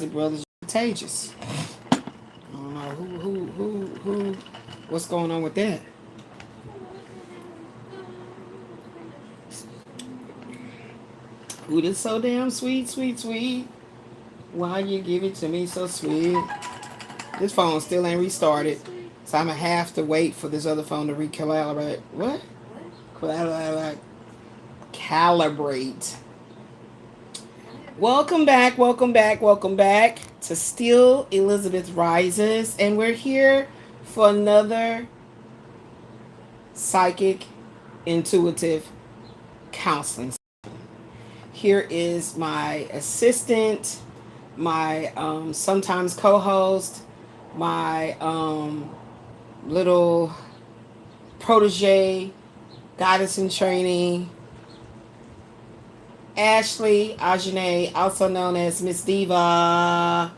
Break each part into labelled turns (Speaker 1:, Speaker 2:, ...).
Speaker 1: brothers are contagious. I don't know who, what's going on with that? Ooh, this so damn sweet, sweet, sweet. Why you give it to me so sweet? This phone still ain't restarted, so I'm gonna have to wait for this other phone to recalibrate. What? Calibrate. Calibrate. Welcome back, welcome back, welcome back to Still Elizabeth Rises, and we're here for another psychic, intuitive counseling. Here is my assistant, my sometimes co-host, my little protege, goddess in training, Ashley ZAHNAE, also known as Miss Diva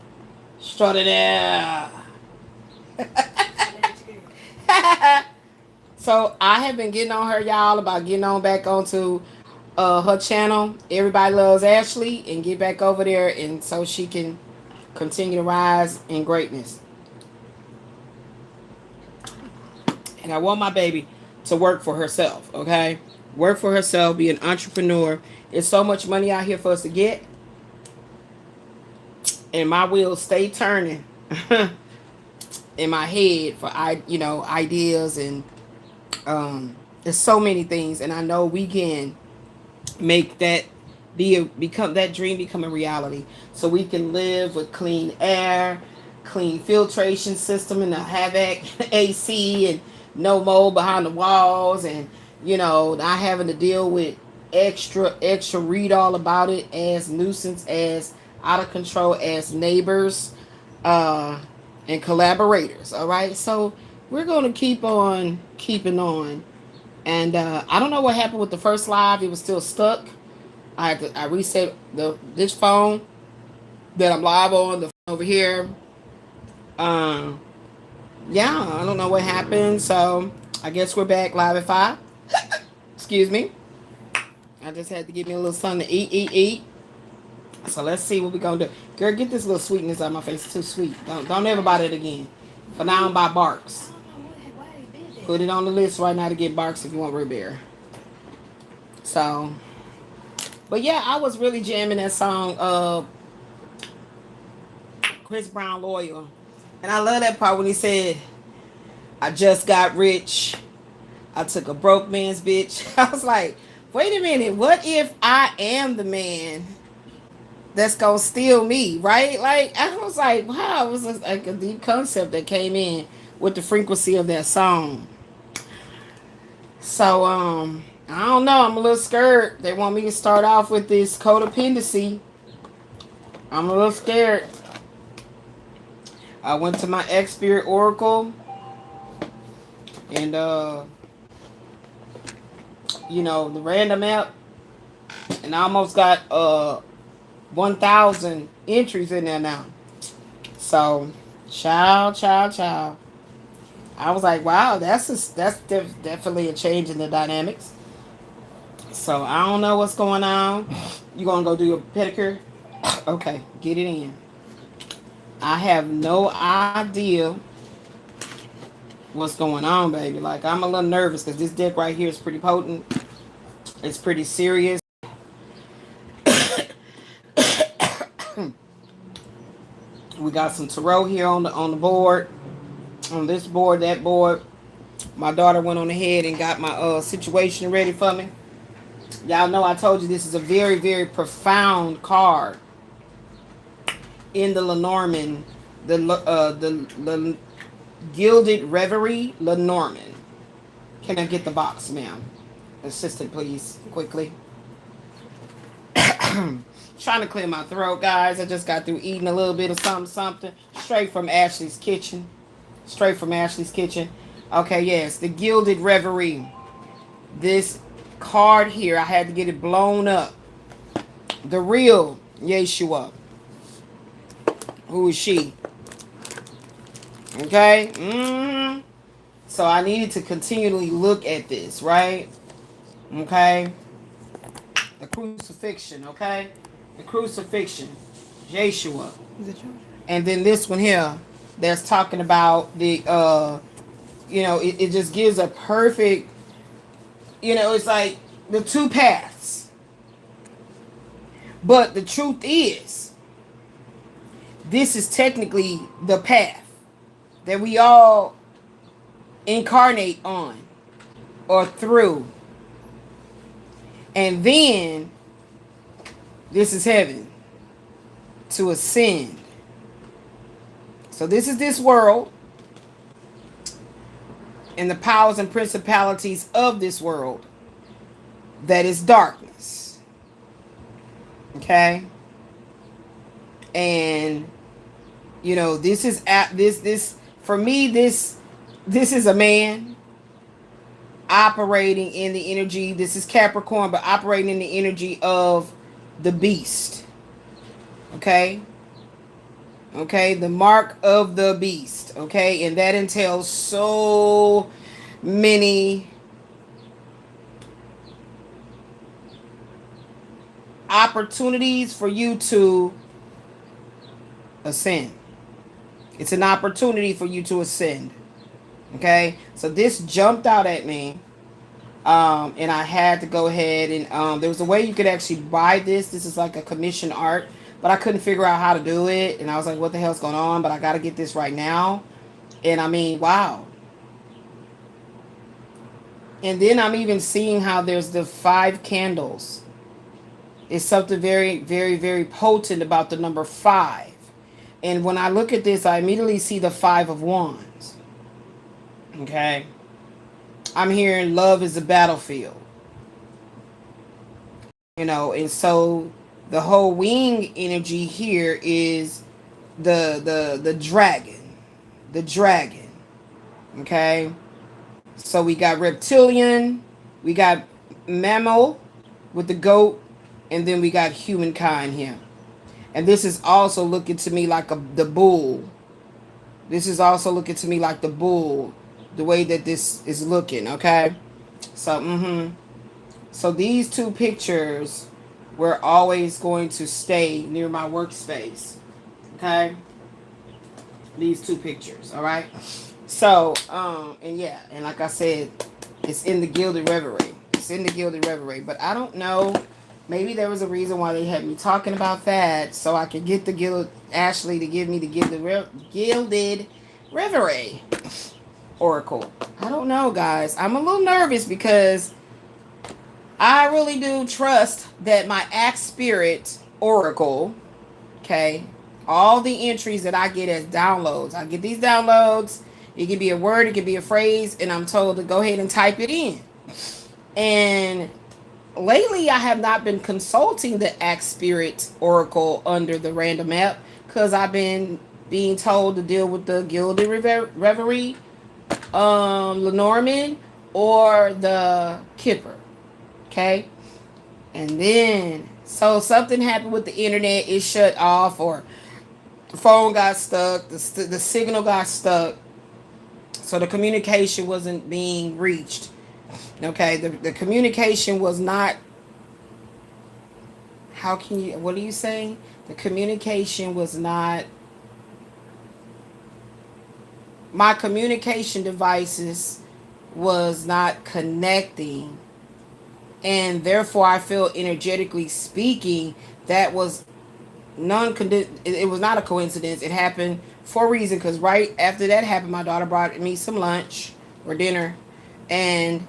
Speaker 1: Extraordinaire. So I have been getting on her, y'all, about getting on back onto her channel. Everybody loves Ashley, and get back over there, and so she can continue to rise in greatness. And I want my baby to work for herself, okay? Work for herself, be an entrepreneur. There's so much money out here for us to get. And my wheels stay turning in my head for ideas, and there's so many things, and I know we can make that become that dream become a reality, so we can live with clean air, clean filtration system, and a havoc AC, and no mold behind the walls, and not having to deal with extra read all about it as nuisance, as out of control, as neighbors and collaborators. All right, so we're going to keep on keeping on. And I don't know what happened with the first live. It was still stuck. I reset this phone that I'm live on, the phone over here. Yeah, I don't know what happened. So I guess we're back live at 5. Excuse me. I just had to give me a little something to eat. So let's see what we're going to do. Girl, get this little sweetness out of my face. It's too sweet. Don't ever buy it again. For now, I'm buy Barks. Put it on the list right now to get Barks if you want root beer. So, but yeah, I was really jamming that song, Chris Brown, Loyal. And I love that part when he said, I just got rich. I took a broke man's bitch. I was like, wait a minute. What if I am the man that's going to steal me, right? Like, I was like, wow, it was like a deep concept that came in with the frequency of that song. So, I don't know. I'm a little scared. They want me to start off with this codependency. I'm a little scared. I went to my X-Spirit Oracle. And, the random app. And I almost got, 1,000 entries in there now. So, child. I was like, wow, that's definitely a change in the dynamics. So I don't know what's going on. You gonna go do your pedicure? Okay, get it in. I have no idea what's going on, baby. Like, I'm a little nervous because this deck right here is pretty potent. It's pretty serious. We got some tarot here on the board. On this board, that board. My daughter went on ahead and got my situation ready for me. Y'all know I told you this is a very, very profound card in the Lenormand, the Gilded Reverie Lenormand. Can I get the box, ma'am? Assistant, please, quickly. Trying to clear my throat, guys. I just got through eating a little bit of something. Straight from Ashley's kitchen. Okay, yes, the Gilded Reverie. This card here, I had to get it blown up. The real Yeshua. Who is she? Okay? So I needed to continually look at this, right? Okay? The crucifixion, okay? The crucifixion. Yeshua. And then this one here, that's talking about the it just gives a perfect, it's like the two paths. But the truth is, this is technically the path that we all incarnate on or through. And then this is heaven, to ascend. So this is this world and the powers and principalities of this world that is darkness. Okay? And this is at this for me, this is a man operating in the energy. This is Capricorn, but operating in the energy of the beast. Okay? Okay, the mark of the beast. Okay, and that entails so many opportunities for you to ascend. It's an opportunity for you to ascend. Okay, so this jumped out at me, and I had to go ahead and there was a way you could actually buy this. This is like a commission art, but I couldn't figure out how to do it, and I was like, what the hell's going on? But I got to get this right now. And I mean, wow. And then I'm even seeing how there's the 5 candles. It's something very, very, very potent about the number 5. And when I look at this, I immediately see the 5 of Wands. Okay. I'm hearing love is a battlefield. And so the whole wing energy here is the dragon. The dragon. Okay. So we got reptilian, we got mammal with the goat, and then we got humankind here. And this is also looking to me like the bull. This is also looking to me like the bull, the way that this is looking, okay? So, So these 2 pictures were always going to stay near my workspace, okay? These 2 pictures, all right? So, and like I said, it's in the Gilded Reverie. It's in the Gilded Reverie, but I don't know. Maybe there was a reason why they had me talking about that, so I could get the Ashley to give me the Gilded Reverie Oracle. I don't know, guys. I'm a little nervous because I really do trust that my Act Spirit Oracle, okay, all the entries that I get as downloads. I get these downloads. It can be a word, it can be a phrase, and I'm told to go ahead and type it in. And lately, I have not been consulting the Act Spirit Oracle under the random app because I've been being told to deal with the Gilded Reverie, Lenormand, or the Kipper. Okay? And then, so something happened with the internet. It shut off, or the phone got stuck. The signal got stuck. So the communication wasn't being reached. Okay, the communication was not, what are you saying? The communication was not, my communication devices was not connecting. And therefore, I feel energetically speaking, that was it was not a coincidence. It happened for a reason, because right after that happened, my daughter brought me some lunch or dinner. And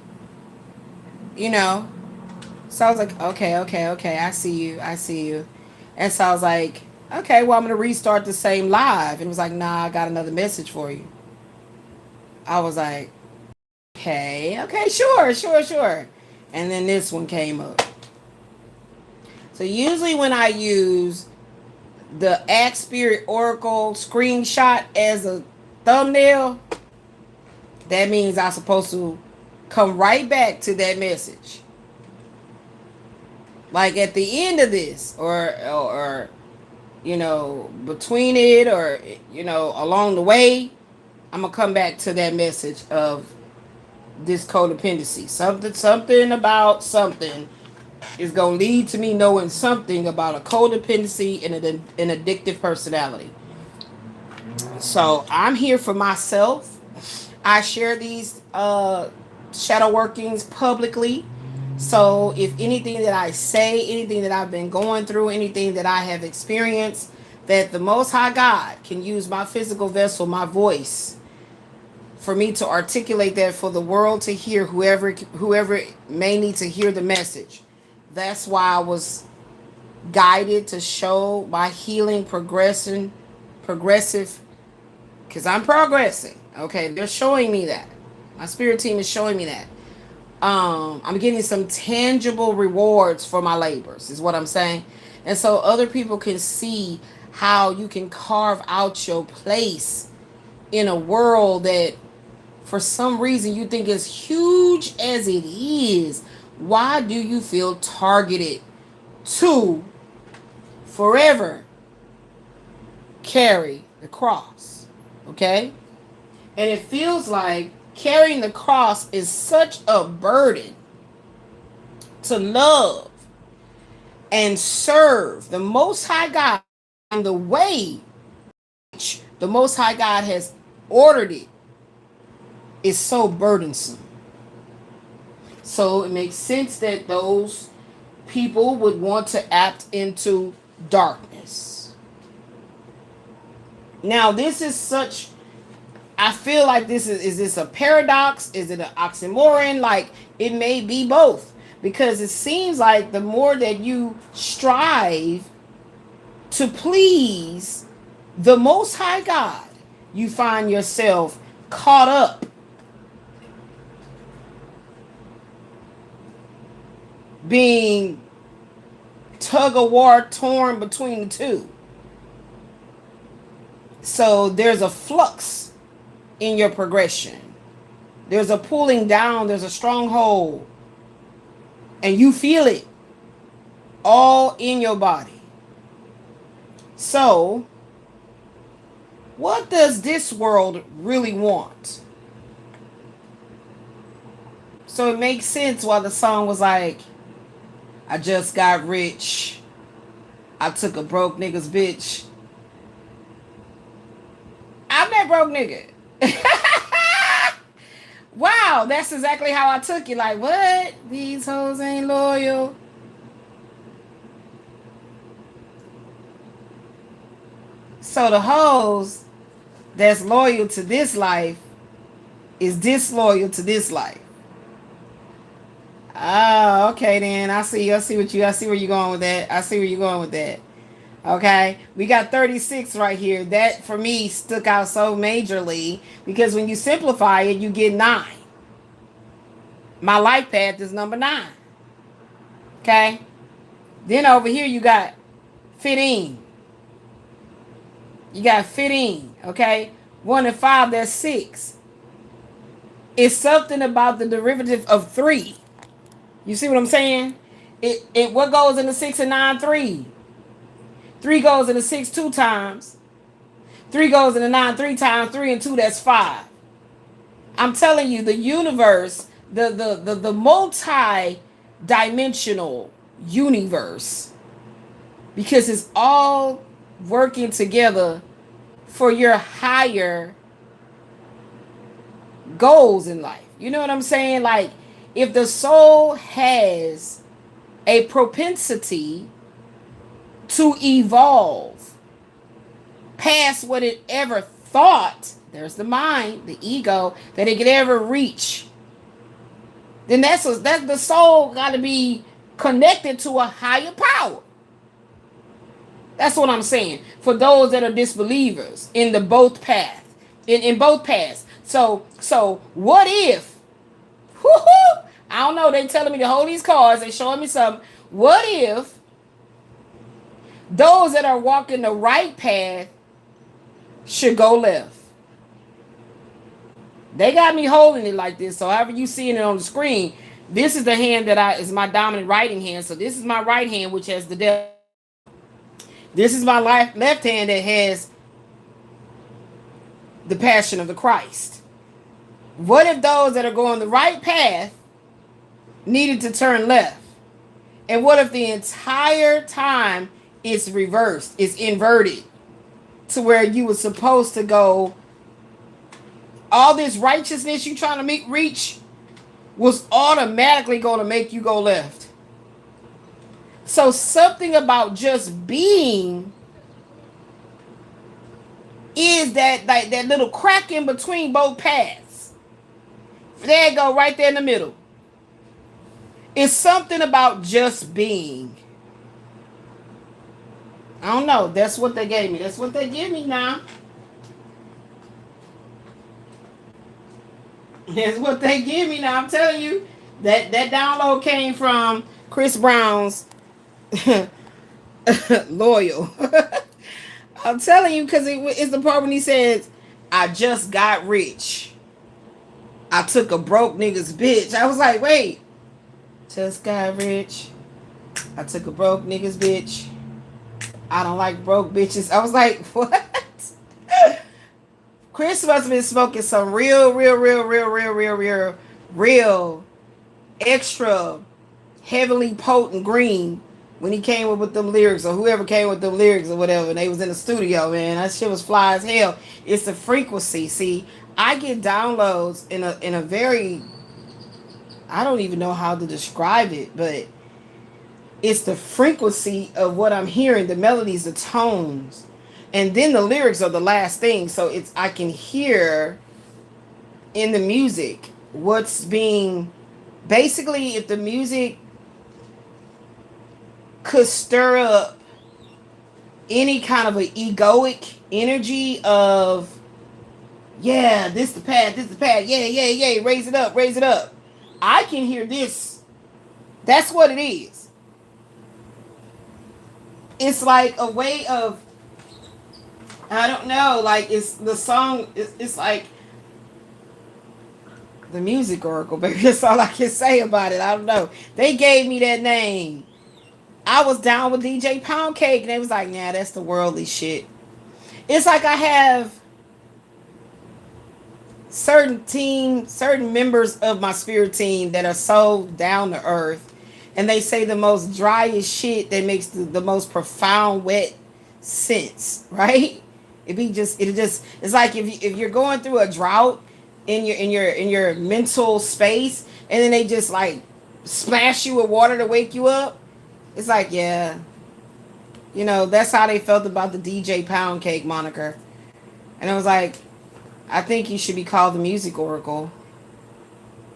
Speaker 1: so I was like, okay, I see you. And so I was like, okay, well, I'm going to restart the same live. And it was like, nah, I got another message for you. I was like, okay, sure. And then this one came up. So usually when I use the Act Spirit Oracle screenshot as a thumbnail, that means I'm supposed to come right back to that message. Like at the end of this, or between it, or along the way, I'm gonna come back to that message of this codependency. Something about something It's going to lead to me knowing something about a codependency and an addictive personality. So I'm here for myself. I share these shadow workings publicly. So if anything that I say, anything that I've been going through, anything that I have experienced, that the Most High God can use my physical vessel, my voice, for me to articulate that for the world to hear, whoever may need to hear the message. That's why I was guided to show my healing progressive, because I'm progressing. Okay, they're showing me that. My spirit team is showing me that. I'm getting some tangible rewards for my labors, is what I'm saying. And so other people can see how you can carve out your place in a world that for some reason you think as huge as it is. Why do you feel targeted to forever carry the cross? Okay? And it feels like carrying the cross is such a burden to love and serve the Most High God in the way the Most High God has ordered it is so burdensome. So it makes sense that those people would want to opt into darkness. Now, this is such, I feel like this is this a paradox? Is it an oxymoron? Like, it may be both. Because it seems like the more that you strive to please the Most High God, you find yourself caught up being tug of war, torn between the two. So there's a flux in your progression. There's a pulling down, there's a stronghold, and you feel it all in your body. So what does this world really want? So it makes sense why the song was like, I just got rich, I took a broke nigga's bitch. I'm that broke nigga. Wow, that's exactly how I took it. Like, what? These hoes ain't loyal. So the hoes that's loyal to this life is disloyal to this life. Oh, okay then. I see where you're going with that. I see where you're going with that. Okay, we got 36 right here. That for me stuck out so majorly because when you simplify it, you get 9. My life path is number 9. Okay, then over here you got 15. You got 15. Okay, 1 and 5, that's 6. It's something about the derivative of 3. You see what I'm saying? It what goes into 6 and 9? 3. 3 goes into 6 2 times. 3 goes into 9 3 times. 3 and 2, that's 5. I'm telling you, the universe, the multi-dimensional universe, because it's all working together for your higher goals in life. You know what I'm saying? Like, if the soul has a propensity to evolve past what it ever thought, there's the mind, the ego, that it could ever reach, then that's the soul got to be connected to a higher power. That's what I'm saying. For those that are disbelievers in the both path, in both paths. So what if? I don't know. They telling me to hold these cards. They showing me something. What if those that are walking the right path should go left? They got me holding it like this. So however you seeing it on the screen, this is the hand that is my dominant writing hand. So this is my right hand, which has the devil. This is my left hand that has the passion of the Christ. What if those that are going the right path needed to turn left? And what if the entire time it's reversed, it's inverted, to where you were supposed to go, all this righteousness you trying to reach was automatically going to make you go left. So something about just being is that, like, that little crack in between both paths. There you go, right there in the middle. It's something about just being. I don't know. That's what they gave me. That's what they give me now. That's what they give me now. I'm telling you, that download came from Chris Brown's Loyal. I'm telling you, because it's the part when he says, I just got rich. I took a broke nigga's bitch. I was like, wait. Just got rich. I took a broke nigga's bitch. I don't like broke bitches. I was like, what? Chris must have been smoking some real extra heavily potent green when he came up with them lyrics, or whoever came with them lyrics or whatever, and they was in the studio, man. That shit was fly as hell. It's the frequency. See, I get downloads in a very, I don't even know how to describe it, but it's the frequency of what I'm hearing, the melodies, the tones. And then the lyrics are the last thing. So I can hear in the music what's being, basically, if the music could stir up any kind of an egoic energy of, yeah, this the path, yeah, raise it up. I can hear this. That's what it is. It's like a way of, I don't know, like, it's the song, it's like the music oracle, baby. That's all I can say about it. I don't know. They gave me that name. I was down with DJ Pound Cake, and they was like, nah, that's the worldly shit. It's like I have certain members of my spirit team that are so down to earth, and they say the most driest shit that makes the most profound wet sense, right? It's like if you're going through a drought in your mental space, and then they just like splash you with water to wake you up. It's like, yeah, that's how they felt about the DJ Pound Cake moniker. And I was like, I think you should be called the Music Oracle.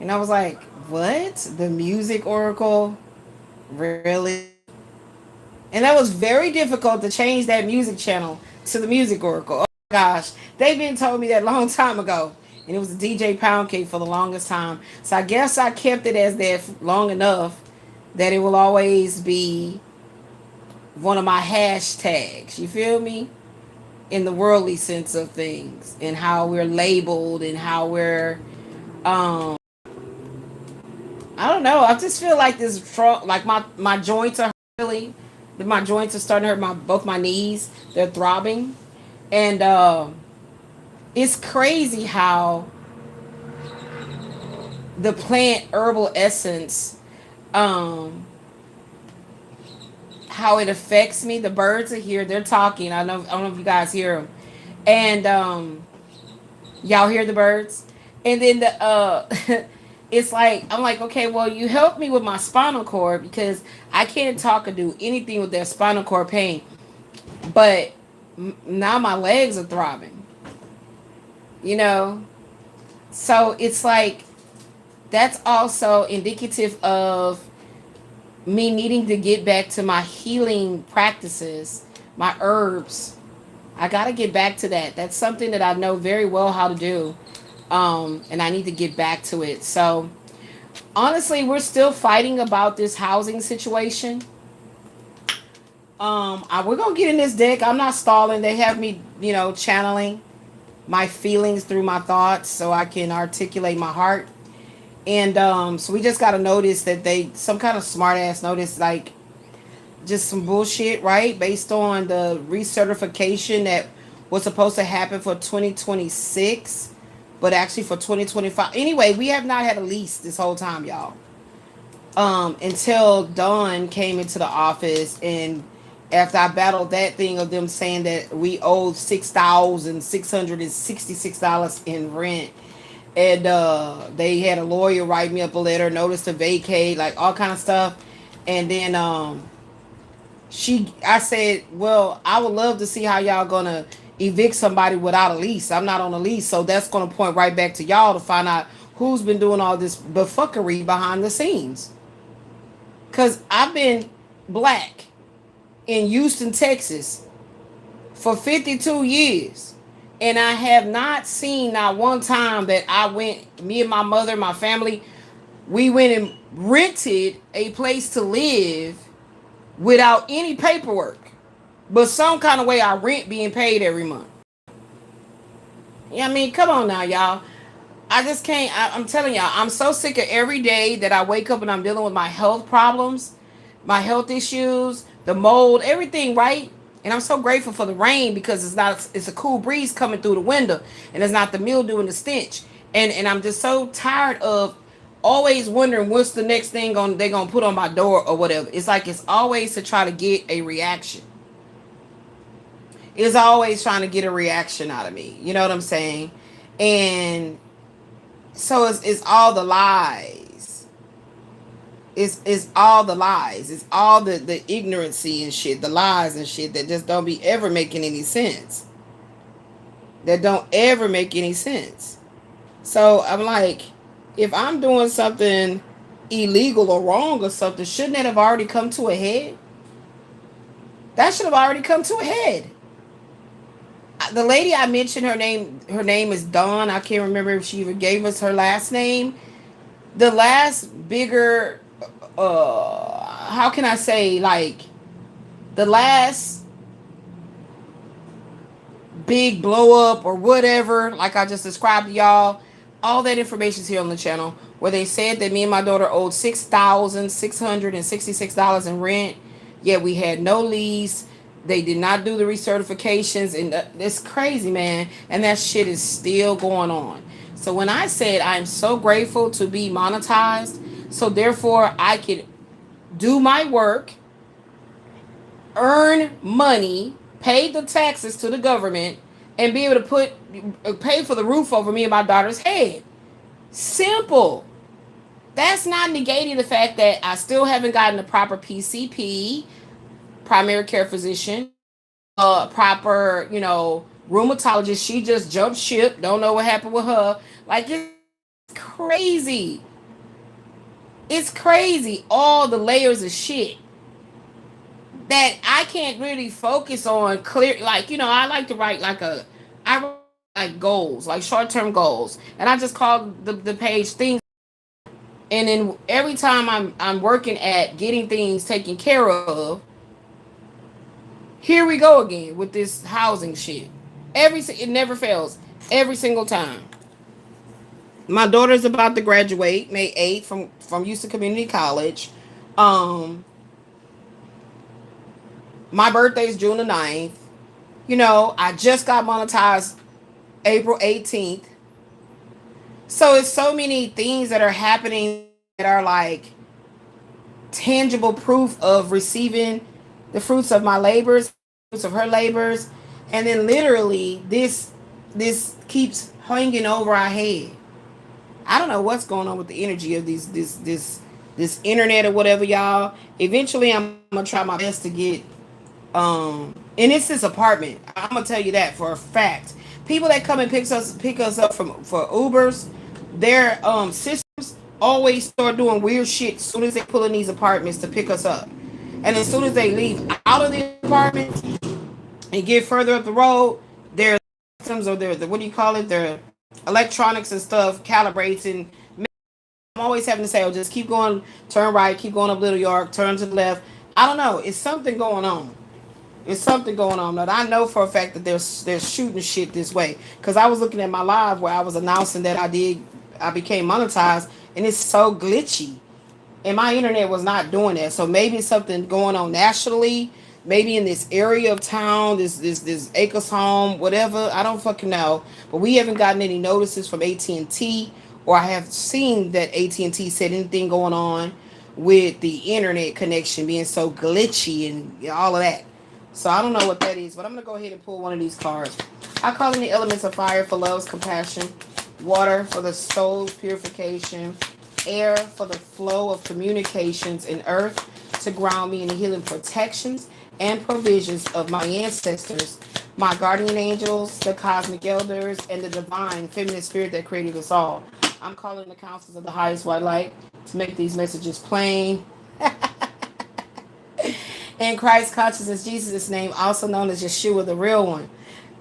Speaker 1: And I was like, what? The Music Oracle? Really? And that was very difficult to change that music channel to the Music Oracle. Oh my gosh. They've been told me that a long time ago. And it was the DJ Pound Cake for the longest time. So I guess I kept it as that long enough that it will always be one of my hashtags. You feel me? In the worldly sense of things, and how we're labeled, and how we're I don't know. I just feel like this, like my joints are really, my joints are starting to hurt. Both my knees, they're throbbing, and it's crazy how the plant herbal essence, how it affects me. The birds are here. They're talking. I don't know if you guys hear them. And y'all hear the birds? And then the it's like, I'm like, okay, well, you helped me with my spinal cord, because I can't talk or do anything with that spinal cord pain. But now my legs are throbbing. So it's like, that's also indicative of me needing to get back to my healing practices, my herbs. I got to get back to that. That's something that I know very well how to do. And I need to get back to it. So honestly, we're still fighting about this housing situation. We're going to get in this deck. I'm not stalling. They have me, channeling my feelings through my thoughts so I can articulate my heart. And so we just got to notice that some kind of smart ass notice, like just some bullshit, right? Based on the recertification that was supposed to happen for 2026, but actually for 2025. Anyway, we have not had a lease this whole time, y'all. Until Dawn came into the office, and after I battled that thing of them saying that we owed $6,666 in rent, and they had a lawyer write me up a letter, notice to vacate, like all kind of stuff, and then I said, well, I would love to see how y'all gonna evict somebody without a lease. I'm not on a lease, so that's gonna point right back to y'all to find out who's been doing all this buffookery behind the scenes. Cause I've been black in Houston, Texas for 52 years. And I have not seen not one time that I went, me and my mother, my family, we went and rented a place to live without any paperwork. But some kind of way our rent being paid every month. Yeah, I mean, come on now, y'all. I just can't. I'm telling y'all, I'm so sick of every day that I wake up and I'm dealing with my health problems, my health issues, the mold, everything, right? And I'm so grateful for the rain because it's a cool breeze coming through the window, and it's not the mildew and the stench. And I'm just so tired of always wondering what's the next thing they gonna put on my door or whatever. It's like it's always to try to get a reaction. It's always trying to get a reaction out of me. You know what I'm saying? And so it's all the lies. It's all the lies. It's all the ignorancy and shit, the lies and shit that just don't be ever making any sense. That don't ever make any sense. So I'm like, if I'm doing something illegal or wrong or something, shouldn't that have already come to a head? That should have already come to a head. The lady I mentioned, her name is Dawn. I can't remember if she even gave us her last name. The last bigger, how can I say, like, the last big blow up or whatever, like I just described to y'all, all that information is here on the channel, where they said that me and my daughter owed $6,666 in rent, yet we had no lease. They did not do the recertifications, and it's crazy, man. And that shit is still going on. So when I said I'm so grateful to be monetized, so therefore I could do my work, earn money, pay the taxes to the government, and be able to pay for the roof over me and my daughter's head. Simple. That's not negating the fact that I still haven't gotten the proper PCP, primary care physician, proper, rheumatologist. She just jumped ship. Don't know what happened with her. Like, it's crazy. It's crazy. All the layers of shit that I can't really focus on clear. Like, I like to write I write like goals, like short-term goals. And I just call the page things. And then every time I'm working at getting things taken care of, here we go again with this housing shit. It never fails. Every single time. My daughter's about to graduate May 8th from Houston Community College. My birthday is June the 9th. I just got monetized April 18th. So it's so many things that are happening that are like tangible proof of receiving the fruits of my labors, fruits of her labors, and then literally this keeps hanging over our head. I don't know what's going on with the energy of this internet or whatever, y'all. Eventually, I'm gonna try my best to get and it's this apartment. I'm gonna tell you that for a fact. People that come and pick us up for Ubers, their systems always start doing weird shit as soon as they pull in these apartments to pick us up. And as soon as they leave out of the apartment and get further up the road, their systems or their what do you call it? Their electronics and stuff calibrates, and I'm always having to say, just keep going, turn right, keep going up Little York, turn to the left. I don't know. It's something going on. It's something going on. But I know for a fact that they're shooting shit this way. Because I was looking at my live where I was announcing that I became monetized, and it's so glitchy. And my internet was not doing that. So maybe it's something going on nationally. Maybe in this area of town, this Acres home, whatever. I don't fucking know. But we haven't gotten any notices from AT&T, or I have seen that AT&T said anything going on. with the internet connection being so glitchy and all of that. So I don't know what that is, but I'm going to go ahead and pull one of these cards. I call in the elements of fire for love's compassion, water for the soul's purification, air for the flow of communications, and earth to ground me in the healing protections and provisions of my ancestors, my guardian angels, the cosmic elders, and the divine feminine spirit that created us all. I'm calling the councils of the highest white light to make these messages plain. In Christ consciousness, Jesus' name, also known as Yeshua, the real one.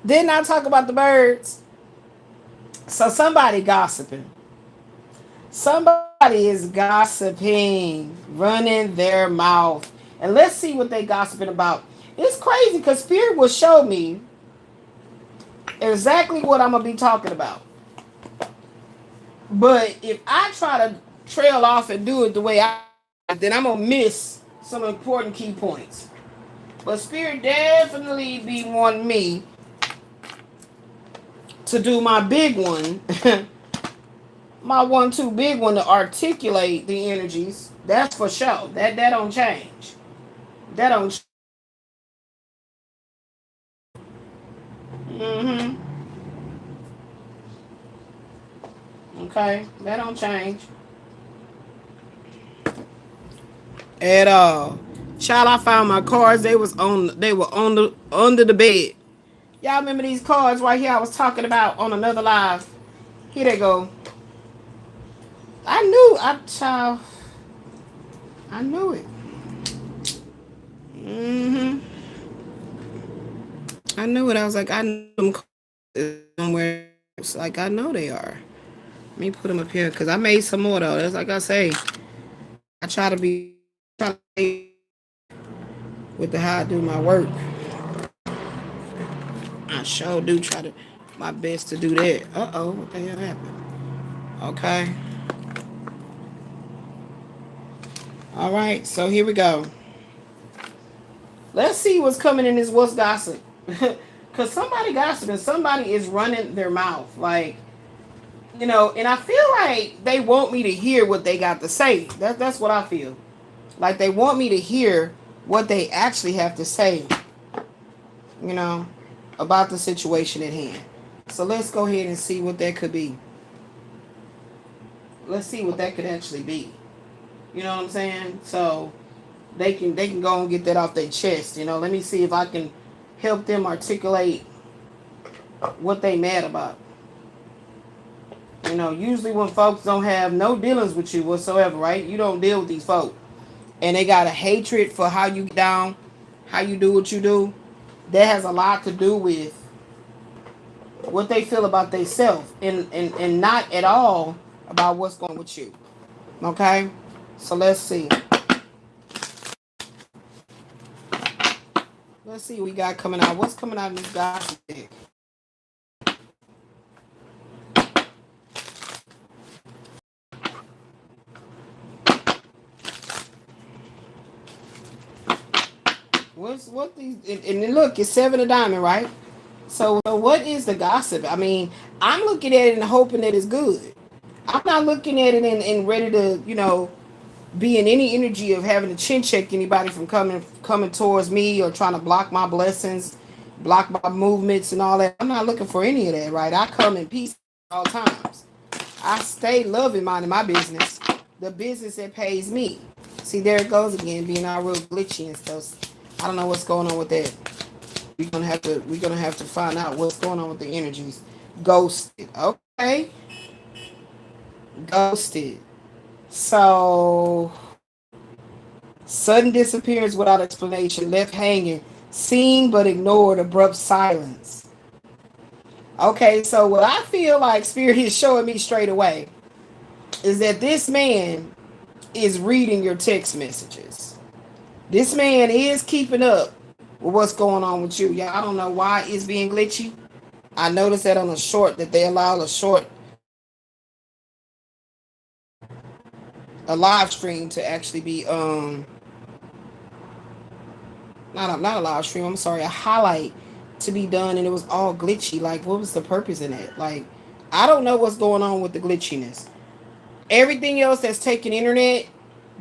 Speaker 1: Didn't I talk about the birds? So somebody gossiping. Somebody is gossiping, running their mouth. And let's see what they gossiping about. It's crazy because Spirit will show me exactly what I'm going to be talking about. But if I try to trail off and do it the way I, then I'm going to miss some important key points. But Spirit definitely be wanting me to do my big one. My 1-2 big one to articulate the energies. That's for sure. That don't change. That don't change. Okay, that don't change at all. Child, I found my cards. They were on the under the bed. Y'all remember these cards right here I was talking about on another live? Here they go. I knew I knew it. I knew it. I was like, I know them somewhere. It's like I know they are. Let me put them up here because I made some more though. That's like I say. I try to be with the how I do my work. I sure do try to my best to do that. What the hell happened? Okay. All right, so here we go. Let's see what's coming in this what's gossip. Because somebody gossiping, somebody is running their mouth. Like, you know, and I feel like they want me to hear what they got to say. That's what I feel. Like they want me to hear what they actually have to say, you know, about the situation at hand. So let's go ahead and see what that could be. Let's see what that could actually be. You know what I'm saying? So they can go and get that off their chest. You know, let me see if I can help them articulate what they mad about. You know, usually when folks don't have no dealings with you whatsoever, right? You don't deal with these folks. And they got a hatred for how you get down, how you do what you do. That has a lot to do with what they feel about themselves and not at all about what's going with you. Okay? So let's see. Let's see what we got coming out. What's coming out in this gossip deck? What these and look, it's 7 of diamond, right? So what is the gossip? I mean, I'm looking at it and hoping that it's good. I'm not looking at it and ready to, you know, be in any energy of having to chin check anybody from coming towards me or trying to block my blessings, block my movements and all that. I'm not looking for any of that, right? I come in peace at all times. I stay loving minding my business, the business that pays me. See, there it goes again, being all real glitchy and stuff. I don't know what's going on with that. We're gonna have to find out what's going on with the energies. Ghosted. Okay. Ghosted. So sudden disappearance without explanation, left hanging, seen but ignored, abrupt silence. Okay, so what I feel like Spirit is showing me straight away is that this man is reading your text messages. This man is keeping up with what's going on with you. Yeah, I don't know why it's being glitchy. I noticed that on a short that they allow a live stream to actually be not a live stream, I'm sorry, a highlight to be done, and it was all glitchy. Like, what was the purpose in it? Like, I don't know what's going on with the glitchiness. Everything else that's taking internet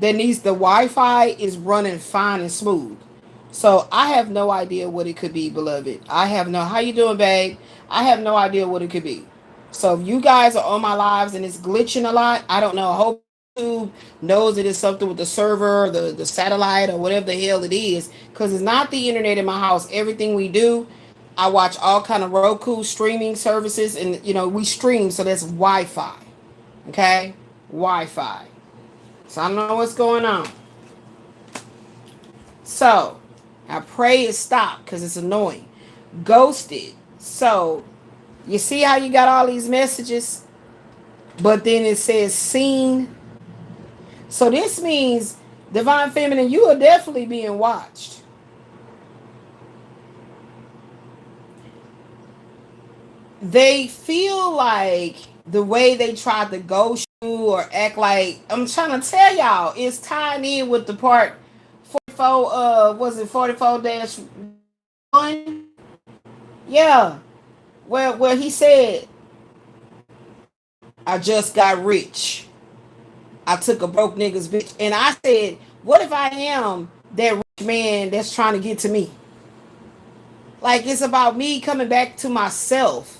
Speaker 1: that needs the Wi-Fi is running fine and smooth. So I have no idea what it could be, beloved. I have no, how you doing, babe? I have no idea what it could be. So if you guys are on my lives and it's glitching a lot, I don't know. I hope YouTube knows it is something with the server, the satellite, or whatever the hell it is. Because it's not the internet in my house. Everything we do, I watch all kind of Roku streaming services, and we stream, so that's Wi-Fi. Okay, Wi-Fi. So I don't know what's going on. So I pray it stop because it's annoying. Ghosted. So you see how you got all these messages, but then it says seen. So this means, Divine Feminine, you are definitely being watched. They feel like the way they tried to ghost you or act like, I'm trying to tell y'all, it's tying in with the part 44, was it 44-1? Yeah. Well, he said, I just got rich. I took a broke nigga's bitch. And I said, what if I am that rich man that's trying to get to me? Like, it's about me coming back to myself.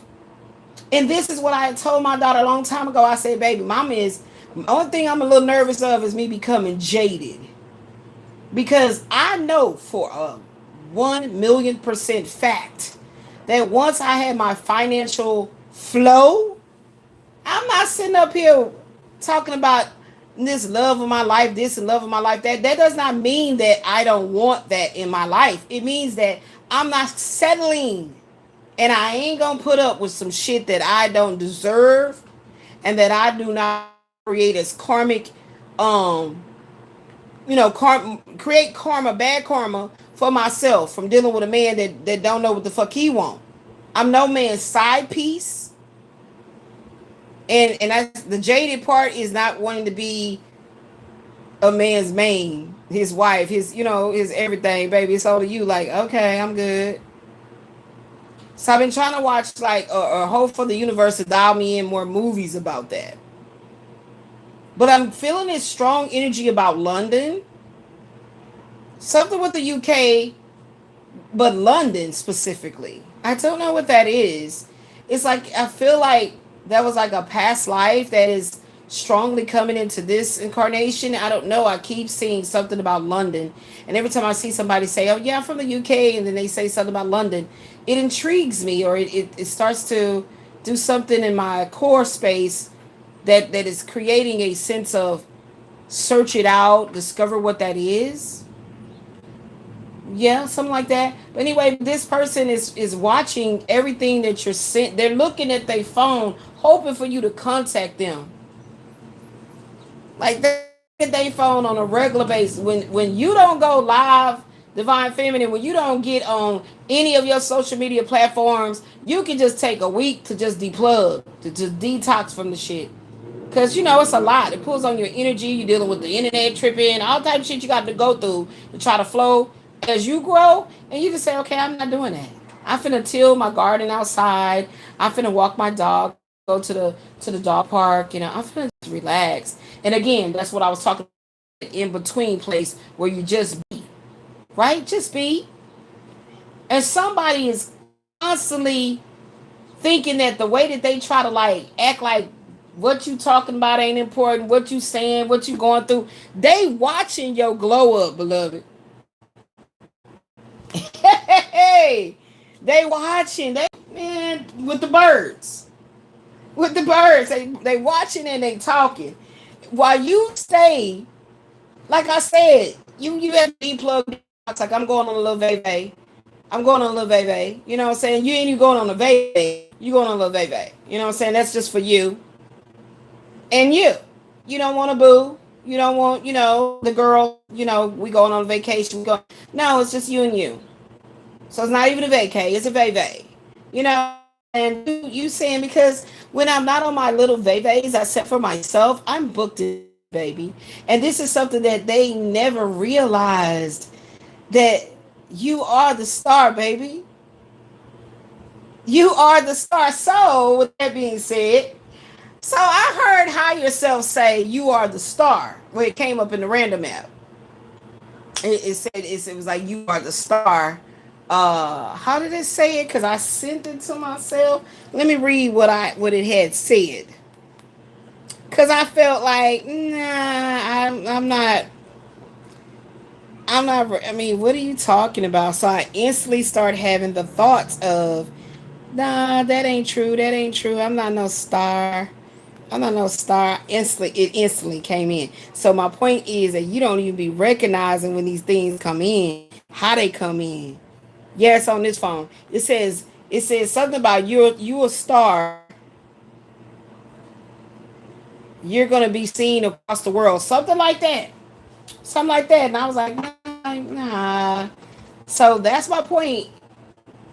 Speaker 1: And this is what I had told my daughter a long time ago. I said, baby, mama is, the only thing I'm a little nervous of is me becoming jaded. Because I know for a 1,000,000% fact that once I had my financial flow, I'm not sitting up here talking about this love of my life, this and love of my life. That does not mean that I don't want that in my life. It means that I'm not settling. And I ain't going to put up with some shit that I don't deserve and that I do not create as karmic, create karma, bad karma for myself from dealing with a man that don't know what the fuck he want. I'm no man's side piece. And that's the jaded part, is not wanting to be a man's main, his wife, his everything, baby. It's all to you. Like, okay, I'm good. So I've been trying to watch, like, or hope for the universe to dial me in more movies about that. But I'm feeling this strong energy about London. Something with the UK, but London specifically. I don't know what that is. It's like, I feel like that was like a past life that is strongly coming into this incarnation. I don't know. I keep seeing something about London. And every time I see somebody say, oh, yeah, I'm from the UK, and then they say something about London, it intrigues me, or it starts to do something in my core space that is creating a sense of search it out, discover what that is. Yeah, something like that. But anyway, this person is watching everything that you're sent. They're looking at their phone, hoping for you to contact them. Like, they get their phone on a regular basis. When you don't go live, Divine Feminine, when you don't get on any of your social media platforms, you can just take a week to just deplug, to detox from the shit. Because, it's a lot. It pulls on your energy. You're dealing with the internet tripping, all type of shit you got to go through to try to flow as you grow. And you can say, okay, I'm not doing that. I'm finna till my garden outside. I'm finna walk my dog, go to the dog park. I'm finna just relax. And again, that's what I was talking about, in between place where you just be. Right? Just be. And somebody is constantly thinking that the way that they try to, like, act like what you talking about ain't important, what you saying, what you going through, they watching your glow up, beloved. Hey, they watching. Man, with the birds. With the birds. They watching and they talking. While you stay, like I said, you have to be plugged in. It's like, I'm going on a little vay. I'm going on a little vay. You know what I'm saying? You ain't even going on a vay. You going on a little vay. You know what I'm saying? That's just for you. And you don't want to boo. You don't want, the girl, we going on vacation. No, it's just you and you. So it's not even a vacay. It's a vay. And you saying, because when I'm not on my little vays I set for myself, I'm booked in, baby. And this is something that they never realized, that you are the star, baby. You are the star. So with that being said, So I heard higher self say you are the star. Well, it came up in the random app. It said it was like you are the star. How did it say it? Because I sent it to myself. Let me read what it had said. Because I felt like, nah, I'm not. I'm not. I mean, what are you talking about? So I instantly start having the thoughts of, nah, that ain't true. That ain't true. I'm not no star. I'm not no star. It instantly came in. So my point is that you don't even be recognizing when these things come in, how they come in. Yes, on this phone. It says something about you a star. You're gonna be seen across the world. Something like that. Something like that. And I was like, nah. So that's my point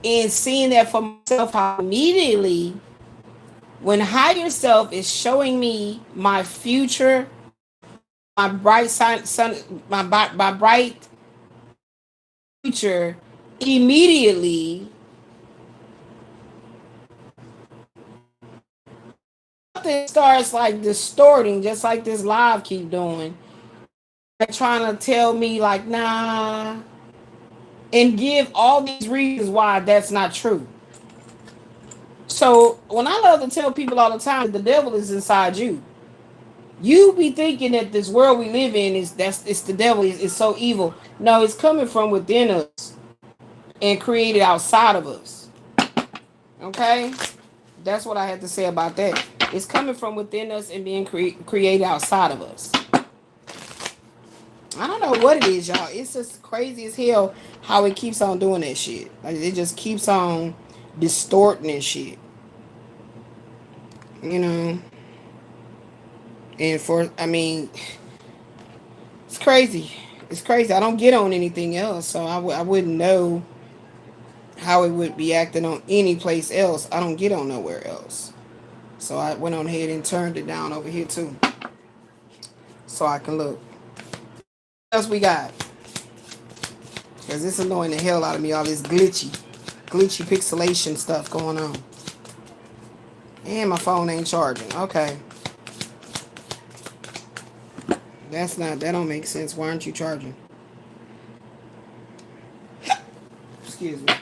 Speaker 1: in seeing that for myself, how immediately when higher self is showing me my future, my bright sun, my bright future, immediately something starts like distorting, just like this live keep doing, like trying to tell me like, nah, and give all these reasons why that's not true. So when I love to tell people all the time, the devil is inside you. You be thinking that this world we live in it's the devil is so evil. No, it's coming from within us and created outside of us. Okay, that's what I had to say about that. It's coming from within us and being created outside of us. I don't know what it is, y'all. It's just crazy as hell how it keeps on doing that shit. Like it just keeps on distorting and shit. You know. And I mean, it's crazy. It's crazy. I don't get on anything else, so I wouldn't know how it would be acting on any place else. I don't get on nowhere else. So I went on ahead and turned it down over here too. So I can look. What else we got? Because it's annoying the hell out of me, all this glitchy pixelation stuff going on. And my phone ain't charging. Okay. That don't make sense. Why aren't you charging? Excuse me.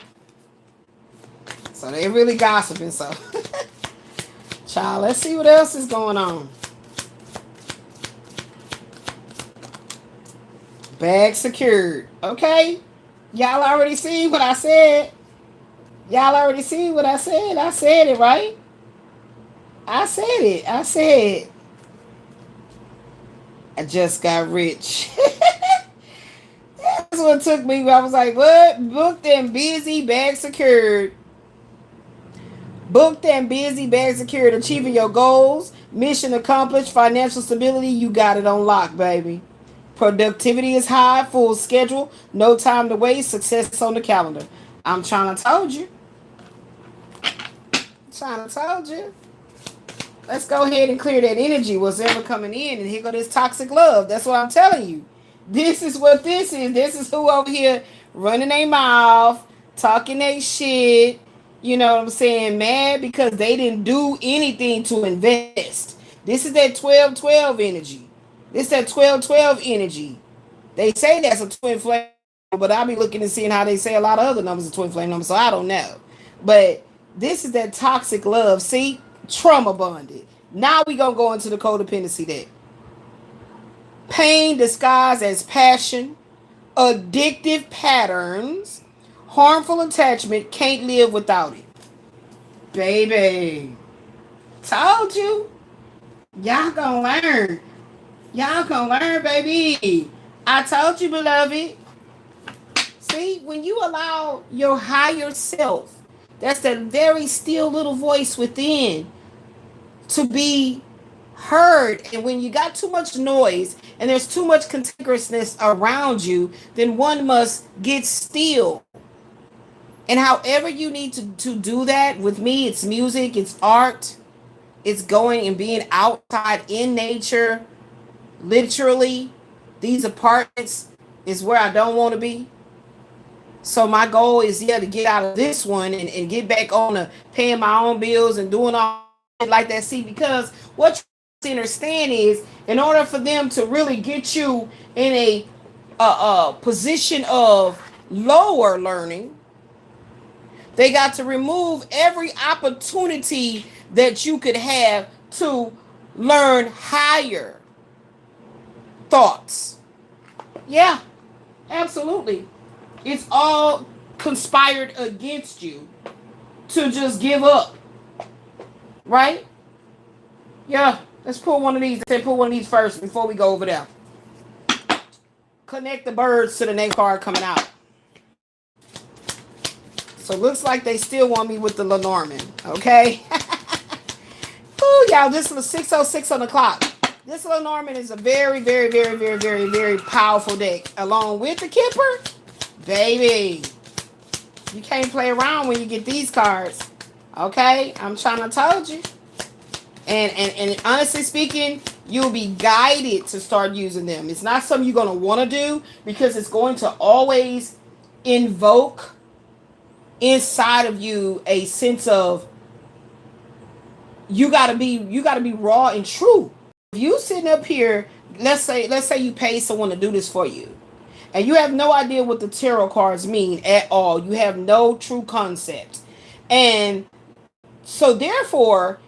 Speaker 1: So they really gossiping, so. Child, let's see what else is going on. Bag secured. Okay. Y'all already see what I said. Y'all already see what I said. I said it, right? I said it. I said I just got rich. That's what took me. I was like, what? Booked and busy, bag secured. Booked and busy, bag secured. Achieving your goals, mission accomplished, financial stability. You got it on lock, baby. Productivity is high, full schedule, no time to waste, success on the calendar. I'm trying to told you. Let's go ahead and clear that energy, what's ever coming in, and here go this toxic love. That's what I'm telling you. This is what this is. This is who over here running their mouth, talking their shit. You know what I'm saying? Mad because they didn't do anything to invest. This is that 12-12 energy. This is that 12-12 energy. They say that's a twin flame, but I'll be looking and seeing how they say a lot of other numbers are twin flame numbers, so I don't know. But this is that toxic love. See? Trauma bonded. Now we gonna go into the codependency deck. Pain disguised as passion, addictive patterns, harmful attachment, can't live without it. Baby. Told you. Y'all gonna learn. Y'all gonna learn, baby. I told you, beloved. See, when you allow your higher self, that's that very still little voice within, to be heard, and when you got too much noise and there's too much contiguousness around you, then one must get still. And however you need to do that, with me it's music, it's art, it's going and being outside in nature. Literally, these apartments is where I don't want to be. So my goal is to get out of this one and get back on to paying my own bills and doing all like that. See, because what you understand is, in order for them to really get you in a position of lower learning, they got to remove every opportunity that you could have to learn higher thoughts. Yeah, absolutely. It's all conspired against you to just give up, right? Yeah, let's pull one of these. Let's pull one of these first before we go over there. Connect the birds to the next card coming out. So looks like they still want me with the Lenormand, okay? Ooh, y'all, this was 6:06 on the clock. This Lenormand is a very, very, very, very, very, very powerful deck. Along with the Kipper, baby, you can't play around when you get these cards, okay? I'm trying to told you. And honestly speaking, you'll be guided to start using them. It's not something you're going to want to do because it's going to always invoke inside of you a sense of you gotta be raw and true. If you sitting up here, let's say you pay someone to do this for you, and you have no idea what the tarot cards mean at all. You have no true concept, and so therefore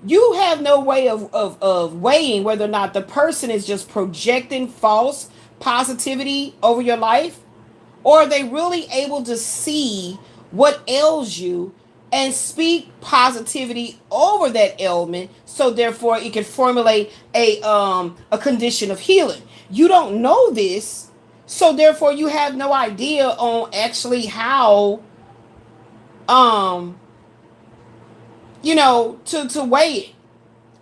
Speaker 1: you have no way of weighing whether or not the person is just projecting false positivity over your life, or are they really able to see what ails you and speak positivity over that ailment, so therefore it can formulate a condition of healing. You don't know this, so therefore you have no idea on actually how to weigh it.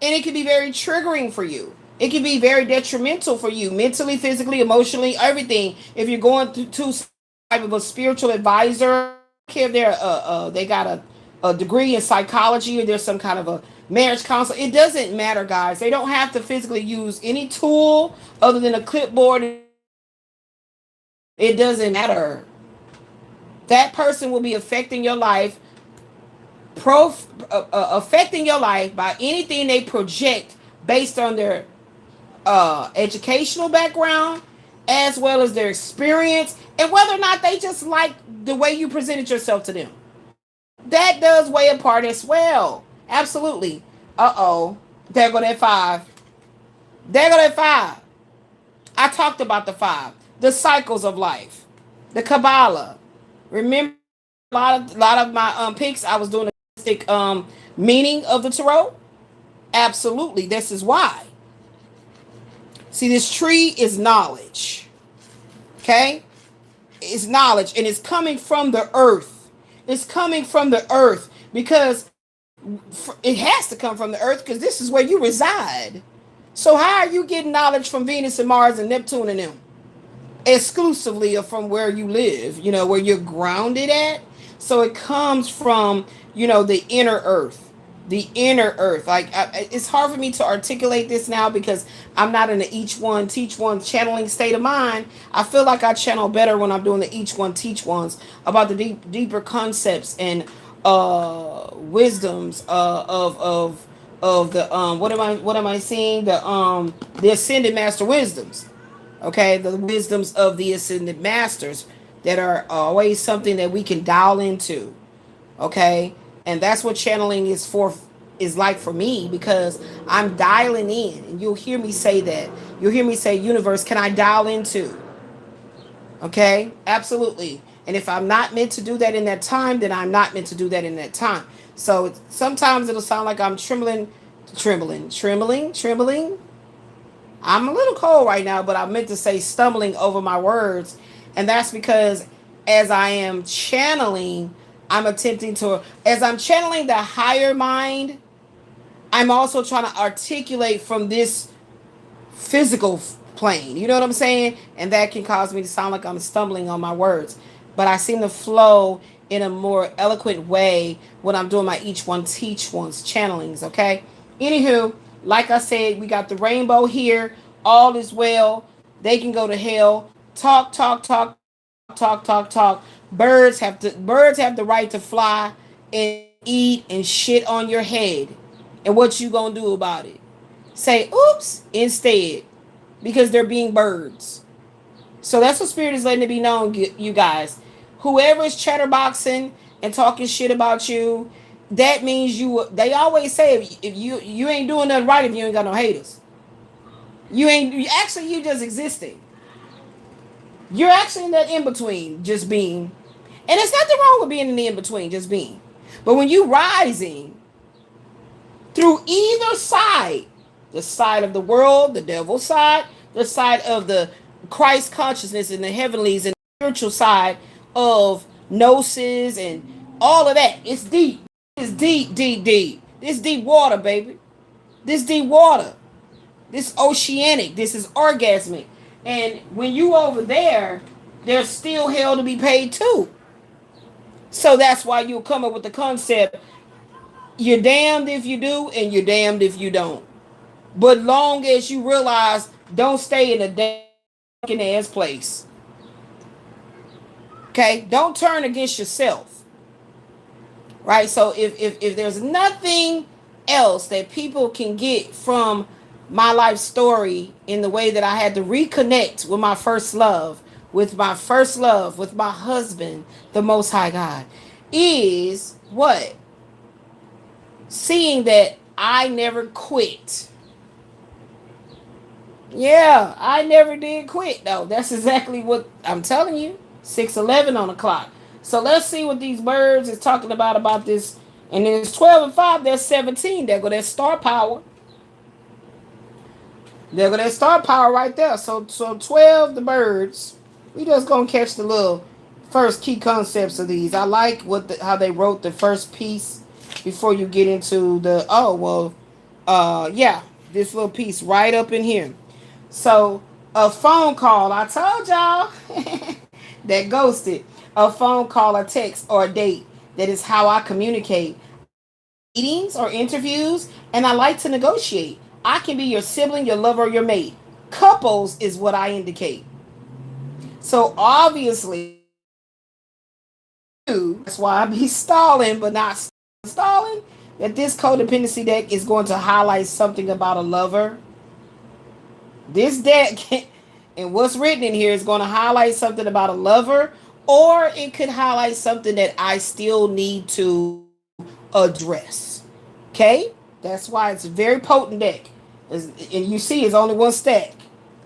Speaker 1: And it can be very triggering for you. It can be very detrimental for you mentally, physically, emotionally, everything. If you're going to some type of a spiritual advisor, care if they got a degree in psychology, or there's some kind of a marriage counselor, it doesn't matter, guys. They don't have to physically use any tool other than a clipboard. It doesn't matter. That person will be affecting your life, affecting your life by anything they project based on their educational background, as well as their experience, and whether or not they just like the way you presented yourself to them. That does weigh a part as well. Absolutely. There go that 5. There go that 5. I talked about the 5. The cycles of life. The Kabbalah. Remember a lot of my picks, I was doing the meaning of the tarot. Absolutely. This is why. See, this tree is knowledge. Okay? It's knowledge, and it's coming from the earth. It's coming from the earth because it has to come from the earth, because this is where you reside. So how are you getting knowledge from Venus and Mars and Neptune and them? Exclusively from where you live, where you're grounded at. So it comes from, the inner earth. The inner earth. Like, it's hard for me to articulate this now because I'm not in the each one teach one channeling state of mind. I feel like I channel better when I'm doing the each one teach ones about the deeper concepts and wisdoms of the what am I seeing, the ascended master wisdoms. Okay, the wisdoms of the ascended masters that are always something that we can dial into. Okay, and that's what channeling is like for me, because I'm dialing in, and you'll hear me say that. You'll hear me say, universe, can I dial into? Okay, absolutely. And if I'm not meant to do that in that time, then I'm not meant to do that in that time. So sometimes it'll sound like I'm trembling. I'm a little cold right now, but I meant to say stumbling over my words. And that's because as I am channeling, as I'm channeling the higher mind, I'm also trying to articulate from this physical plane. You know what I'm saying? And that can cause me to sound like I'm stumbling on my words. But I seem to flow in a more eloquent way when I'm doing my each one teach ones channelings, okay? Anywho, like I said, we got the rainbow here. All is well. They can go to hell. Talk. Birds have the right to fly and eat and shit on your head. And what you gonna do about it? Say oops instead, because they're being birds. So that's what Spirit is letting it be known, you guys. Whoever is chatterboxing and talking shit about you, that means you. They always say if you ain't doing nothing right if you ain't got no haters. You ain't actually you just existing. You're actually in that in between, just being. And there's nothing wrong with being in the in between, just being. But when you rising through either side, the side of the world, the devil's side, the side of the Christ consciousness in the heavenlies, and the spiritual side of gnosis and all of that, it's deep. It's deep, deep, deep. This deep water, baby. This deep water. This oceanic. This is orgasmic. And when you over there, there's still hell to be paid too. So that's why you'll come up with the concept, you're damned if you do and you're damned if you don't. But long as you realize, don't stay in a damn ass place. Okay? Don't turn against yourself. Right? So if there's nothing else that people can get from my life story in the way that I had to reconnect with my first love, with my husband, the Most High God, is what? Seeing that I never quit. Yeah, I never did quit though. That's exactly what I'm telling you. 6:11 on the clock. So let's see what these birds is talking about this. And then it's 12 and 5, there's 17. There go that star power. There go that star power right there. So 12, the birds. We just gonna catch the little first key concepts of these. I like how they wrote the first piece before you get into the this little piece right up in here. So a phone call, I told y'all that ghosted. A phone call, a text, or a date. That is how I communicate. Meetings or interviews, and I like to negotiate. I can be your sibling, your lover, or your mate. Couples is what I indicate. So obviously, that's why I be stalling, but not stalling. That this codependency deck is going to highlight something about a lover. This deck and what's written in here is going to highlight something about a lover, or it could highlight something that I still need to address. Okay? That's why it's a very potent deck. And you see it's only one stack.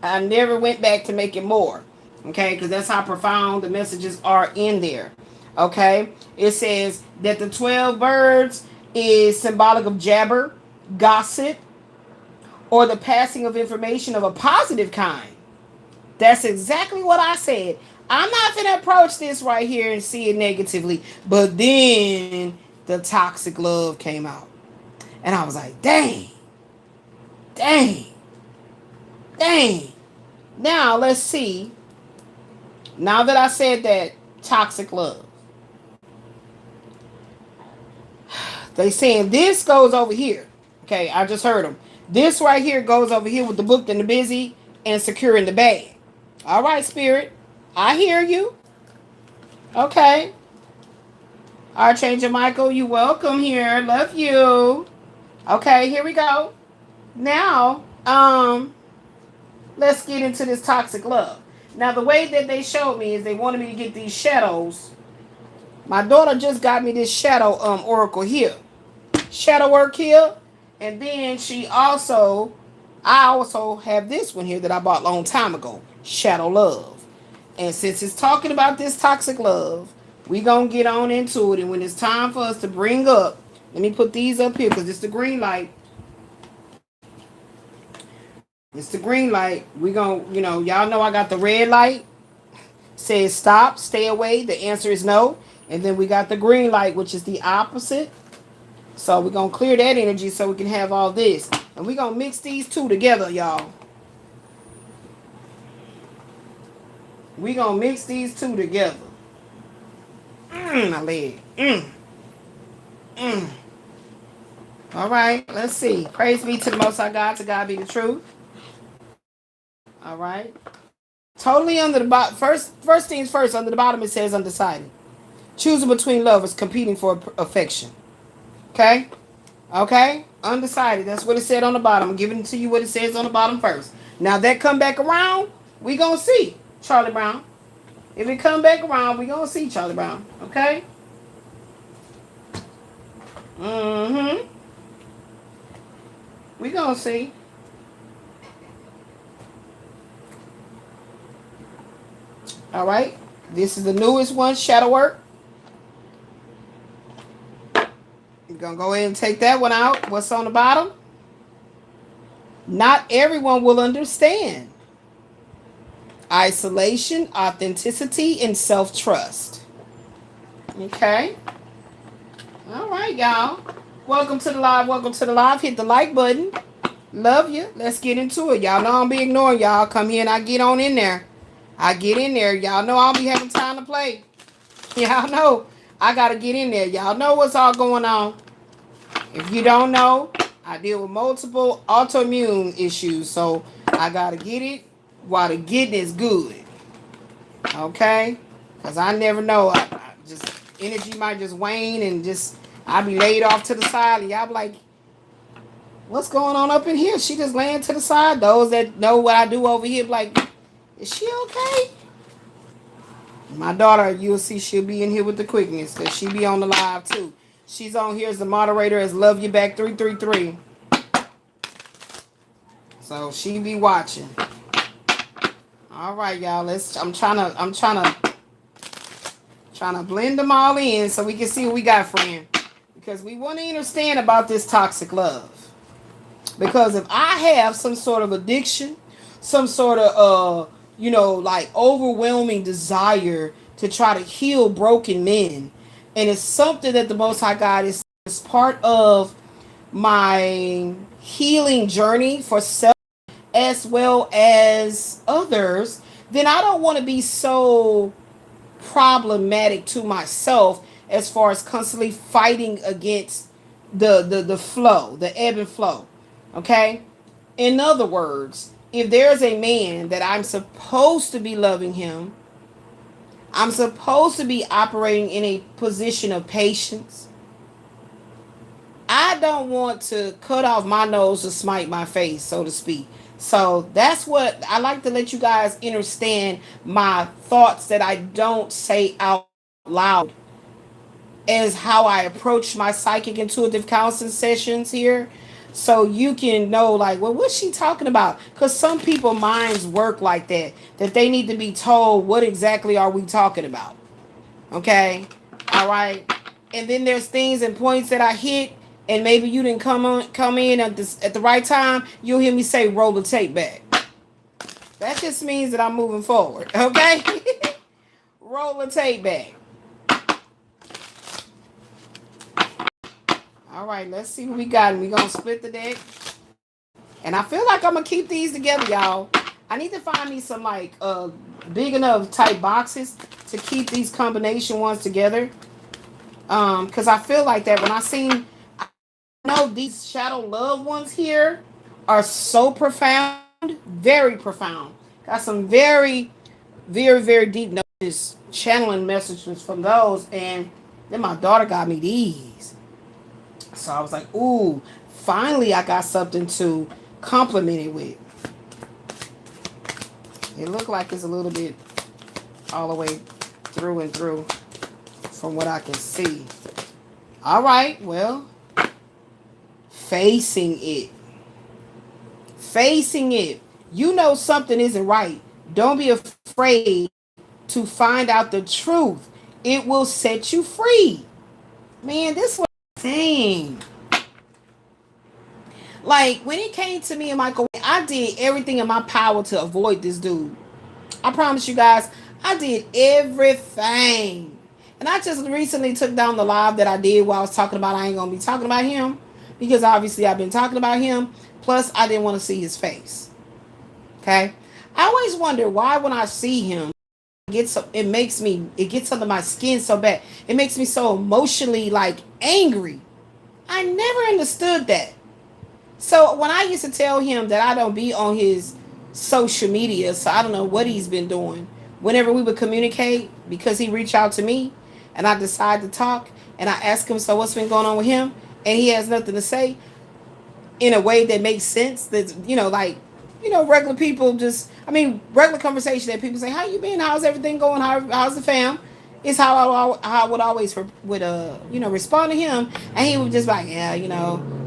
Speaker 1: I never went back to make it more. Okay? Because that's how profound the messages are in there. Okay? It says that the 12 birds is symbolic of jabber, gossip, or the passing of information of a positive kind. That's exactly what I said. I'm not going to approach this right here and see it negatively. But then the toxic love came out. And I was like, dang. Now, let's see. Now that I said that, toxic love. They saying this goes over here. Okay, I just heard them. This right here goes over here with the booked and the busy and securing the bag. All right, Spirit. I hear you. Okay. Archangel Michael, you welcome here. Love you. Okay, here we go. Now, let's get into this toxic love. Now, the way that they showed me is they wanted me to get these shadows. My daughter just got me this shadow oracle here. Shadow work here. And then I also have this one here that I bought a long time ago. Shadow love. And since it's talking about this toxic love, we going to get on into it. And when it's time for us to bring up, let me put these up here because it's the green light. It's the green light. We going to, y'all know I got the red light. Says stop, stay away. The answer is no. And then we got the green light, which is the opposite. So we're going to clear that energy so we can have all this. And we're going to mix these two together, y'all. We're going to mix these two together. My leg. All right, let's see. Praise be to the Most High God. To God be the truth. All right. Totally under the bottom. First things first, under the bottom it says undecided. Choosing between lovers competing for affection. Okay? Okay? Undecided. That's what it said on the bottom. I'm giving it to you what it says on the bottom first. Now that come back around, we gonna see Charlie Brown. If it come back around, we gonna see Charlie Brown. Okay? Mm-hmm. We gonna see. All right. This is the newest one, shadow work. We're gonna go ahead and take that one out. What's on the bottom? Not everyone will understand. Isolation, authenticity, and self-trust. Okay. All right, y'all. Welcome to the live. Welcome to the live. Hit the like button. Love you. Let's get into it. Y'all know I don't be ignoring y'all. Come here and I get on in there. I get in there. Y'all know I'll be having time to play. Y'all know I got to get in there. Y'all know what's all going on. If you don't know, I deal with multiple autoimmune issues. So I got to get it while the getting is good. Okay? Because I never know. I just energy might just wane and just I be laid off to the side. And y'all be like, what's going on up in here? She just laying to the side. Those that know what I do over here be like, is she okay? My daughter, you'll see she'll be in here with the quickness because she be on the live too. She's on here as the moderator as Love You Back 333. So she be watching. All right, y'all. I'm trying to blend them all in so we can see what we got, friend. Because we want to understand about this toxic love. Because if I have some sort of addiction, some sort of like overwhelming desire to try to heal broken men, and it's something that the Most High God is part of my healing journey for self as well as others, then I don't want to be so problematic to myself as far as constantly fighting against the flow, the ebb and flow. Okay? In other words, if there's a man that I'm supposed to be loving him, I'm supposed to be operating in a position of patience, I don't want to cut off my nose to smite my face, so to speak. So that's what I like to let you guys understand, my thoughts that I don't say out loud, as how I approach my psychic intuitive counseling sessions here. So you can know, like, well, what's she talking about? Because some people minds work like that, that they need to be told what exactly are we talking about. Okay? All right? And then there's things and points that I hit, and maybe you didn't come in at the right time. You'll hear me say, roll the tape back. That just means that I'm moving forward. Okay? Roll the tape back. All right, let's see what we got. We're going to split the deck. And I feel like I'm going to keep these together, y'all. I need to find me some, like, big enough type boxes to keep these combination ones together. Because I feel like that when I know these shadow love ones here are so profound, very profound. Got some very, very, very deep notice channeling messages from those. And then my daughter got me these. So I was like, ooh, finally I got something to compliment it with. It looked like it's a little bit all the way through and through from what I can see. All right, well, facing it. Facing it. You know something isn't right. Don't be afraid to find out the truth. It will set you free. Man, this was insane. Like, when it came to me and Michael, I did everything in my power to avoid this dude. I promise you guys, I did everything. And I just recently took down the live that I did while I was talking about I ain't going to be talking about him. Because obviously I've been talking about him. Plus, I didn't want to see his face. Okay? I always wonder why when I see him, it gets under my skin so bad. It makes me so emotionally, like, angry. I never understood that. So when I used to tell him that I don't be on his social media, so I don't know what he's been doing. Whenever we would communicate, because he reached out to me and I decided to talk and I asked him, so what's been going on with him? and he has nothing to say in a way that makes sense, that's, like, regular people just, I mean, regular conversation that people say, how you been, how's everything going, how's the fam, is how I would always would respond to him, and he would just like, yeah,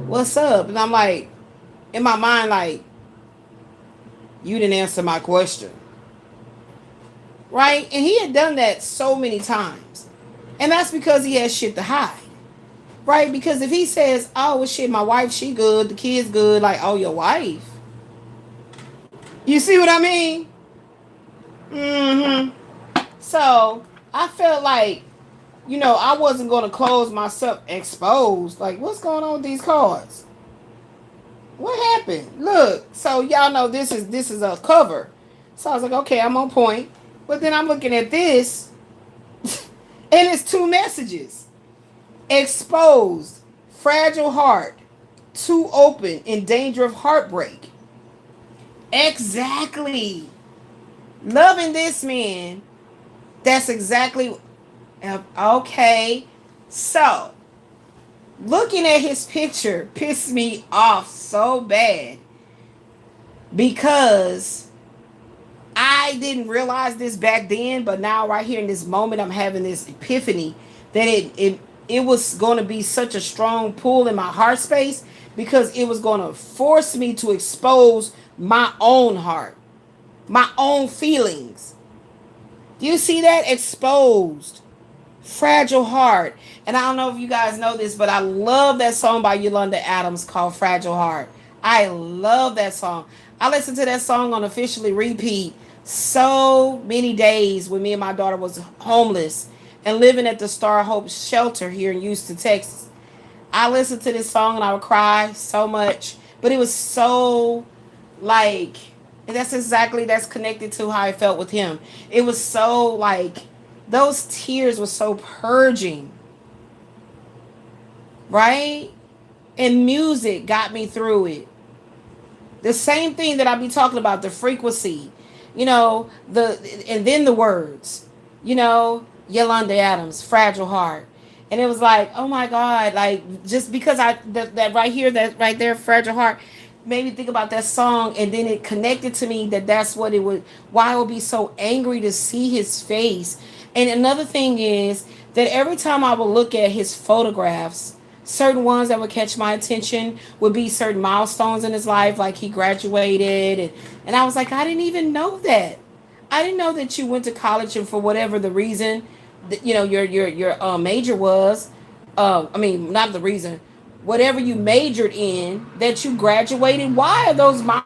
Speaker 1: what's up, and I'm like, in my mind, like, you didn't answer my question, right? And he had done that so many times, and that's because he has shit to hide. Right? Because if he says, oh, well, shit, my wife, she good, the kids good, like, oh, your wife. You see what I mean? Mm-hmm. So I felt like, I wasn't going to close myself exposed. Like, what's going on with these cards? What happened? Look, so y'all know this is a cover. So I was like, okay, I'm on point. But then I'm looking at this, and it's two messages. Exposed, fragile heart, too open, in danger of heartbreak. Exactly. Loving this man. That's exactly. Okay. So, looking at his picture pissed me off so bad because I didn't realize this back then, but now right here in this moment, I'm having this epiphany that it was going to be such a strong pull in my heart space because it was going to force me to expose my own heart, my own feelings. Do you see that? Exposed, fragile heart. And I don't know if you guys know this, but I love that song by Yolanda Adams called Fragile Heart. I love that song. I listened to that song on officially repeat so many days when me and my daughter was homeless and living at the Star Hope shelter here in Houston, Texas. I listened to this song and I would cry so much, but it was so like, and that's connected to how I felt with him. It was so like, those tears were so purging, right? And music got me through it. The same thing that I be talking about, the frequency, and then the words, Yolanda Adams, Fragile Heart. And it was like, oh my God, like, just because that right here, that right there, Fragile Heart, made me think about that song, and then it connected to me that's what it would, why I would be so angry to see his face. And another thing is that every time I would look at his photographs, certain ones that would catch my attention would be certain milestones in his life, like he graduated, and I was like, I didn't even know that. I didn't know that you went to college, and for whatever the reason, that, your major was, I mean, not the reason, whatever you majored in, that you graduated. Why are those miles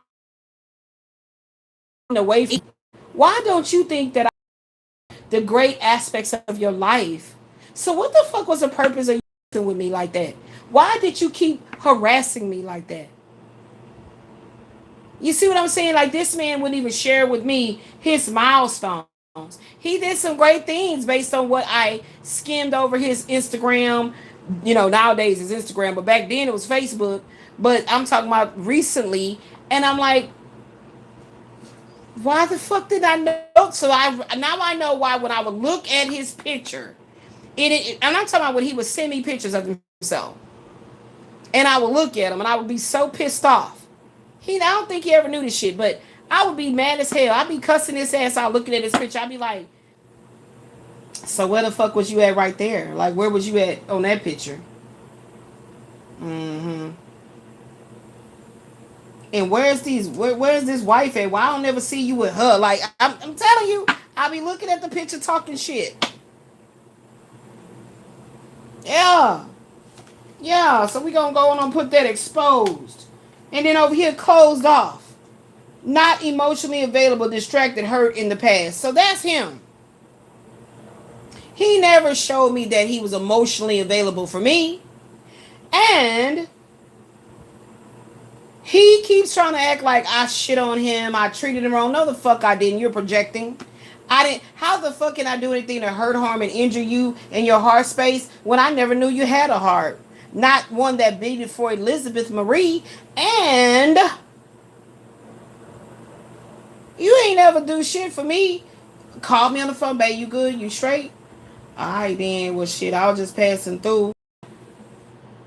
Speaker 1: away from you? Why don't you think that the great aspects of your life? So what the fuck was the purpose of you with me like that? Why did you keep harassing me like that? You see what I'm saying? Like, this man wouldn't even share with me his milestones. He did some great things based on what I skimmed over his Instagram. Nowadays it's Instagram, but back then it was Facebook. But I'm talking about recently, and I'm like, why the fuck did I know? So now I know why when I would look at his picture, and I'm talking about when he would send me pictures of himself, and I would look at him and I would be so pissed off. I don't think he ever knew this shit, but I would be mad as hell. I'd be cussing his ass out looking at his picture. I'd be like, so where the fuck was you at right there? Like, where was you at on that picture? Mm-hmm. And where's this wife at? Why I don't never see you with her? Like, I'm telling you, I be looking at the picture talking shit. Yeah. Yeah, so we gonna go on and put that exposed. And then over here, closed off. Not emotionally available, distracted, hurt in the past. So that's him. He never showed me that he was emotionally available for me. And he keeps trying to act like I shit on him. I treated him wrong. No, the fuck I didn't. You're projecting. I didn't. How the fuck can I do anything to hurt, harm, and injure you in your heart space when I never knew you had a heart? Not one that beat for Elizabeth Marie. And you ain't ever do shit for me. Call me on the phone, babe. You good? You straight? Alright then. Well, shit, I was just passing through.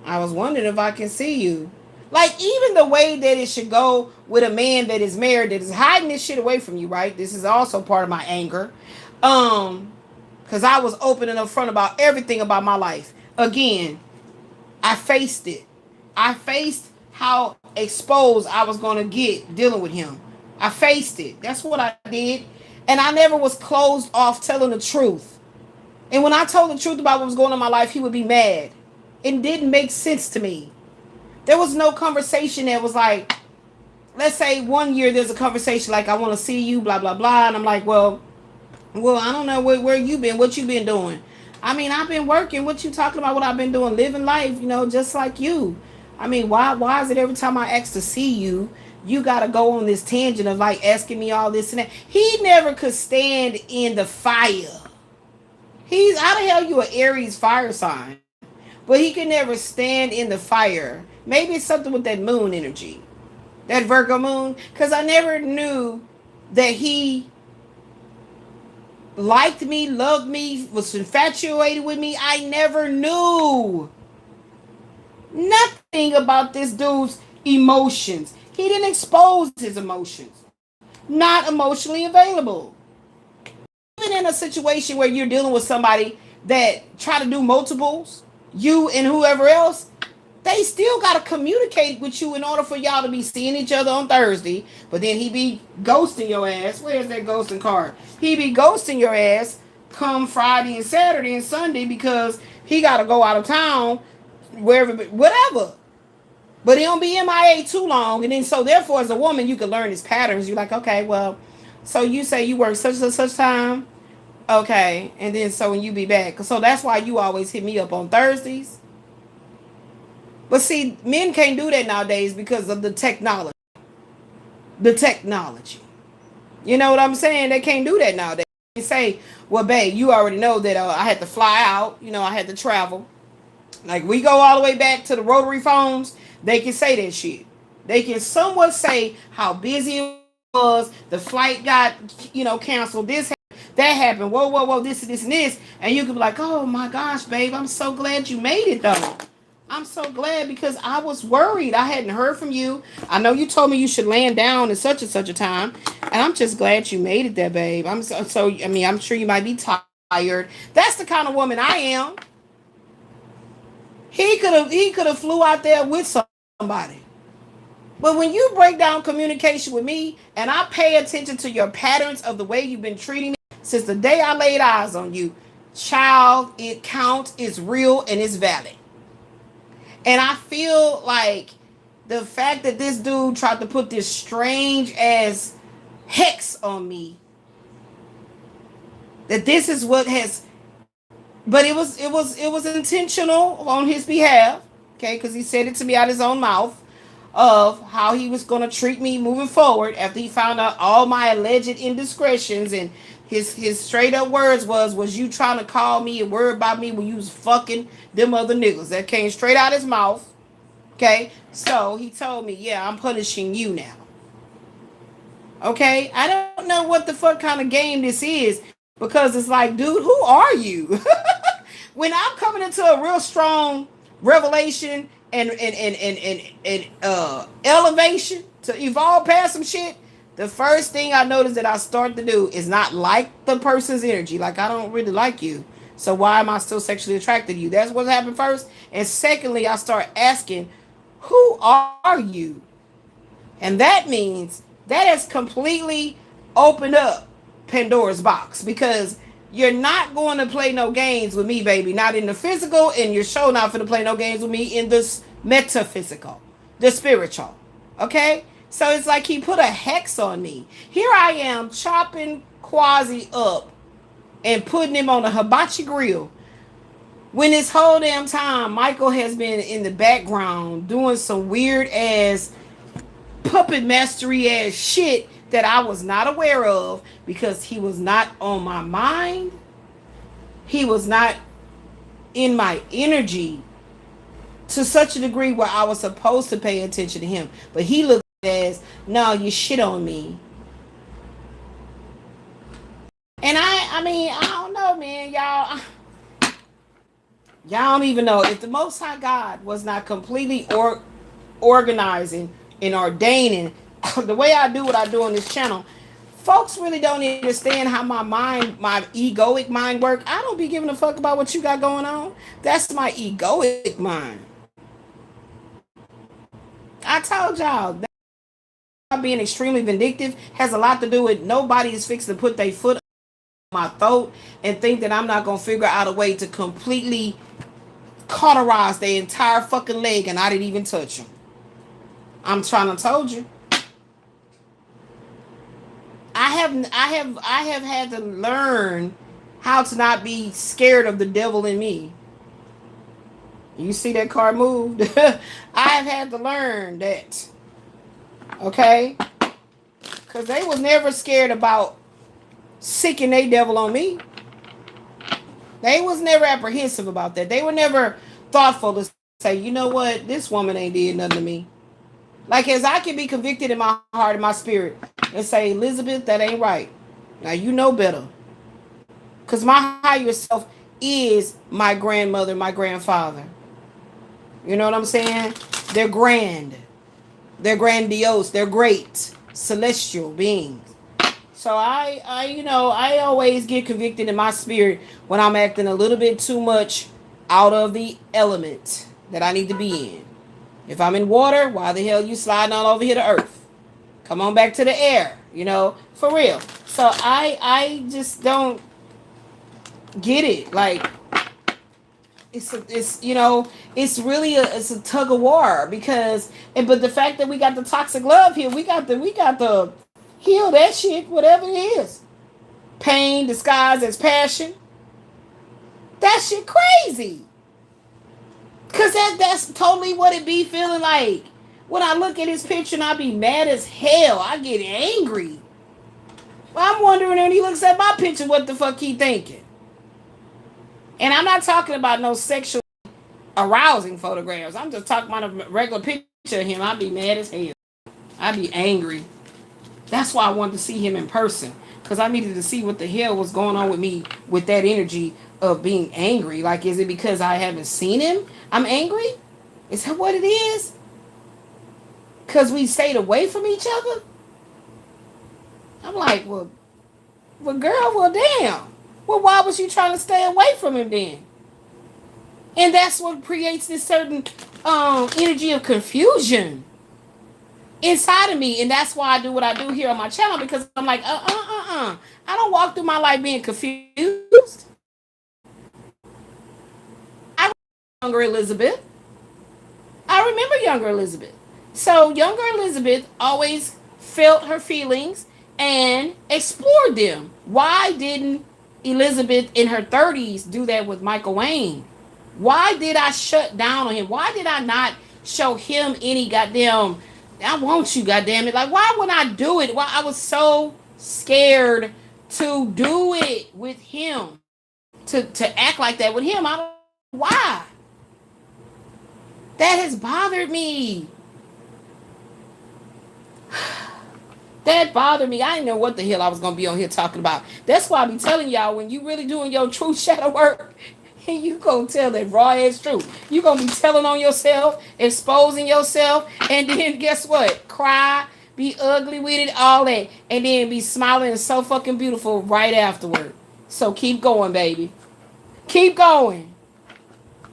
Speaker 1: I was wondering if I can see you. Like, even the way that it should go with a man that is married, that is hiding this shit away from you, right? This is also part of my anger. Because I was open and upfront about everything about my life. Again, I faced it. I faced how exposed I was going to get dealing with him. I faced it. That's what I did. And I never was closed off telling the truth. And when I told the truth about what was going on in my life, he would be mad. It didn't make sense to me. There was no conversation that was like, let's say one year there's a conversation like, I want to see you, blah, blah, blah. And I'm like, well, I don't know where you been, what you been doing. I mean, I've been working. What you talking about? What I've been doing? Living life, just like you. I mean, why is it every time I ask to see you, you got to go on this tangent of like asking me all this and that? He never could stand in the fire. How the hell you an Aries fire sign? But he could never stand in the fire. Maybe it's something with that moon energy. That Virgo moon. Because I never knew that he liked me, loved me, was infatuated with me. I never knew nothing about this dude's emotions. He didn't expose his emotions. Not emotionally available. Even in a situation where you're dealing with somebody that try to do multiples, you and whoever else, they still got to communicate with you in order for y'all to be seeing each other on Thursday. But then he be ghosting your ass. Where's that ghosting card? He be ghosting your ass come Friday and Saturday and Sunday because he got to go out of town, wherever, whatever. But he don't be MIA too long. And then so therefore as a woman, you can learn his patterns. You're like, okay, well, so you say you work such and such time. Okay. And then so when you be back. So that's why you always hit me up on Thursdays. But see, men can't do that nowadays because of the technology. The technology. You know what I'm saying? They can't do that nowadays. They say, well, babe, you already know that I had to fly out. I had to travel. Like, we go all the way back to the rotary phones. They can say that shit. They can somewhat say how busy it was. The flight got, canceled. This happened, that happened. Whoa, this and this. And you can be like, oh, my gosh, babe, I'm so glad you made it, though. I'm so glad because I was worried. I hadn't heard from you. I know you told me you should land down at such and such a time. And I'm just glad you made it there, babe. I'm sure you might be tired. That's the kind of woman I am. He could have flew out there with somebody. But when you break down communication with me and I pay attention to your patterns of the way you've been treating me since the day I laid eyes on you, child, it counts, it's real, and it's valid. And I feel like the fact that this dude tried to put this strange ass hex on me, that this is what has, but it was intentional on his behalf, okay? Because he said it to me out of his own mouth of how he was going to treat me moving forward after he found out all my alleged indiscretions. And his straight up words was you trying to call me and worry about me when you was fucking them other niggas. That came straight out his mouth. Okay, so he told me, yeah, I'm punishing you now. Okay, I don't know what the fuck kind of game this is, because it's like, dude, who are you? When I'm coming into a real strong revelation and elevation to evolve past some shit, the first thing I notice that I start to do is not like the person's energy. Like, I don't really like you, so why am I still sexually attracted to you? That's what happened first. And secondly, I start asking, who are you? And that means that has completely opened up Pandora's box, because you're not going to play no games with me, baby. Not in the physical, and you're sure not going to play no games with me in the metaphysical, the spiritual. Okay? So it's like he put a hex on me. Here I am chopping Quasi up and putting him on a hibachi grill, when this whole damn time Michael has been in the background doing some weird ass puppet mastery ass shit that I was not aware of, because he was not on my mind. He was not in my energy to such a degree where I was supposed to pay attention to him. But he looked as, no, you shit on me. And I mean, I don't know, man, y'all. Y'all don't even know if the Most High God was not completely organizing and ordaining the way I do what I do on this channel. Folks really don't understand how my mind, my egoic mind work. I don't be giving a fuck about what you got going on. That's my egoic mind. I told y'all that being extremely vindictive has a lot to do with nobody is fixed to put their foot on my throat and think that I'm not gonna figure out a way to completely cauterize their entire fucking leg and I didn't even touch them. I'm trying to told you. I have had to learn how to not be scared of the devil in me. You see that card moved? I have had to learn that. Okay? Because they was never scared about sicking they devil on me. They was never apprehensive about that. They were never thoughtful to say, you know what, this woman ain't did nothing to me. Like, as I can be convicted in my heart and my spirit and say, Elizabeth, that ain't right. Now you know better. Because my higher self is my grandmother, my grandfather. You know what I'm saying? They're grand. They're grandiose. They're great celestial beings. So I always get convicted in my spirit when I'm acting a little bit too much out of the element that I need to be in. If I'm in water, why the hell you sliding all over here to earth? Come on back to the air, for real. So I just don't get it. Like, it's really it's a tug of war but the fact that we got the toxic love here, we got the heal that shit, whatever it is. Pain disguised as passion. That shit crazy. Cause that's totally what it be feeling like. When I look at his picture and I be mad as hell, I get angry. Well, I'm wondering when he looks at my picture, what the fuck he thinking? And I'm not talking about no sexual arousing photographs. I'm just talking about a regular picture of him. I'd be mad as hell. I'd be angry. That's why I wanted to see him in person. Because I needed to see what the hell was going on with me with that energy of being angry. Like, is it because I haven't seen him? I'm angry? Is that what it is? Because we stayed away from each other? I'm like, well, girl, well, damn. Well, why was you trying to stay away from him then? And that's what creates this certain energy of confusion inside of me. And that's why I do what I do here on my channel, because I'm like, I don't walk through my life being confused. I remember younger Elizabeth. I remember younger Elizabeth. So younger Elizabeth always felt her feelings and explored them. Why didn't Elizabeth in her 30s do that with Michael Wayne? Why did I shut down on him? Why did I not show him any goddamn, I want you, goddamn it. Like, why would I do it? Why I was so scared to do it with him. To act like that with him. I don't know why. That has bothered me. That bothered me. I didn't know what the hell I was going to be on here talking about. That's why I be telling y'all, when you really doing your true shadow work, and you going to tell that raw ass truth. You going to be telling on yourself, exposing yourself, and then guess what? Cry, be ugly with it, all that, and then be smiling and so fucking beautiful right afterward. So keep going, baby. Keep going.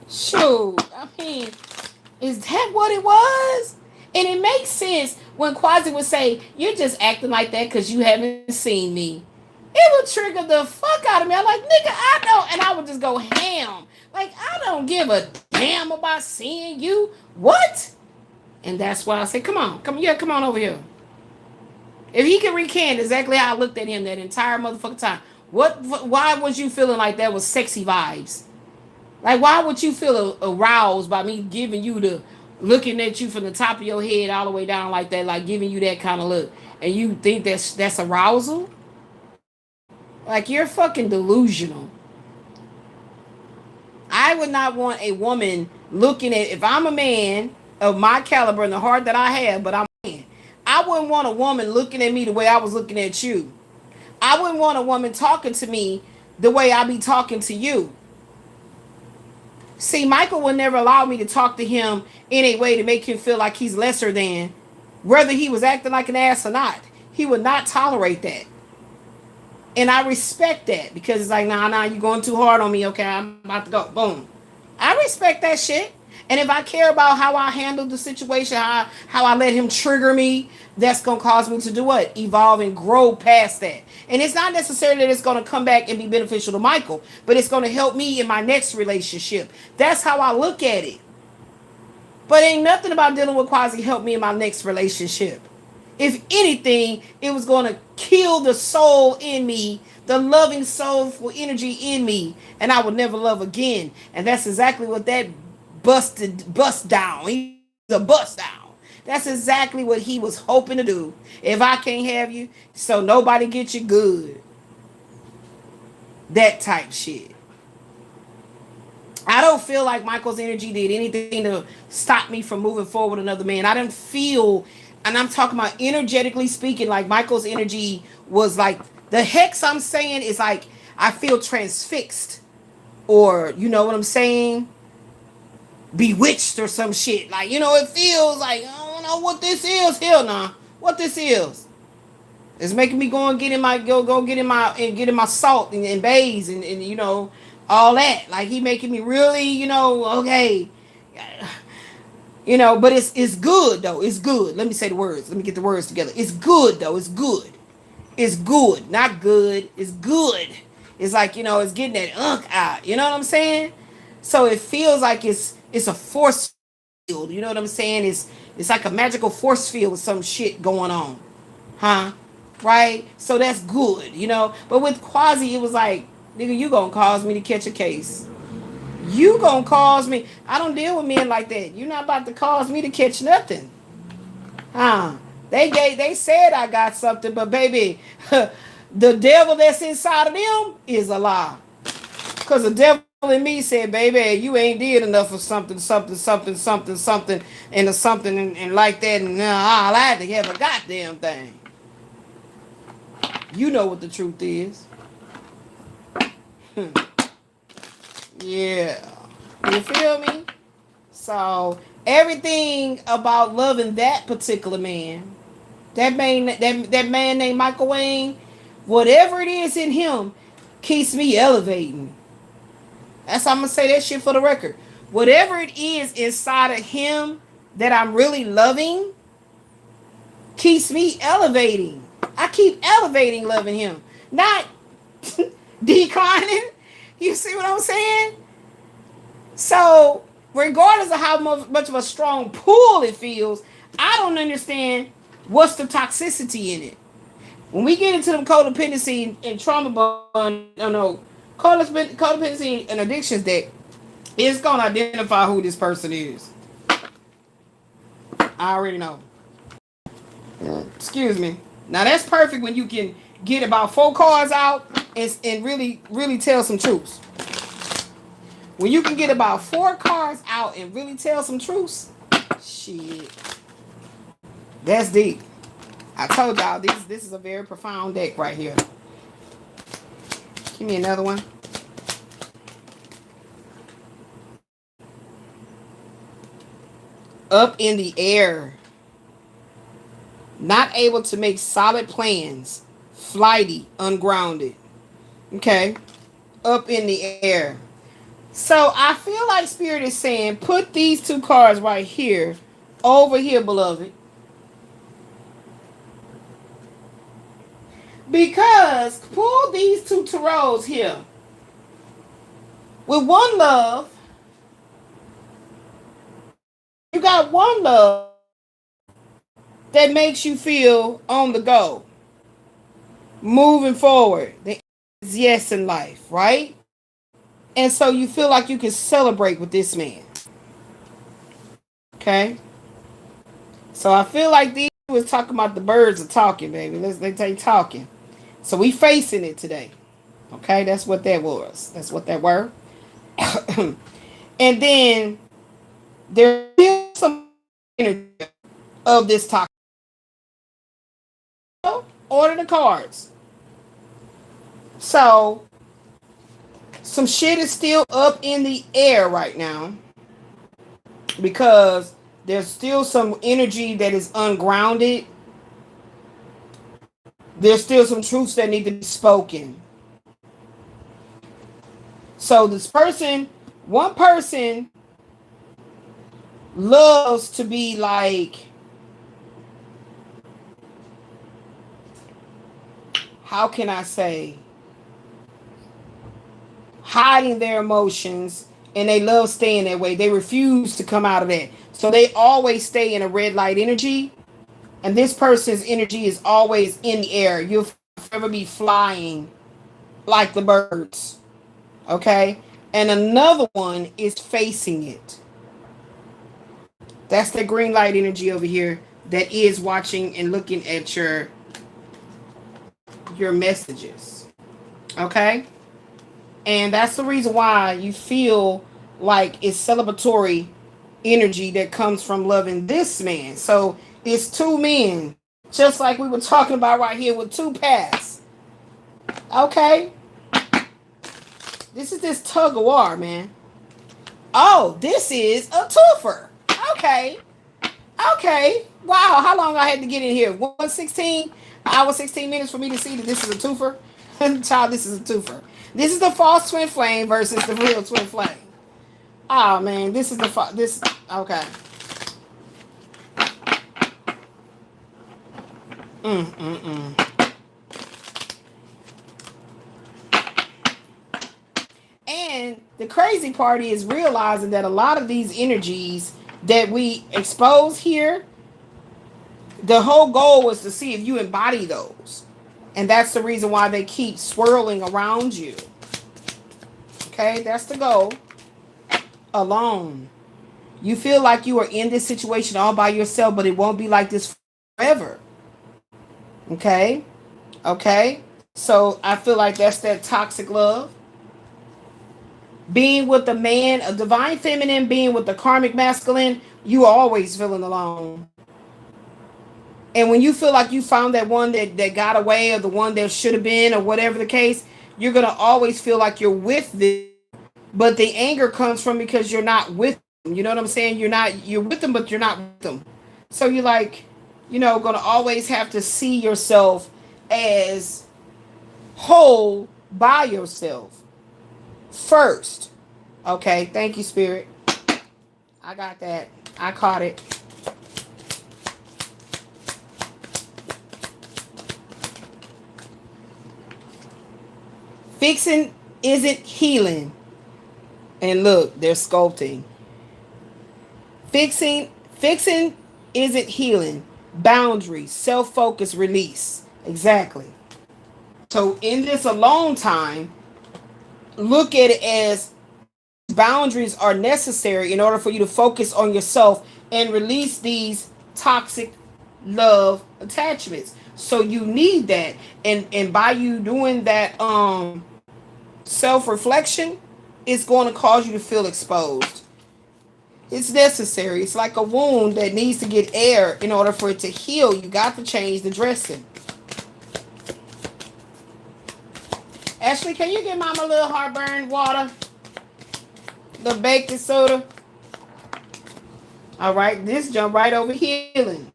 Speaker 1: Shoot. I mean, is that what it was? And it makes sense when Quasi would say, you're just acting like that because you haven't seen me. It would trigger the fuck out of me. I'm like, nigga, I know. And I would just go ham. Like, I don't give a damn about seeing you. What? And that's why I say, come on over here. If he can recant exactly how I looked at him that entire motherfucking time, why was you feeling like that was sexy vibes? Like, why would you feel aroused by me giving you the, looking at you from the top of your head all the way down like that, like giving you that kind of look, and you think that's arousal? Like, you're fucking delusional. I would not want a woman looking at, if I'm a man of my caliber and the heart that I have, but I'm a man, I wouldn't want a woman looking at me the way I was looking at you. I wouldn't want a woman talking to me the way I be talking to you. See, Michael would never allow me to talk to him in a way to make him feel like he's lesser than, whether he was acting like an ass or not. He would not tolerate that. And I respect that because it's like, nah, you're going too hard on me. Okay, I'm about to go. Boom. I respect that shit. And if I care about how I handle the situation, how I let him trigger me, that's going to cause me to do what? Evolve and grow past that. And it's not necessarily that it's going to come back and be beneficial to Michael, but it's going to help me in my next relationship. That's how I look at it. But ain't nothing about dealing with Quasi help me in my next relationship. If anything, it was going to kill the soul in me, the loving soulful energy in me, and I would never love again. And that's exactly what that bust down. He's a bust down. That's exactly what he was hoping to do. If I can't have you, so nobody get you good. That type shit. I don't feel like Michael's energy did anything to stop me from moving forward with another man. I didn't feel, and I'm talking about energetically speaking, like Michael's energy was like, the hex I'm saying is like, I feel transfixed. Or, you know what I'm saying? Bewitched or some shit. Like, you know, it feels like, I don't know what this is. Hell nah. What this is. It's making me go and get in my get in my salt and bays and you know all that. Like he making me really, you know, okay. You know, but it's good though. It's good. Let me say the words. Let me get the words together. It's good though. It's good. It's good. Not good. It's good. It's like, you know, it's getting that unk out. You know what I'm saying? So it feels like it's a force field. You know what I'm saying? It's like a magical force field with some shit going on. Huh? Right? So that's good, you know. But with Quasi, it was like, nigga, you gonna cause me to catch a case. You gonna cause me. I don't deal with men like that. You're not about to cause me to catch nothing. Huh? They said I got something, but baby, the devil that's inside of them is a lie. Cause the devil in me said, baby, you ain't did enough of something, and a something and like that, and I'll have to have a goddamn thing. You know what the truth is. Yeah. You feel me? So everything about loving that particular man, that man named Michael Wayne, whatever it is in him, keeps me elevating. That's I'm gonna say that shit for the record. Whatever it is inside of him that I'm really loving, keeps me elevating. I keep elevating loving him, not declining. You see what I'm saying? So, regardless of how much of a strong pull it feels, I don't understand what's the toxicity in it. When we get into them codependency and trauma bond, codependency and addictions deck, it's gonna identify who this person is. I already know. Excuse me. Now that's perfect when you can get about 4 cards out and really tell some truths. When you can get about 4 cards out and really tell some truths, shit, that's deep. I told y'all this is a very profound deck right here. Give me another one. Up in the air. Not able to make solid plans. Flighty, ungrounded. Okay. Up in the air. So I feel like Spirit is saying, put these 2 cards right here, over here, beloved. Because pull these 2 tarots here. With one love, you got one love that makes you feel on the go. Moving forward. The yes in life, right? And so you feel like you can celebrate with this man. Okay? So I feel like these was talking about the birds are talking, baby. They take talking. So we facing it today. Okay? That's what that was. That's what that were. And then there's still some energy of this talk. Order the cards. So Some shit is still up in the air right now because there's still some energy that is ungrounded. There's still some truths that need to be spoken. So this person, one person loves to be like, how can I say, hiding their emotions, and they love staying that way. They refuse to come out of that. So they always stay in a red light energy. And this person's energy is always in the air. You'll forever be flying like the birds. Okay? And another one is facing it. That's the green light energy over here that is watching and looking at your messages. Okay? And that's the reason why you feel like it's celebratory energy that comes from loving this man. So it's two men, just like we were talking about right here with two paths. Okay? This is this tug of war, man. Oh, this is a twofer. Okay. Okay. Wow, how long I had to get in here? 1:16? Hour 16 minutes for me to see that this is a twofer? Child, this is a twofer. This is the false twin flame versus the real twin flame. Oh, man, this is the this. Okay. And the crazy part is realizing that a lot of these energies that we expose here, the whole goal was to see if you embody those. And that's the reason why they keep swirling around you. Okay, that's the goal. Alone. You feel like you are in this situation all by yourself, but it won't be like this forever. Okay? Okay? So I feel like that's that toxic love. Being with the man, a divine feminine, being with the karmic masculine, you are always feeling alone. And when you feel like you found that one that got away, or the one that should have been, or whatever the case, you're going to always feel like you're with them. But the anger comes from because you're not with them. You know what I'm saying? You're with them, but you're not with them. So you're like, going to always have to see yourself as whole by yourself first. Okay, thank you, Spirit. I got that. I caught it. Fixing isn't healing. And look, they're sculpting. Fixing isn't healing. Boundaries, self-focus, release. Exactly. So in this alone time, look at it as boundaries are necessary in order for you to focus on yourself and release these toxic love attachments. So you need that. And by you doing that self-reflection, it's going to cause you to feel exposed. It's necessary. It's like a wound that needs to get air in order for it to heal. You got to change the dressing. Ashley, can you get Mama a little heartburn water? The baking soda. All right, this jump right over healing.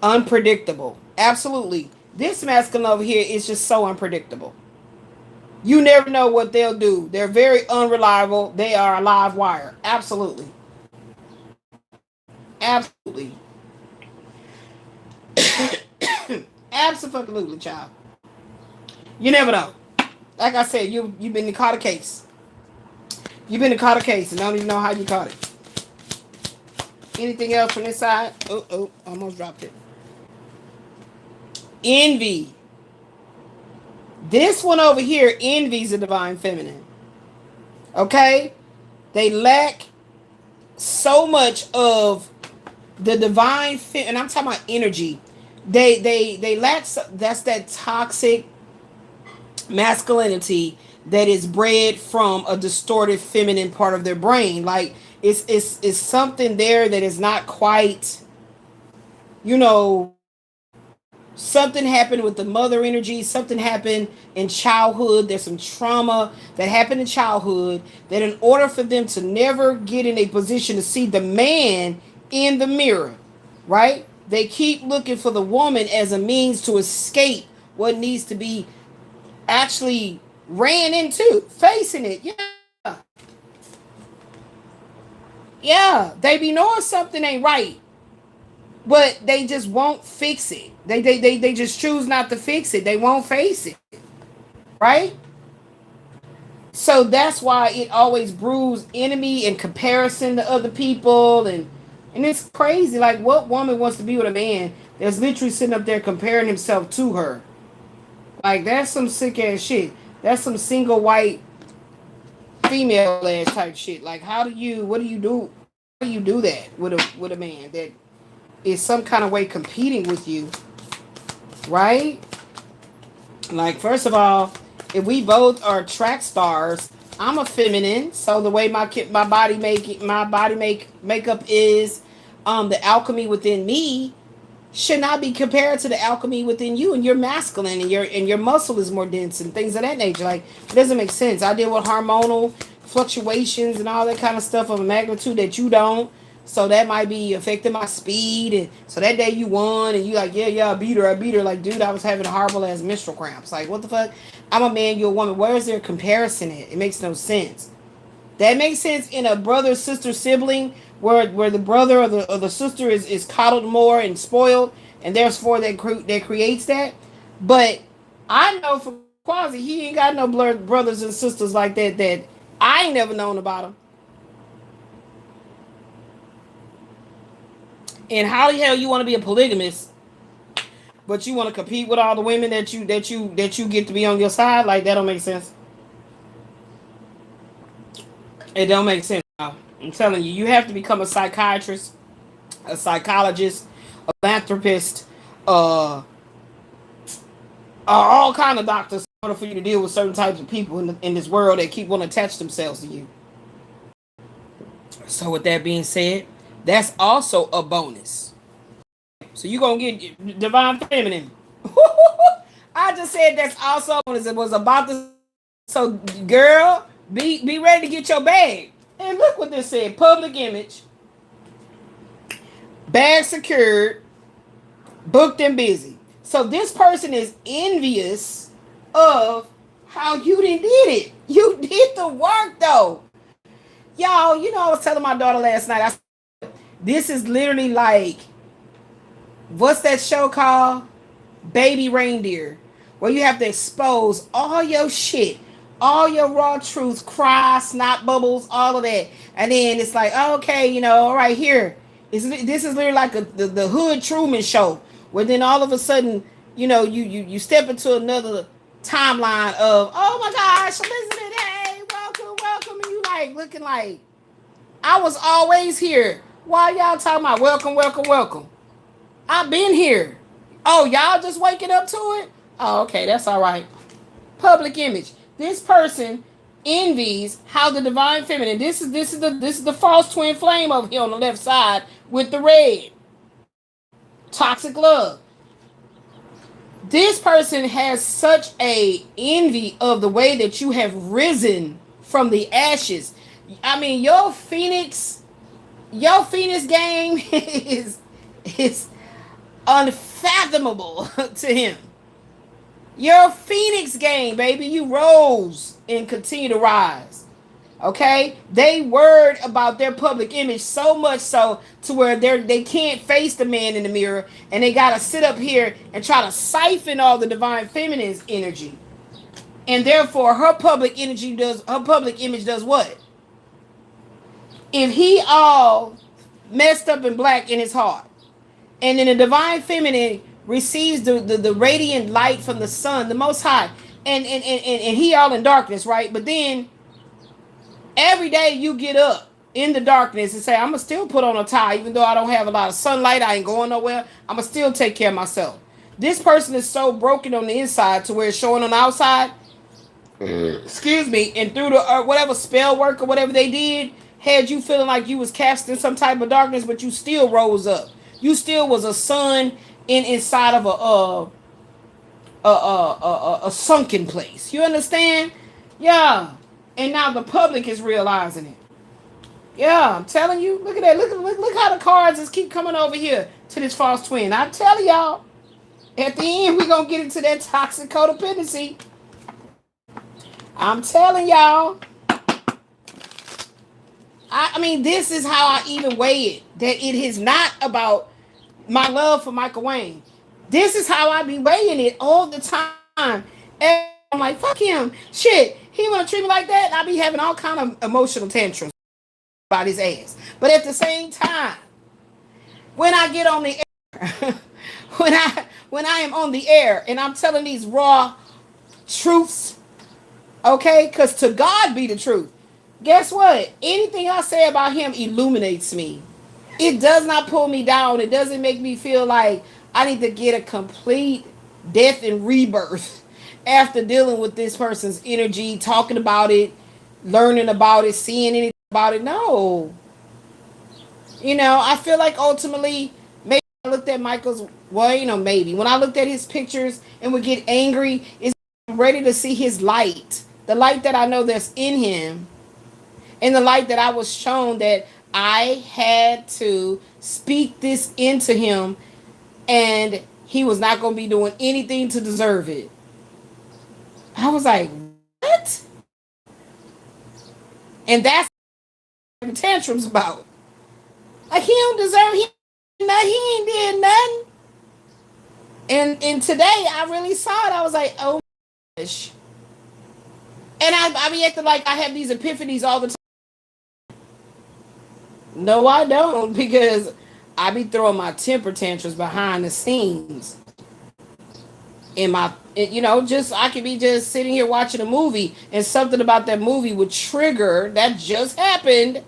Speaker 1: Unpredictable. Absolutely. This masculine over here is just so unpredictable. You never know what they'll do. They're very unreliable. They are a live wire. Absolutely. Absolutely. Absolutely, child. You never know. Like I said, you've been caught a case. You've been caught a case and don't even know how you caught it. Anything else from this side? Oh, almost dropped it. Envy. This one over here envies the divine feminine. Okay? They lack so much of the divine and I'm talking about energy. They lack, that's that toxic masculinity that is bred from a distorted feminine part of their brain. Like it's something there that is not quite, Something happened with the mother energy. Something happened in childhood. There's some trauma that happened in childhood that, in order for them to never get in a position to see the man in the mirror, right? They keep looking for the woman as a means to escape what needs to be actually ran into, facing it. Yeah. Yeah. They be knowing something ain't right, but they just won't fix it. They just choose not to fix it. They won't face it. Right? So that's why it always brews enemy and comparison to other people, and it's crazy. Like, what woman wants to be with a man that's literally sitting up there comparing himself to her? Like, that's some sick ass shit. That's some single white female ass type shit. Like, what do you do? How do you do that with a man that is some kind of way competing with you, right? Like, first of all, if we both are track stars, I'm a feminine, so the way my body makeup is, the alchemy within me should not be compared to the alchemy within you, and you're masculine, and your muscle is more dense and things of that nature. Like, it doesn't make sense. I deal with hormonal fluctuations and all that kind of stuff of a magnitude that you don't. So that might be affecting my speed, and so that day you won, and you like, yeah, I beat her. Like, dude, I was having horrible ass menstrual cramps. Like, what the fuck? I'm a man, you're a woman. Where is there a comparison at? It makes no sense. That makes sense in a brother, sister, sibling, where the brother or the sister is coddled more and spoiled, and therefore that creates that. But I know for Quasi, he ain't got no brothers and sisters like that I ain't never known about him. And how the hell you want to be a polygamist, but you want to compete with all the women that you get to be on your side? Like, that don't make sense. It don't make sense. I'm telling you, you have to become a psychiatrist, a psychologist, a philanthropist, all kind of doctors in order for you to deal with certain types of people in this world that keep wanting to attach themselves to you. So with that being said, that's also a bonus. So you're going to get divine feminine. I just said that's also a bonus. It was about the... So, girl, be ready to get your bag. And look what this said. Public image. Bag secured. Booked and busy. So this person is envious of how you did it. You did the work, though. Y'all, I was telling my daughter last night, this is literally like, what's that show called? Baby Reindeer, where you have to expose all your shit, all your raw truths, cry, snot bubbles, all of that. And then it's like, okay, all right, here. This is literally like the Hood Truman Show, where then all of a sudden, you step into another timeline of, oh my gosh, Elizabeth, hey, welcome. And you like looking like, I was always here. Why y'all talking about welcome? I've been here. Oh, y'all just waking up to it? Oh, okay, that's all right. Public image. This person envies how the divine feminine. This is the false twin flame over here on the left side with the red. Toxic love. This person has such a envy of the way that you have risen from the ashes. I mean, your phoenix game is unfathomable to him. Your phoenix game, baby, you rose and continue to rise. Okay, they worried about their public image so much so to where they can't face the man in the mirror, and they gotta sit up here and try to siphon all the divine feminine's energy, and therefore her public image does what? If he all messed up and black in his heart, and then the divine feminine receives the radiant light from the sun, the Most High, and he all in darkness, right? But then every day you get up in the darkness and say, I'm going to still put on a tie, even though I don't have a lot of sunlight, I ain't going nowhere, I'm going to still take care of myself. This person is so broken on the inside to where it's showing on the outside, excuse me, and through the whatever spell work or whatever they did, had you feeling like you was cast in some type of darkness, but you still rose up. You still was a sun inside of a sunken place. You understand? Yeah. And now the public is realizing it. Yeah, I'm telling you. Look at that. Look how the cards just keep coming over here to this false twin. I tell y'all, at the end we're gonna get into that toxic codependency. I'm telling y'all. I mean, this is how I even weigh it. That it is not about my love for Michael Wayne. This is how I be weighing it all the time. And I'm like, fuck him. Shit, he want to treat me like that. I be having all kind of emotional tantrums about his ass. But at the same time, when I get on the air, when I am on the air and I'm telling these raw truths, okay, because to God be the truth. Guess what? Anything I say about him illuminates me. It does not pull me down. It doesn't make me feel like I need to get a complete death and rebirth after dealing with this person's energy, talking about it, learning about it, seeing anything about it. No. You know, I feel like ultimately, maybe I looked at Michael's, well, you know, maybe. When I looked at his pictures and would get angry, it's ready to see his light. The light that I know that's in him. And the light that I was shown that I had to speak this into him and he was not going to be doing anything to deserve it. I was like, what? And that's what the tantrum's about. Like, he don't deserve he ain't did nothing. And today I really saw it. I was like, oh my gosh. And I be acting like I have these epiphanies all the time. No, I don't, because I be throwing my temper tantrums behind the scenes. You know, just I could be just sitting here watching a movie and something about that movie would trigger, that just happened,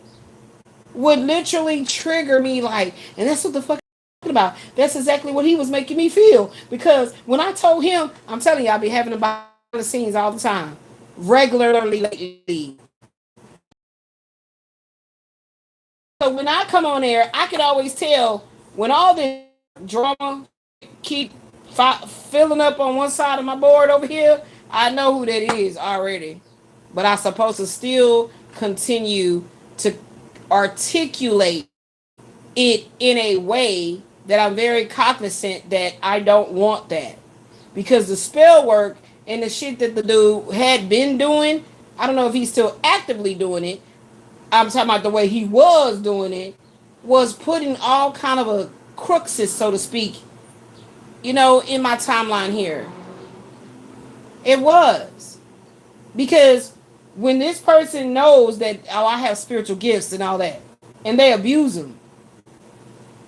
Speaker 1: would literally trigger me like, and that's what the fuck I'm talking about. That's exactly what he was making me feel. Because when I told him, I'm telling you, I be having behind the scenes all the time. Regularly lately. So when I come on air, I can always tell when all this drama keep filling up on one side of my board over here, I know who that is already. But I'm supposed to still continue to articulate it in a way that I'm very cognizant that I don't want that. Because the spell work and the shit that the dude had been doing, I don't know if he's still actively doing it. I'm talking about the way he was doing it, was putting all kind of a cruxes, so to speak, you know, in my timeline here. It was. Because when this person knows that, oh, I have spiritual gifts and all that, and they abuse them,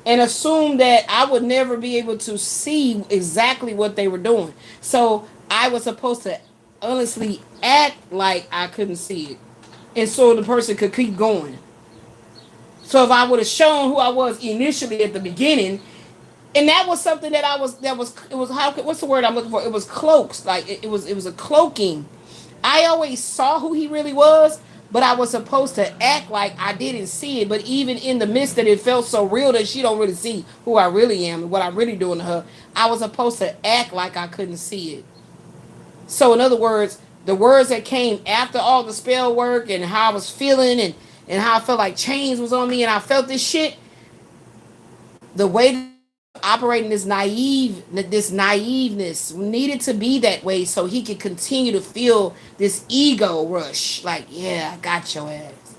Speaker 1: and assume that I would never be able to see exactly what they were doing. So I was supposed to honestly act like I couldn't see it. And so the person could keep going. So if I would have shown who I was initially at the beginning, and that was something that what's the word I'm looking for? It was cloaks. Like it was a cloaking. I always saw who he really was, but I was supposed to act like I didn't see it. But even in the midst that it felt so real that she don't really see who I really am and what I'm really doing to her, I was supposed to act like I couldn't see it. So in other words, the words that came after all the spell work and how I was feeling and how I felt like chains was on me and I felt this shit, the way operating this naiveness needed to be that way so he could continue to feel this ego rush. Like, yeah, I got your ass.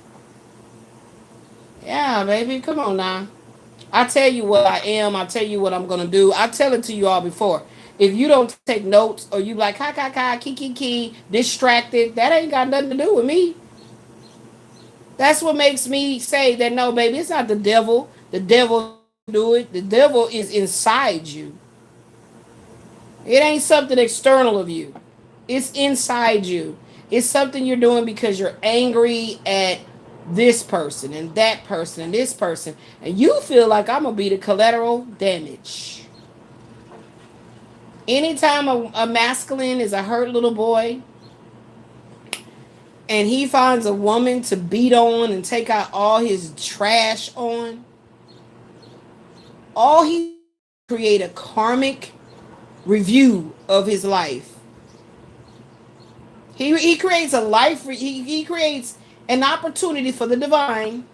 Speaker 1: Yeah, baby, come on now. I tell you what I am. I tell you what I'm going to do. I tell it to you all before. If you don't take notes or you like, key, distracted, that ain't got nothing to do with me. That's what makes me say that, no, baby, it's not the devil. The devil do it. The devil is inside you. It ain't something external of you. It's inside you. It's something you're doing because you're angry at this person and that person and this person. And you feel like I'm going to be the collateral damage. Anytime a masculine is a hurt little boy and he finds a woman to beat on and take out all his trash on, all he create a karmic review of his life. He creates a life, he creates an opportunity for the divine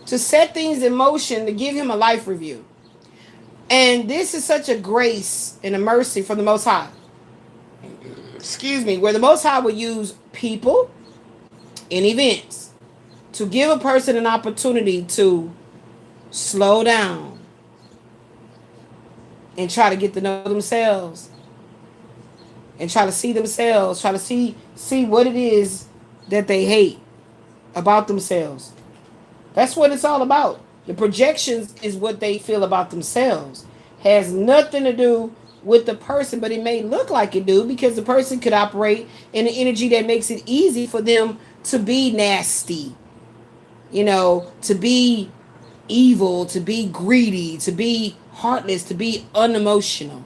Speaker 1: to set things in motion to give him a life review. And this is such a grace and a mercy from the Most High. Excuse me, where the Most High will use people and events to give a person an opportunity to slow down and try to get to know themselves and try to see themselves, try to see what it is that they hate about themselves. That's what it's all about. The projections is what they feel about themselves. Has nothing to do with the person, but it may look like it do because the person could operate in an energy that makes it easy for them to be nasty, to be evil, to be greedy, to be heartless, to be unemotional.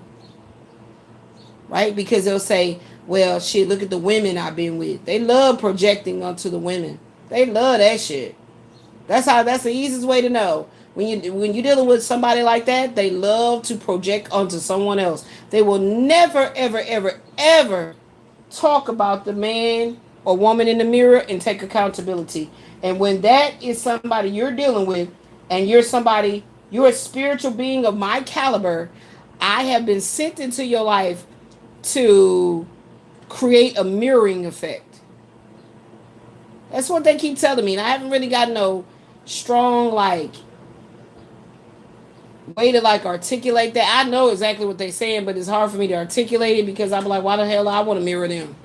Speaker 1: Right? Because they'll say, well, shit, look at the women I've been with. They love projecting onto the women. They love that shit. That's the easiest way to know. When you're dealing with somebody like that, they love to project onto someone else. They will never, ever, ever, ever talk about the man or woman in the mirror and take accountability. And when that is somebody you're dealing with, and you're a spiritual being of my caliber, I have been sent into your life to create a mirroring effect. That's what they keep telling me. And I haven't really got no strong way to articulate that. I know exactly what they're saying, but it's hard for me to articulate it because I'm like, why the hell I want to mirror them?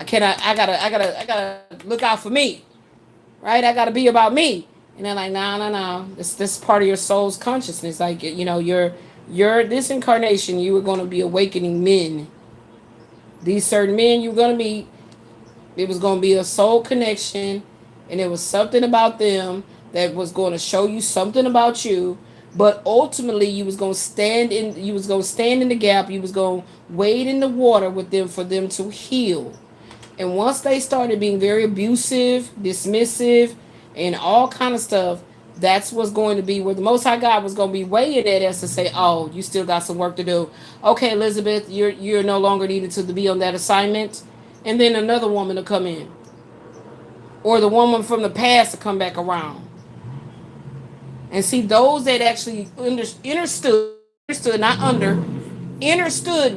Speaker 1: I gotta look out for me. Right? I gotta be about me. And they're like, no. This part of your soul's consciousness. Your this incarnation, you were gonna be awakening men. These certain men you were gonna meet, it was gonna be a soul connection, and it was something about them that was going to show you something about you. But ultimately, you was gonna stand in the gap. You was gonna wade in the water with them for them to heal. And once they started being very abusive, dismissive, and all kind of stuff, that's what's going to be where the Most High God was going to be weighing at us to say, "Oh, you still got some work to do." Okay, Elizabeth, you're no longer needed to be on that assignment, and then another woman to come in, or the woman from the past to come back around. And see, those that actually understood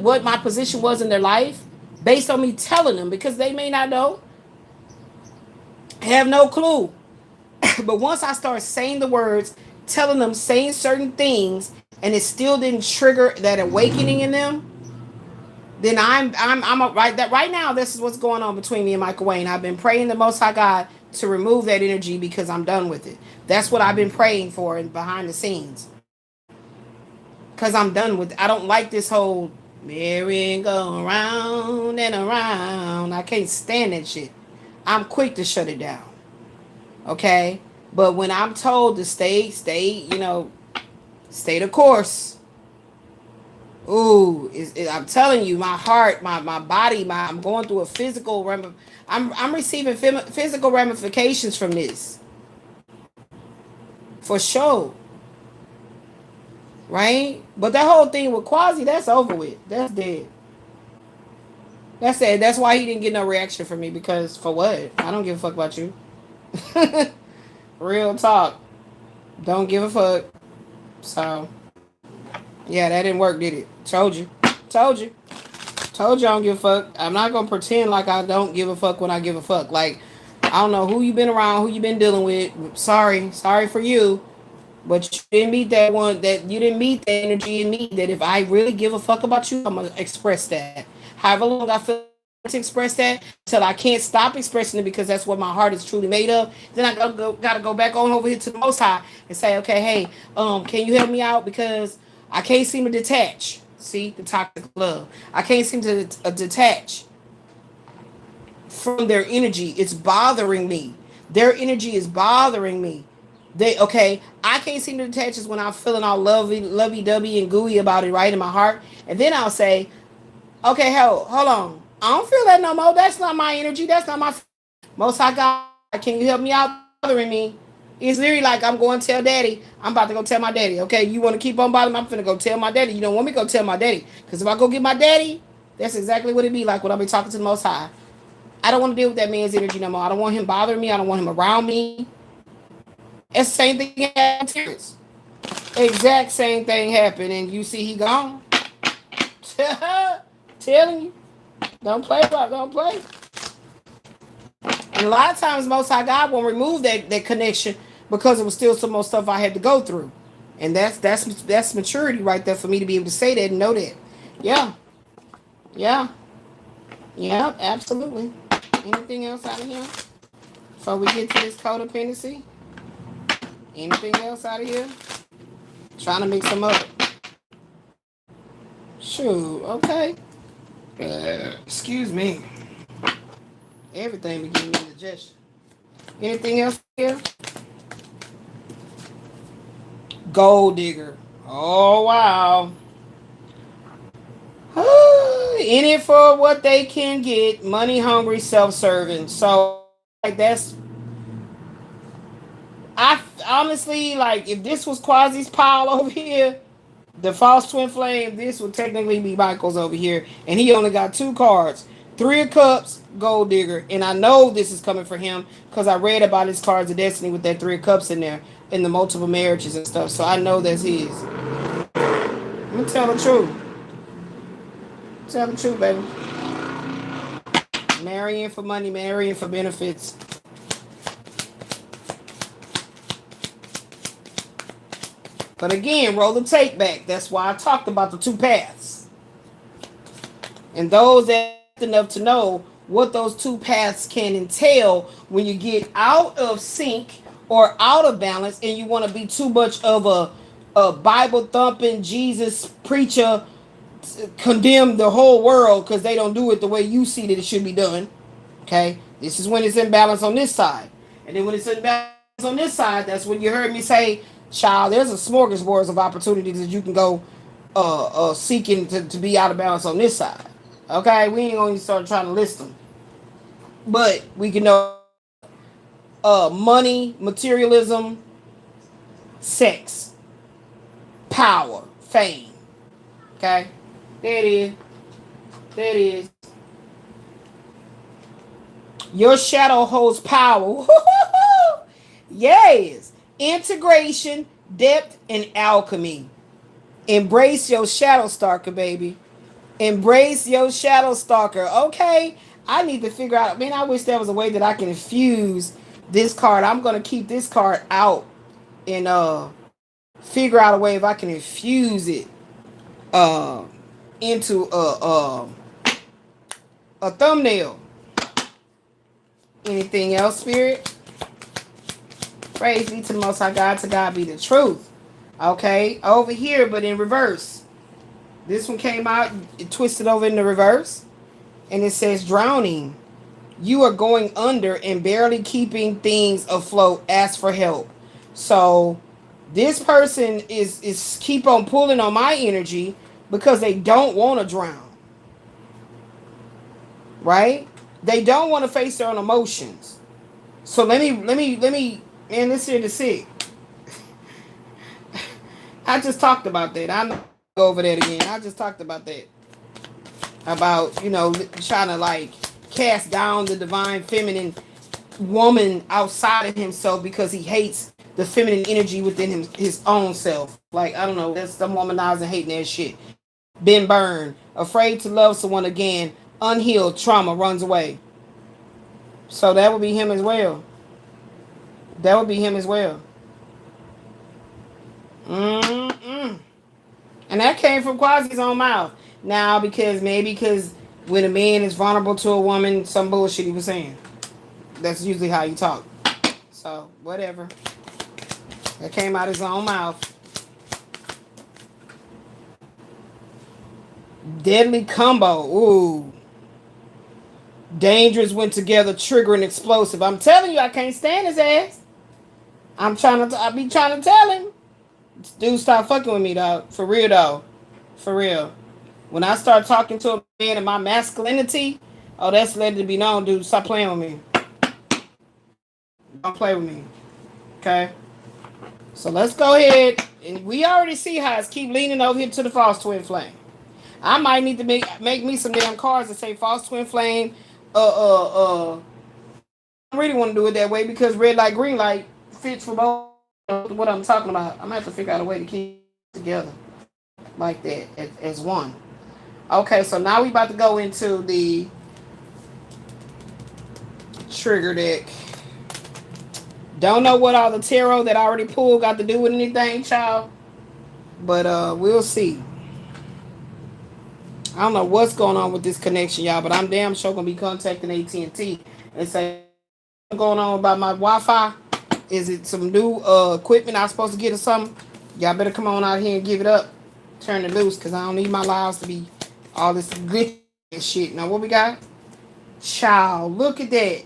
Speaker 1: what my position was in their life based on me telling them, because they may not know, have no clue. But once I start saying the words, telling them, saying certain things, and it still didn't trigger that awakening in them, then right now. This is what's going on between me and Michael Wayne. I've been praying the Most High God to remove that energy because I'm done with it. That's what I've been praying for behind the scenes. Because I'm done with it. I don't like this whole merry go around and around. I can't stand that shit. I'm quick to shut it down. Okay? But when I'm told to stay the course. Ooh, I'm telling you, my heart, my body, I'm going through a physical I'm receiving physical ramifications from this. For sure. Right? But that whole thing with Quasi, that's over with. That's dead. That's it. That's why he didn't get no reaction from me, because for what? I don't give a fuck about you. Real talk. Don't give a fuck. So, yeah, that didn't work, did it? Told you. Told you I don't give a fuck. I'm not going to pretend like I don't give a fuck when I give a fuck. Like, I don't know who you been around, who you been dealing with. Sorry for you. But you didn't meet that one, that you didn't meet the energy in me that if I really give a fuck about you, I'm going to express that. However long I feel to express that, till I can't stop expressing it because that's what my heart is truly made of, then I gotta go back on over here to the Most High and say, okay, hey, can you help me out? Because I can't seem to detach. See, the toxic love. I can't seem to detach from their energy. It's bothering me. Their energy is bothering me. I can't seem to detach is when I'm feeling all lovey-dovey and gooey about it right in my heart. And then I'll say, okay, hold on. I don't feel that no more. That's not my energy. That's not my... Most High God, can you help me out bothering me? It's literally like I'm going to tell daddy. I'm about to go tell my daddy. Okay, you want to keep on bothering me? I'm finna go tell my daddy. You don't want me to go tell my daddy. Because if I go get my daddy, that's exactly what it be like when I be talking to the Most High. I don't want to deal with that man's energy no more. I don't want him bothering me. I don't want him around me. It's the same thing happened. Exact same thing happened. And you see he gone. Telling you. Don't play about don't play. And a lot of times Most High God won't remove that connection because it was still some more stuff I had to go through. And that's maturity right there for me to be able to say that and know that. Yeah. Yeah. Yeah, absolutely. Anything else out of here? Before we get to this codependency? Anything else out of here? Trying to mix them up. Shoot, okay. Excuse me. Everything be giving me indigestion. Anything else here? Gold digger. Oh, wow. In it for what they can get. Money hungry, self-serving. So, like, that's... I honestly, like, if this was Quasi's pile over here, the false twin flame, this would technically be Michael's over here. And he only got 2 cards. 3 of Cups, Gold Digger. And I know this is coming for him because I read about his cards of destiny with that 3 of Cups in there. In the multiple marriages and stuff. So I know that's his. I'm going to tell the truth. Tell the truth, baby. Marrying for money, marrying for benefits. But again, roll the tape back. That's why I talked about the 2 paths. And those that are enough to know what those 2 paths can entail when you get out of sync or out of balance and you want to be too much of a Bible thumping Jesus preacher, condemn the whole world because they don't do it the way you see that it should be done. Okay, this is when it's in balance on this side. And then when it's in balance on this side, that's when you heard me say, child, there's a smorgasbord of opportunities that you can go seeking to be out of balance on this side. Okay, we ain't gonna start trying to list them, but we can know money, materialism, sex, power, fame. Okay, there it is. There it is. Your shadow holds power. Yes. Integration, depth, and alchemy. Embrace your shadow stalker, baby. Embrace your shadow stalker. Okay. I need to figure out. Man, I wish there was a way that I can infuse this card. I'm going to keep this card out and figure out a way if I can infuse it into a thumbnail. Anything else, Spirit? Praise be to the Most High God. To God be the truth. Okay, over here, but in reverse. This one came out, it twisted over in the reverse. And it says, drowning. You are going under and barely keeping things afloat. Ask for help. So this person is keep on pulling on my energy because they don't want to drown. Right? They don't want to face their own emotions. So let me, man, this here to sick. I just talked about that. I'm not go over that again. I just talked about that. About, you know, trying to like cast down the divine feminine woman outside of himself because he hates the feminine energy within his own self. Like, I don't know, that's some womanizing, hating that shit. Been burned, afraid to love someone again, unhealed trauma runs away. So that would be him as well. That would be him as well. And that came from Quasi's own mouth. Now, because when a man is vulnerable to a woman, some bullshit he was saying. That's usually how you talk. So, whatever. That came out his own mouth. Deadly combo. Ooh. Dangerous went together, triggering explosive. I'm telling you, I can't stand his ass. I be trying to tell him. Dude, stop fucking with me, dog. For real, though. For real. When I start talking to a man in my masculinity, oh, that's letting it be known, dude. Stop playing with me. Don't play with me. Okay. So let's go ahead. And we already see how it's keep leaning over here to the false twin flame. I might need to make me some damn cards that say false twin flame. I really want to do it that way because red light, green light fits for both. What I'm talking about. I'm gonna have to figure out a way to keep it together like that as one. Okay, so now we about to go into the trigger deck. Don't know what all the tarot that I already pulled got to do with anything, child. But we'll see. I don't know what's going on with this connection, y'all, but I'm damn sure gonna be contacting AT&T and say what's going on about my Wi-Fi. Is it some new equipment I'm supposed to get or something? Y'all better come on out here and give it up. Turn it loose, because I don't need my lives to be all this glitch and shit. Now, what we got? Child, look at that.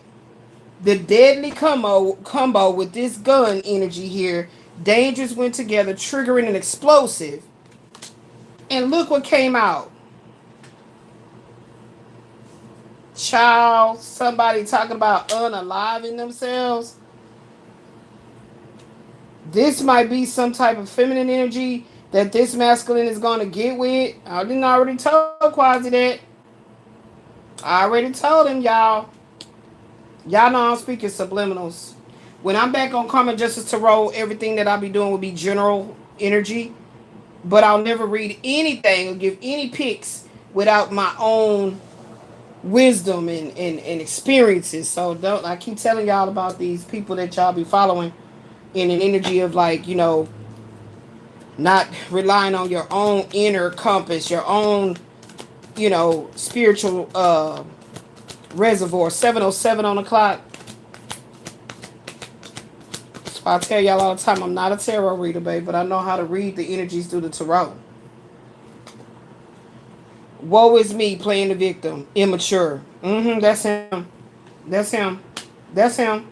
Speaker 1: The deadly combo with this gun energy here. Dangerous went together, triggering an explosive. And look what came out. Child, somebody talking about unaliving themselves. This might be some type of feminine energy that this masculine is going to get with. I didn't already tell Quasi that. I already told him, y'all. Y'all know I'm speaking subliminals. When I'm back on Karma Justice Tarot, everything that I'll be doing will be general energy. But I'll never read anything or give any picks without my own wisdom and experiences. So don't I keep telling y'all about these people that y'all be following in an energy of like, you know, not relying on your own inner compass, your own, you know, spiritual reservoir. 7:07 on the clock. So I tell y'all all the time, I'm not a tarot reader, babe, but I know how to read the energies through the tarot. Woe is me playing the victim. Immature. That's him. That's him. That's him.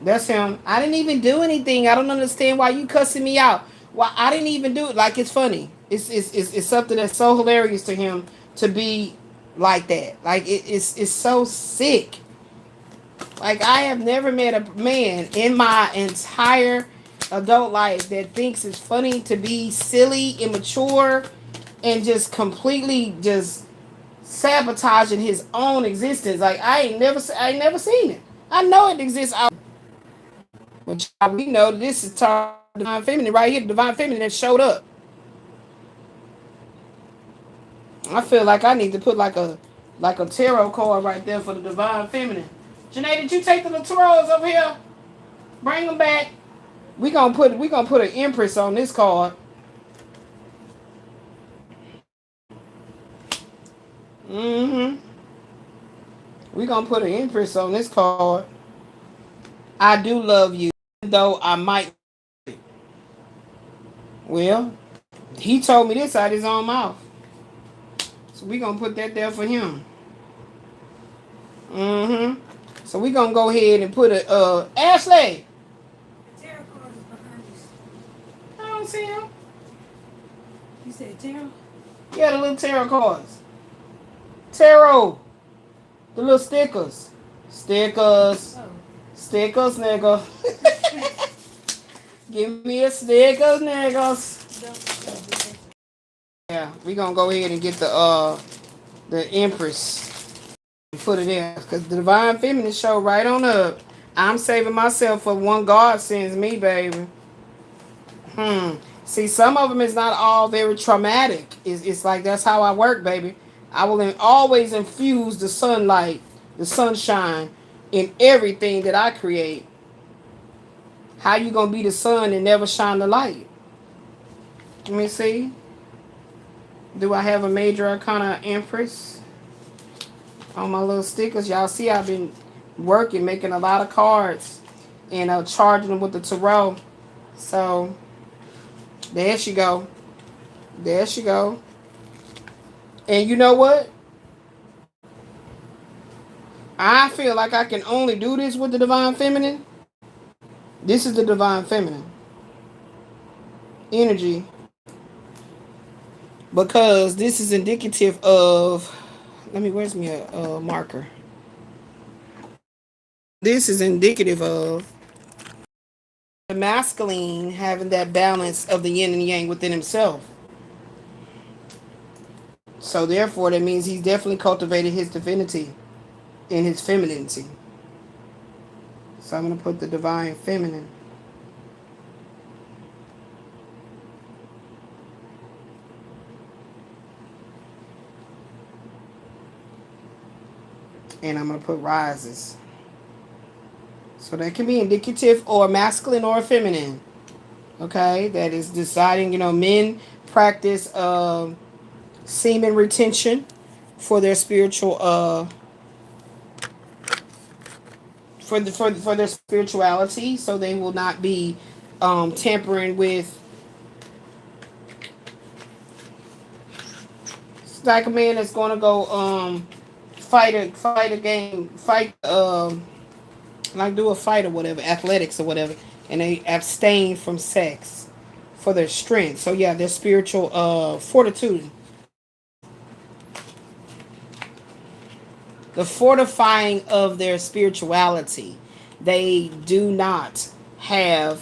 Speaker 1: That's him. I didn't even do anything. I don't understand why you cussing me out. Why I didn't even do it. Like, it's funny. It's something that's so hilarious to him to be like that. Like, it's so sick. Like, I have never met a man in my entire adult life that thinks it's funny to be silly, immature, and just completely just sabotaging his own existence. Like, I ain't never seen it. I know it exists out. But we know that this is divine feminine right here. The divine feminine that showed up. I feel like I need to put like a tarot card right there for the divine feminine. Janae, did you take the tarots over here? Bring them back. We gonna put an empress on this card. We gonna put an empress on this card. I do love you, though I might. Well, he told me this out his own mouth. So we gonna put that there for him. So we gonna go ahead and put a Ashley.
Speaker 2: The tarot card is behind us.
Speaker 1: I don't see him.
Speaker 2: You said tarot?
Speaker 1: Yeah, the little tarot cards. Tarot. The little stickers. Stickers.
Speaker 2: Oh.
Speaker 1: Stickers, nigga. Give me a stickers, niggas. Yeah, we gonna go ahead and get the Empress and put it in, because the divine feminine show right on up. I'm saving myself for one God sends me, baby. See, some of them is not all very traumatic. It's like that's how I work, baby. I will always infuse the sunlight, the sunshine in everything that I create. How you gonna be the sun and never shine the light? Let me see. Do I have a major arcana Empress on my little stickers? Y'all see I've been working, making a lot of cards and charging them with the tarot. So there she go. There she go. And you know what? I feel like I can only do this with the divine feminine. This is the divine feminine energy, because this is indicative of, where's me a marker? This is indicative of the masculine having that balance of the yin and yang within himself. So therefore, that means he's definitely cultivated his divinity in his femininity. So I'm going to put the divine feminine. And I'm going to put rises. So that can be indicative or masculine or feminine. Okay, that is deciding, men practice semen retention for their spiritual for their spirituality, so they will not be tampering with. It's like a man that's going to go fight a game, like do a fight or whatever, athletics or whatever, and they abstain from sex for their strength. So yeah, their spiritual fortitude. The fortifying of their spirituality. They do not have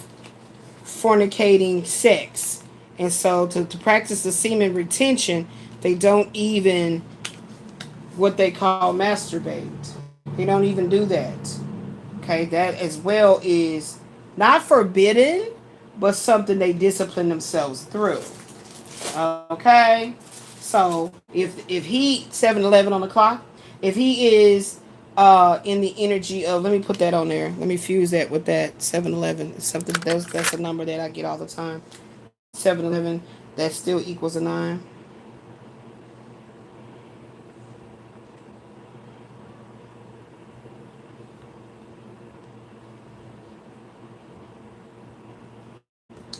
Speaker 1: fornicating sex. And so to practice the semen retention, they don't even what they call masturbate. They don't even do that. Okay, that as well is not forbidden, but something they discipline themselves through. Okay, so if he 7-11 on the clock, if he is in the energy of, let me put that on there. Let me fuse that with that 7-11. It's something that's a number that I get all the time. 7-11. That still equals a 9.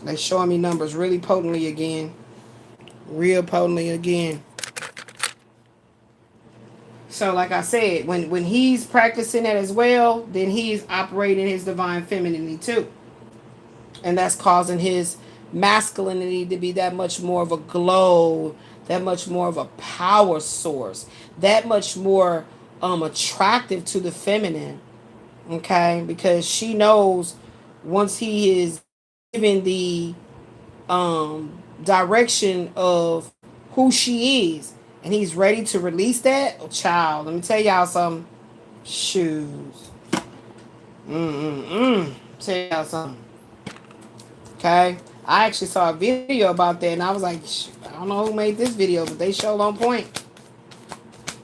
Speaker 1: They showing me numbers really potently again. Real potently again. So like I said, when he's practicing that as well, then he's operating his divine femininity too. And that's causing his masculinity to be that much more of a glow, that much more of a power source, that much more attractive to the feminine. Okay? Because she knows once he is given the direction of who she is, and he's ready to release that, oh, child, let me tell y'all something. Shoes. Tell y'all something. Okay? I actually saw a video about that, and I was like, I don't know who made this video, but they show on point.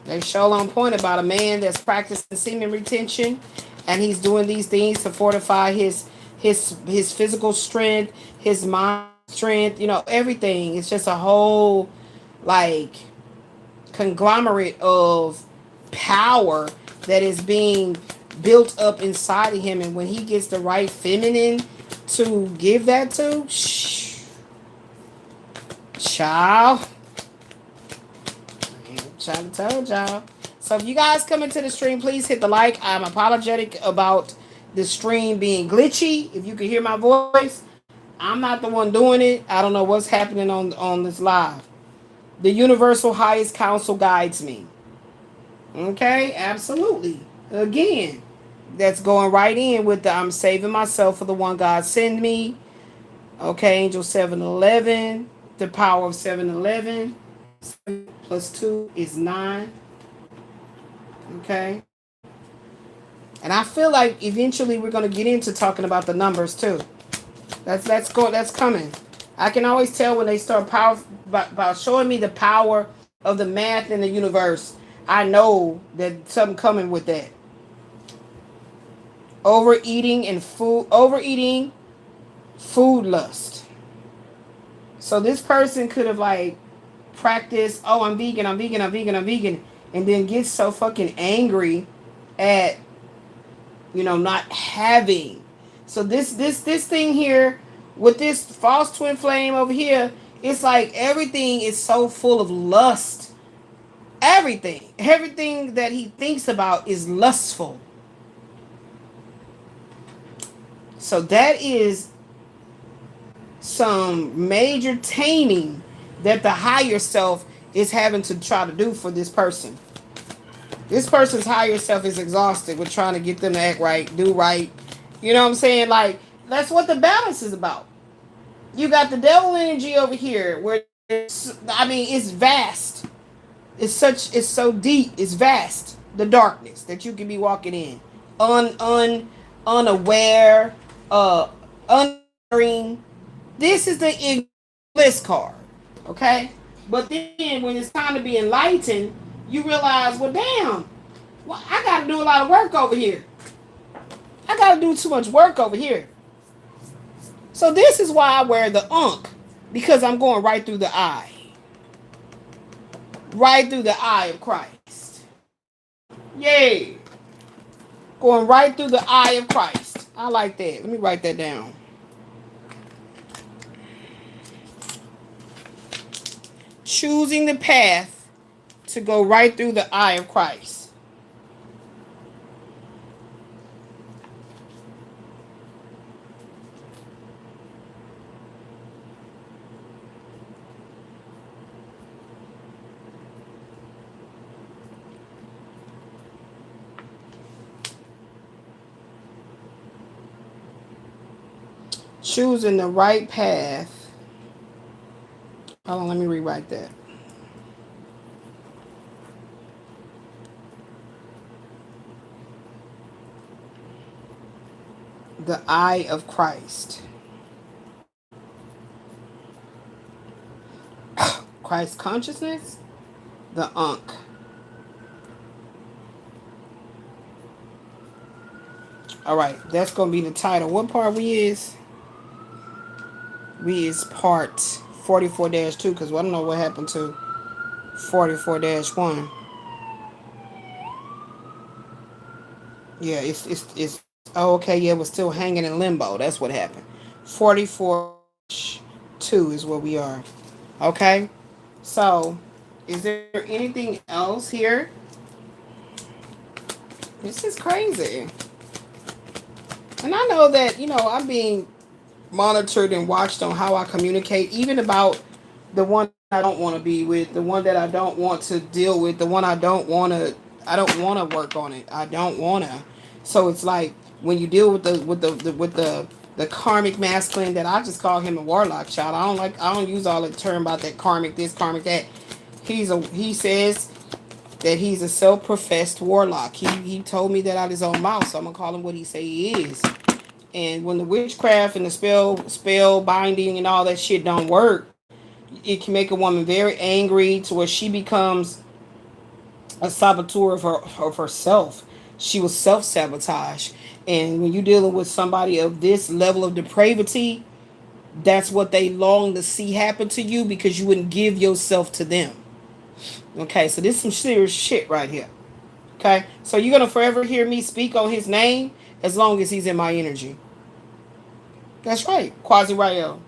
Speaker 1: They show on point about a man that's practicing semen retention, and he's doing these things to fortify his physical strength, his mind strength, everything. It's just a whole, like, conglomerate of power that is being built up inside of him. And when he gets the right feminine to give that to, child, I'm trying to tell y'all. So if you guys come into the stream, please hit the like. I'm apologetic about the stream being glitchy. If you can hear my voice, I'm not the one doing it. I don't know what's happening on this live. The universal highest counsel guides me. Okay, absolutely. Again, that's going right in with the I'm saving myself for the one God send me. Okay, angel 7-11. The power of 7-11. 7 plus 2 is 9. Okay. And I feel like eventually we're going to get into talking about the numbers too. That's coming. I can always tell when they start by showing me the power of the math in the universe. I know that something coming with that. Overeating, food lust. So this person could have like practiced, oh, I'm vegan, and then get so fucking angry at not having. So this thing here with this false twin flame over here, it's like everything is so full of lust. Everything that he thinks about is lustful. So that is some major taming that the higher self is having to try to do for this person. This person's higher self is exhausted with trying to get them to act right, do right. You know what I'm saying? Like, That's what the balance is about. You got the devil energy over here, where I mean, it's vast. It's so deep. It's vast. The darkness that you can be walking in, unaware, uncaring. This is the bliss card, okay? But then when it's time to be enlightened, you realize, well, damn, well, I got to do a lot of work over here. I got to do too much work over here. So this is why I wear the Ankh, because I'm going right through the eye of Christ. Yay! Going right through the eye of Christ. I like that. Let me write that down. Choosing the path to go right through the eye of Christ. Choosing the right path. Hold on, let me rewrite that. The eye of Christ. Christ consciousness. The Ankh. All right, that's going to be the title. What part we is? We is part 44-2, because I don't know what happened to 44-1. Yeah, it's oh, okay, yeah, it was still hanging in limbo. That's what happened. 44-2 is where we are. Okay? So, is there anything else here? This is crazy. And I know that, I'm being monitored and watched on how I communicate, even about the one I don't want to be with, the one that I don't want to deal with, the one I don't want to work on it. I don't want to. So it's like when you deal with the karmic masculine, that I just call him a warlock child. I don't use all the term about that karmic this, karmic that. He says that he's a self-professed warlock. He told me that out his own mouth, so I'm gonna call him what he say he is. And when the witchcraft and the spell binding and all that shit don't work, it can make a woman very angry to where she becomes a saboteur of herself. She will self-sabotage. And when you're dealing with somebody of this level of depravity, that's what they long to see happen to you, because you wouldn't give yourself to them. Okay, so this is some serious shit right here. Okay, so you're going to forever hear me speak on his name as long as he's in my energy. That's right, Quasi Rael.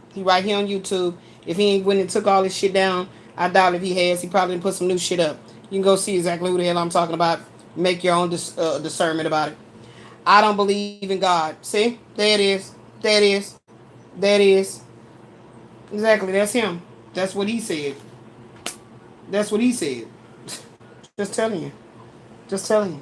Speaker 1: He right here on YouTube. If he ain't went and took all this shit down, I doubt if he has. He probably put some new shit up. You can go see exactly who the hell I'm talking about. Make your own discernment about it. I don't believe in God. See? There it is. There it is. There it is. Exactly. That's him. That's what he said. That's what he said. Just telling you. Just telling you.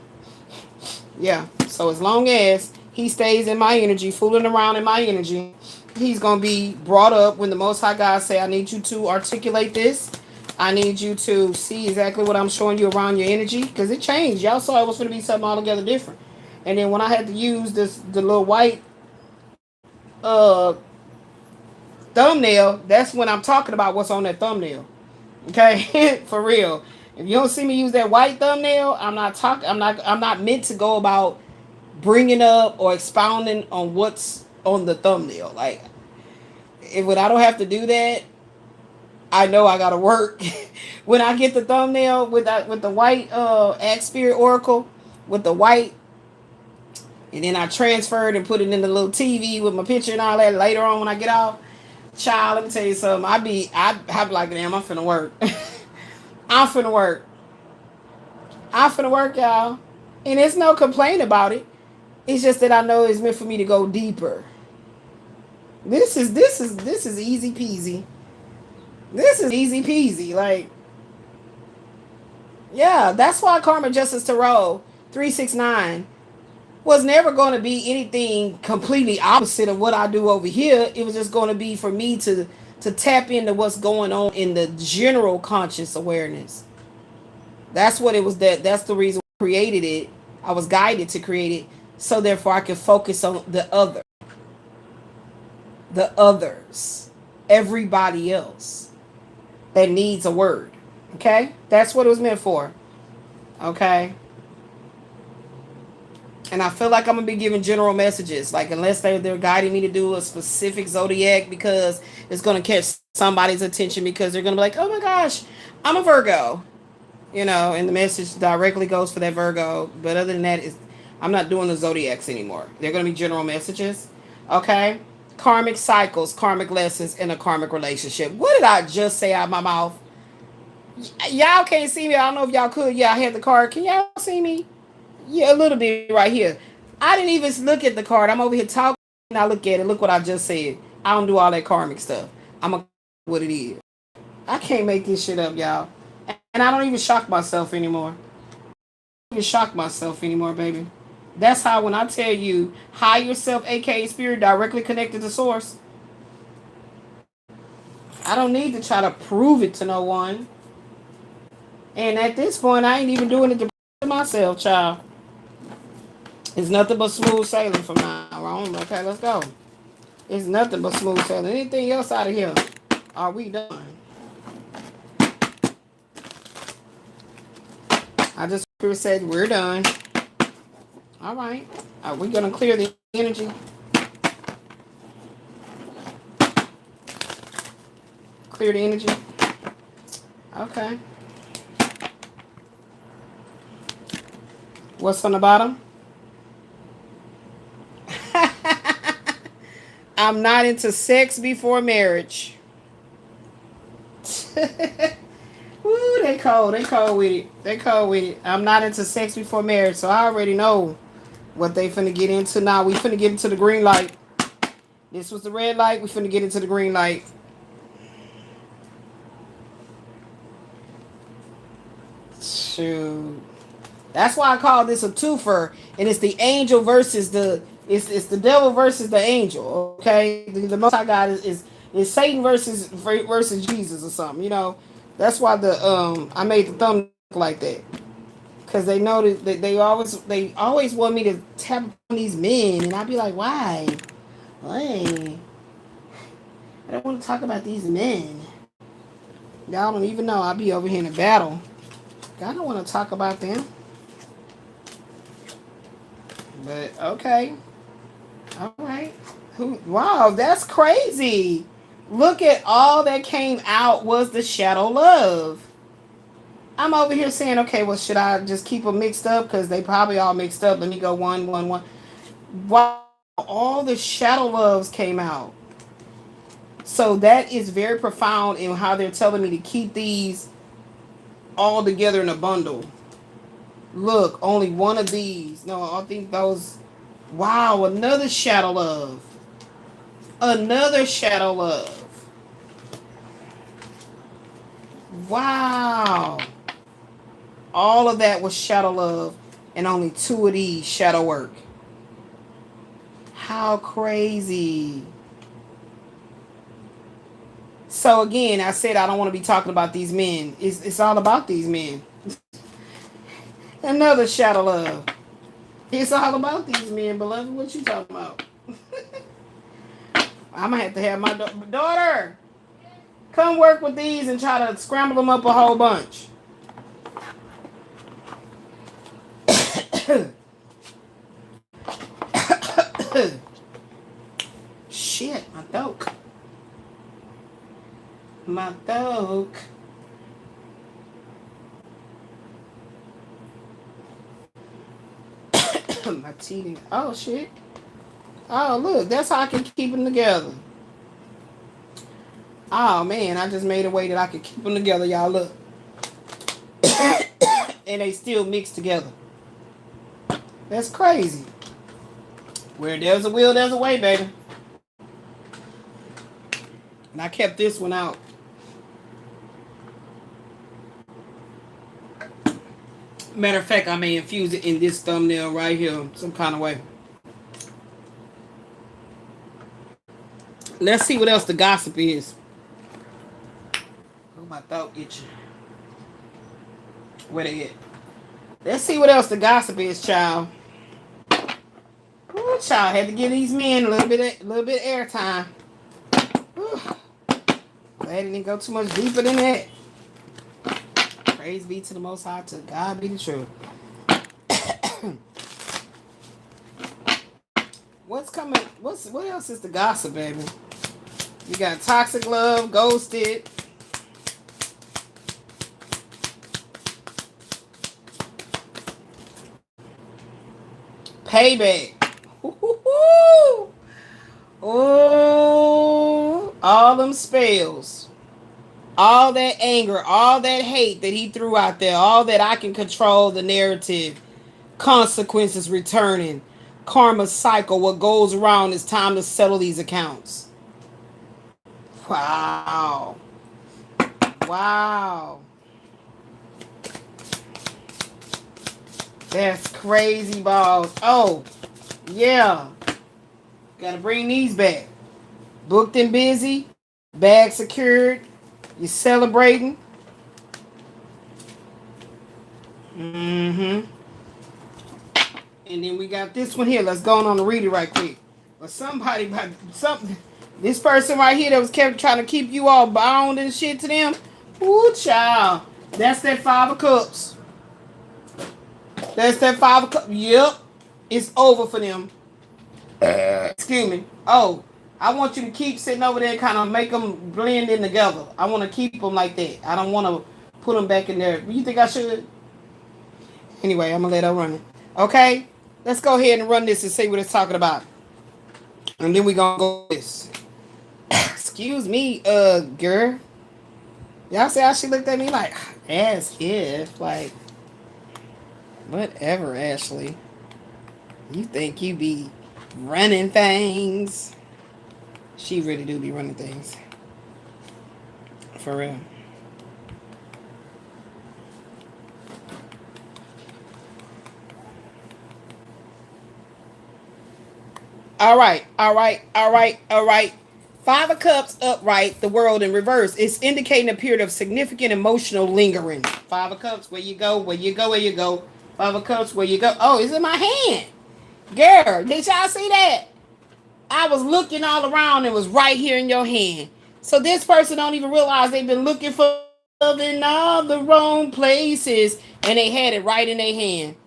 Speaker 1: Yeah. So as long as he stays in my energy, fooling around in my energy, he's going to be brought up when the Most High God say, I need you to articulate this. I need you to see exactly what I'm showing you around your energy. Because it changed. Y'all saw it was going to be something altogether different. And then when I had to use the little white thumbnail, that's when I'm talking about what's on that thumbnail. Okay? For real. If you don't see me use that white thumbnail, I'm not meant to go about bringing up or expounding on what's on the thumbnail. Like, when I don't have to do that, I know I gotta work. When I get the thumbnail with the white Act Spirit Oracle with the white, and then I transferred and put it in the little TV with my picture and all that later on when I get off. Child, let me tell you something. I be like, damn, I'm finna work. I'm finna work. I'm finna work, y'all. And there's no complaint about it. It's just that I know it's meant for me to go deeper. This is easy peasy. This is easy peasy. Like, yeah, that's why Karma Justice Tarot 369 was never going to be anything completely opposite of what I do over here. It was just going to be for me to tap into what's going on in the general conscious awareness. That's what it was. That's the reason I created it. I was guided to create it, so therefore I could focus on the others, everybody else that needs a word. Okay, that's what it was meant for. Okay, and I feel like I'm gonna be giving general messages, like unless they're guiding me to do a specific zodiac because it's gonna catch somebody's attention because they're gonna be like, oh my gosh, I'm a Virgo, and the message directly goes for that Virgo. But other than that, I'm not doing the zodiacs anymore. They're gonna be general messages. Okay, karmic cycles, karmic lessons in a karmic relationship. What did I just say out of my mouth? Y'all can't see me. I don't know if y'all could. Yeah, I had the card. Can y'all see me? Yeah, a little bit right here. I didn't even look at the card. I'm over here talking and I look at it. Look what I just said. I don't do all that karmic stuff. I'm a what it is. I can't make this shit up, y'all. And I don't even shock myself anymore. I don't even shock myself anymore, baby. That's how when I tell you higher self, aka spirit, directly connected to source, I don't need to try to prove it to no one. And at this point, I ain't even doing it to myself, child. It's nothing but smooth sailing from now on. Okay, let's go. It's nothing but smooth sailing. Anything else out of here? Are we done? I just said we're done. All right. Are we going to clear the energy? Clear the energy? Okay. What's on the bottom? I'm not into sex before marriage. Woo, they cold. They cold with it. They cold with it. I'm not into sex before marriage, so I already know what they finna get into. Now we finna get into the green light. This was the red light. We finna get into the green light. Shoot. That's why I call this a twofer, and it's the angel versus it's the devil versus the angel. Okay, the Most High God is Satan versus Jesus or something. That's why I made the thumb like that because they know that they always want me to tap on these men, and I'd be like, why? Why? I don't want to talk about these men. Y'all don't even know I'll be over here in a battle. I don't want to talk about them. But okay. All right. Wow, that's crazy. Look at all that came out was the shadow love. I'm over here saying, okay, well, should I just keep them mixed up? Because they probably all mixed up. Let me go 1, 1, 1. Wow, all the shadow loves came out. So that is very profound in how they're telling me to keep these all together in a bundle. Look, only one of these. No, I think those. Wow, another shadow love. Another shadow love. Wow. All of that was shadow love, and only 2 of these shadow work. How crazy. So again, I said I don't want to be talking about these men. It's all about these men. Another shadow love. It's all about these men, beloved. What you talking about? I'm gonna have to have my daughter come work with these and try to scramble them up a whole bunch. Shit, my throat. My throat. My teeth. Oh shit. Oh look, that's how I can keep them together. Oh man, I just made a way that I could keep them together, y'all. Look. And they still mix together. That's crazy. Where there's a will, there's a way, baby. And I kept this one out. Matter of fact, I may infuse it in this thumbnail right here, some kind of way. Let's see what else the gossip is. Oh, my throat itching. Where they at? Let's see what else the gossip is, child. Ooh, child, had to give these men a little bit of airtime. Glad it didn't go too much deeper than that. Praise be to the Most High. To God be the truth. What's coming? What else is the gossip, baby? You got toxic love, ghosted. Payback. Oh, all them spells. All that anger, all that hate that he threw out there, all that I can control the narrative, consequences returning, karma cycle, what goes around, it's time to settle these accounts. Wow. Wow. That's crazy balls. Oh, yeah. Gotta bring these back. Booked and busy, bag secured. You're celebrating. Mm-hmm. And then we got this one here. Let's go on to read it right quick. But this person right here that was kept trying to keep you all bound and shit to them. Ooh, child. That's that 5 of Cups. That's that 5 of Cups. Yep. It's over for them. Excuse me. Oh, I want you to keep sitting over there and kind of make them blend in together. I want to keep them like that. I don't want to put them back in there. You think I should? Anyway, I'm going to let her run it. Okay? Let's go ahead and run this and see what it's talking about. And then we're going to go with this. Excuse me, girl. Y'all see how she looked at me like, as if, like, whatever, Ashley. You think you be running things. She really do be running things. For real. All right. 5 of Cups upright, the world in reverse. It's indicating a period of significant emotional lingering. 5 of Cups, where you go. 5 of Cups, where you go. Oh, it's in my hand. Girl, did y'all see that? I was looking all around and it was right here in your hand. So this person don't even realize they've been looking for love in all the wrong places and they had it right in their hand.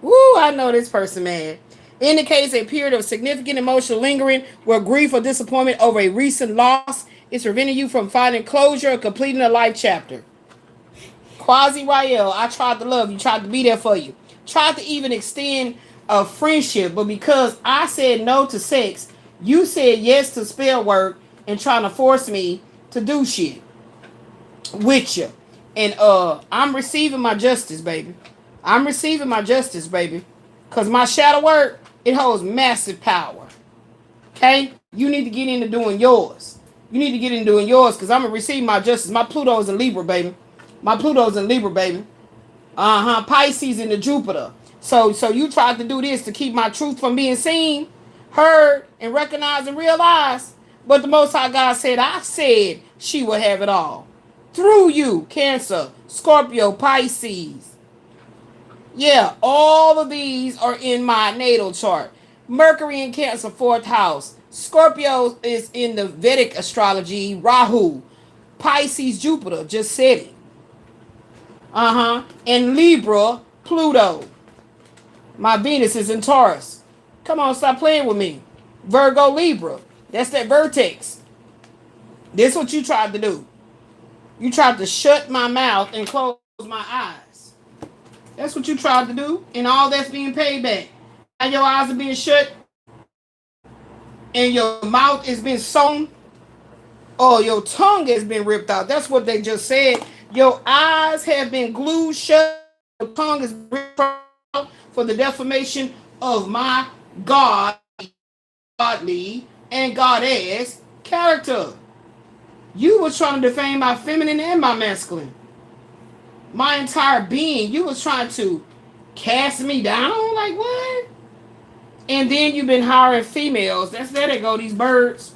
Speaker 1: Woo, I know this person, man. Indicates a period of significant emotional lingering where grief or disappointment over a recent loss is preventing you from finding closure or completing a life chapter. Quasi Rael, I tried to love you, tried to be there for you. Tried to even extend a friendship, but because I said no to sex, you said yes to spell work and trying to force me to do shit with you. And I'm receiving my justice, baby. Because my shadow work, it holds massive power. Okay? You need to get into doing yours. Because I'm going to receive my justice. My Pluto's in Libra, baby. Pisces into Jupiter. So you tried to do this to keep my truth from being seen, heard, and recognized and realized. But the Most High God said, I said she will have it all. Through you, Cancer, Scorpio, Pisces. Yeah, all of these are in my natal chart. Mercury in Cancer, 4th house. Scorpio is in the Vedic astrology, Rahu. Pisces, Jupiter, just said it. And Libra, Pluto. My Venus is in Taurus. Come on, stop playing with me. Virgo, Libra. That's that vertex. This is what you tried to do. You tried to shut my mouth and close my eyes. That's what you tried to do. And all that's being paid back. Now your eyes are being shut. And your mouth has been sewn. Or your tongue has been ripped out. That's what they just said. Your eyes have been glued shut. Your tongue is ripped out for the defamation of my godly and goddess character. You were trying to defame my feminine and my masculine. my entire being. You was trying to cast me down? Like what? And then you've been hiring females. That's there they go, these birds.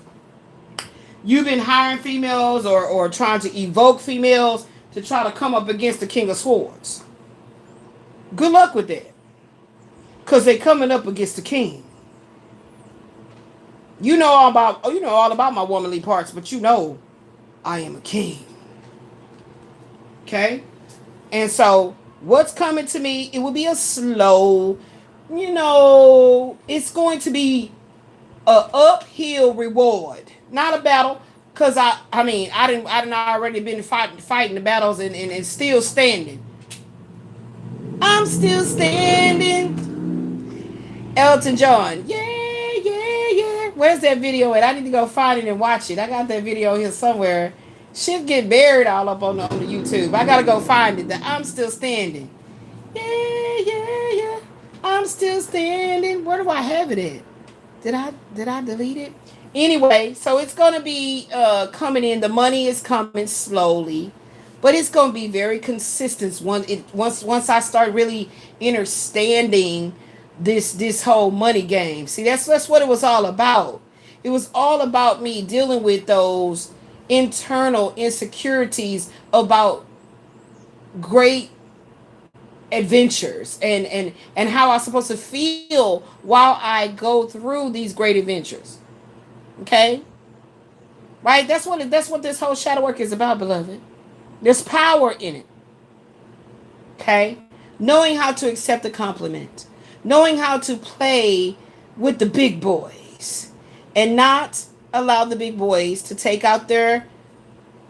Speaker 1: You've been hiring females or trying to evoke females to try to come up against the King of Swords. Good luck with that. Because they coming up against the king. You know all about my womanly parts, but you know I am a king. Okay? And so what's coming to me, it will be a slow, it's going to be a uphill reward, not a battle. Cause I didn't already been fighting the battles and still standing. I'm still standing. Elton John, yeah, yeah, yeah. Where's that video at? I need to go find it and watch it. I got that video here somewhere. Shit get buried all up on the YouTube. I gotta go find it. I'm still standing. Yeah, yeah, yeah. I'm still standing. Where do I have it at? Did I delete it? Anyway, so it's gonna be coming in. The money is coming slowly, but it's gonna be very consistent. Once I start really understanding this whole money game. See, that's what it was all about. It was all about me dealing with those internal insecurities about great adventures and how I'm supposed to feel while I go through these great adventures. Okay? Right? That's what this whole shadow work is about, beloved. There's power in it. Okay? Knowing how to accept a compliment. Knowing how to play with the big boys and not allow the big boys to take out their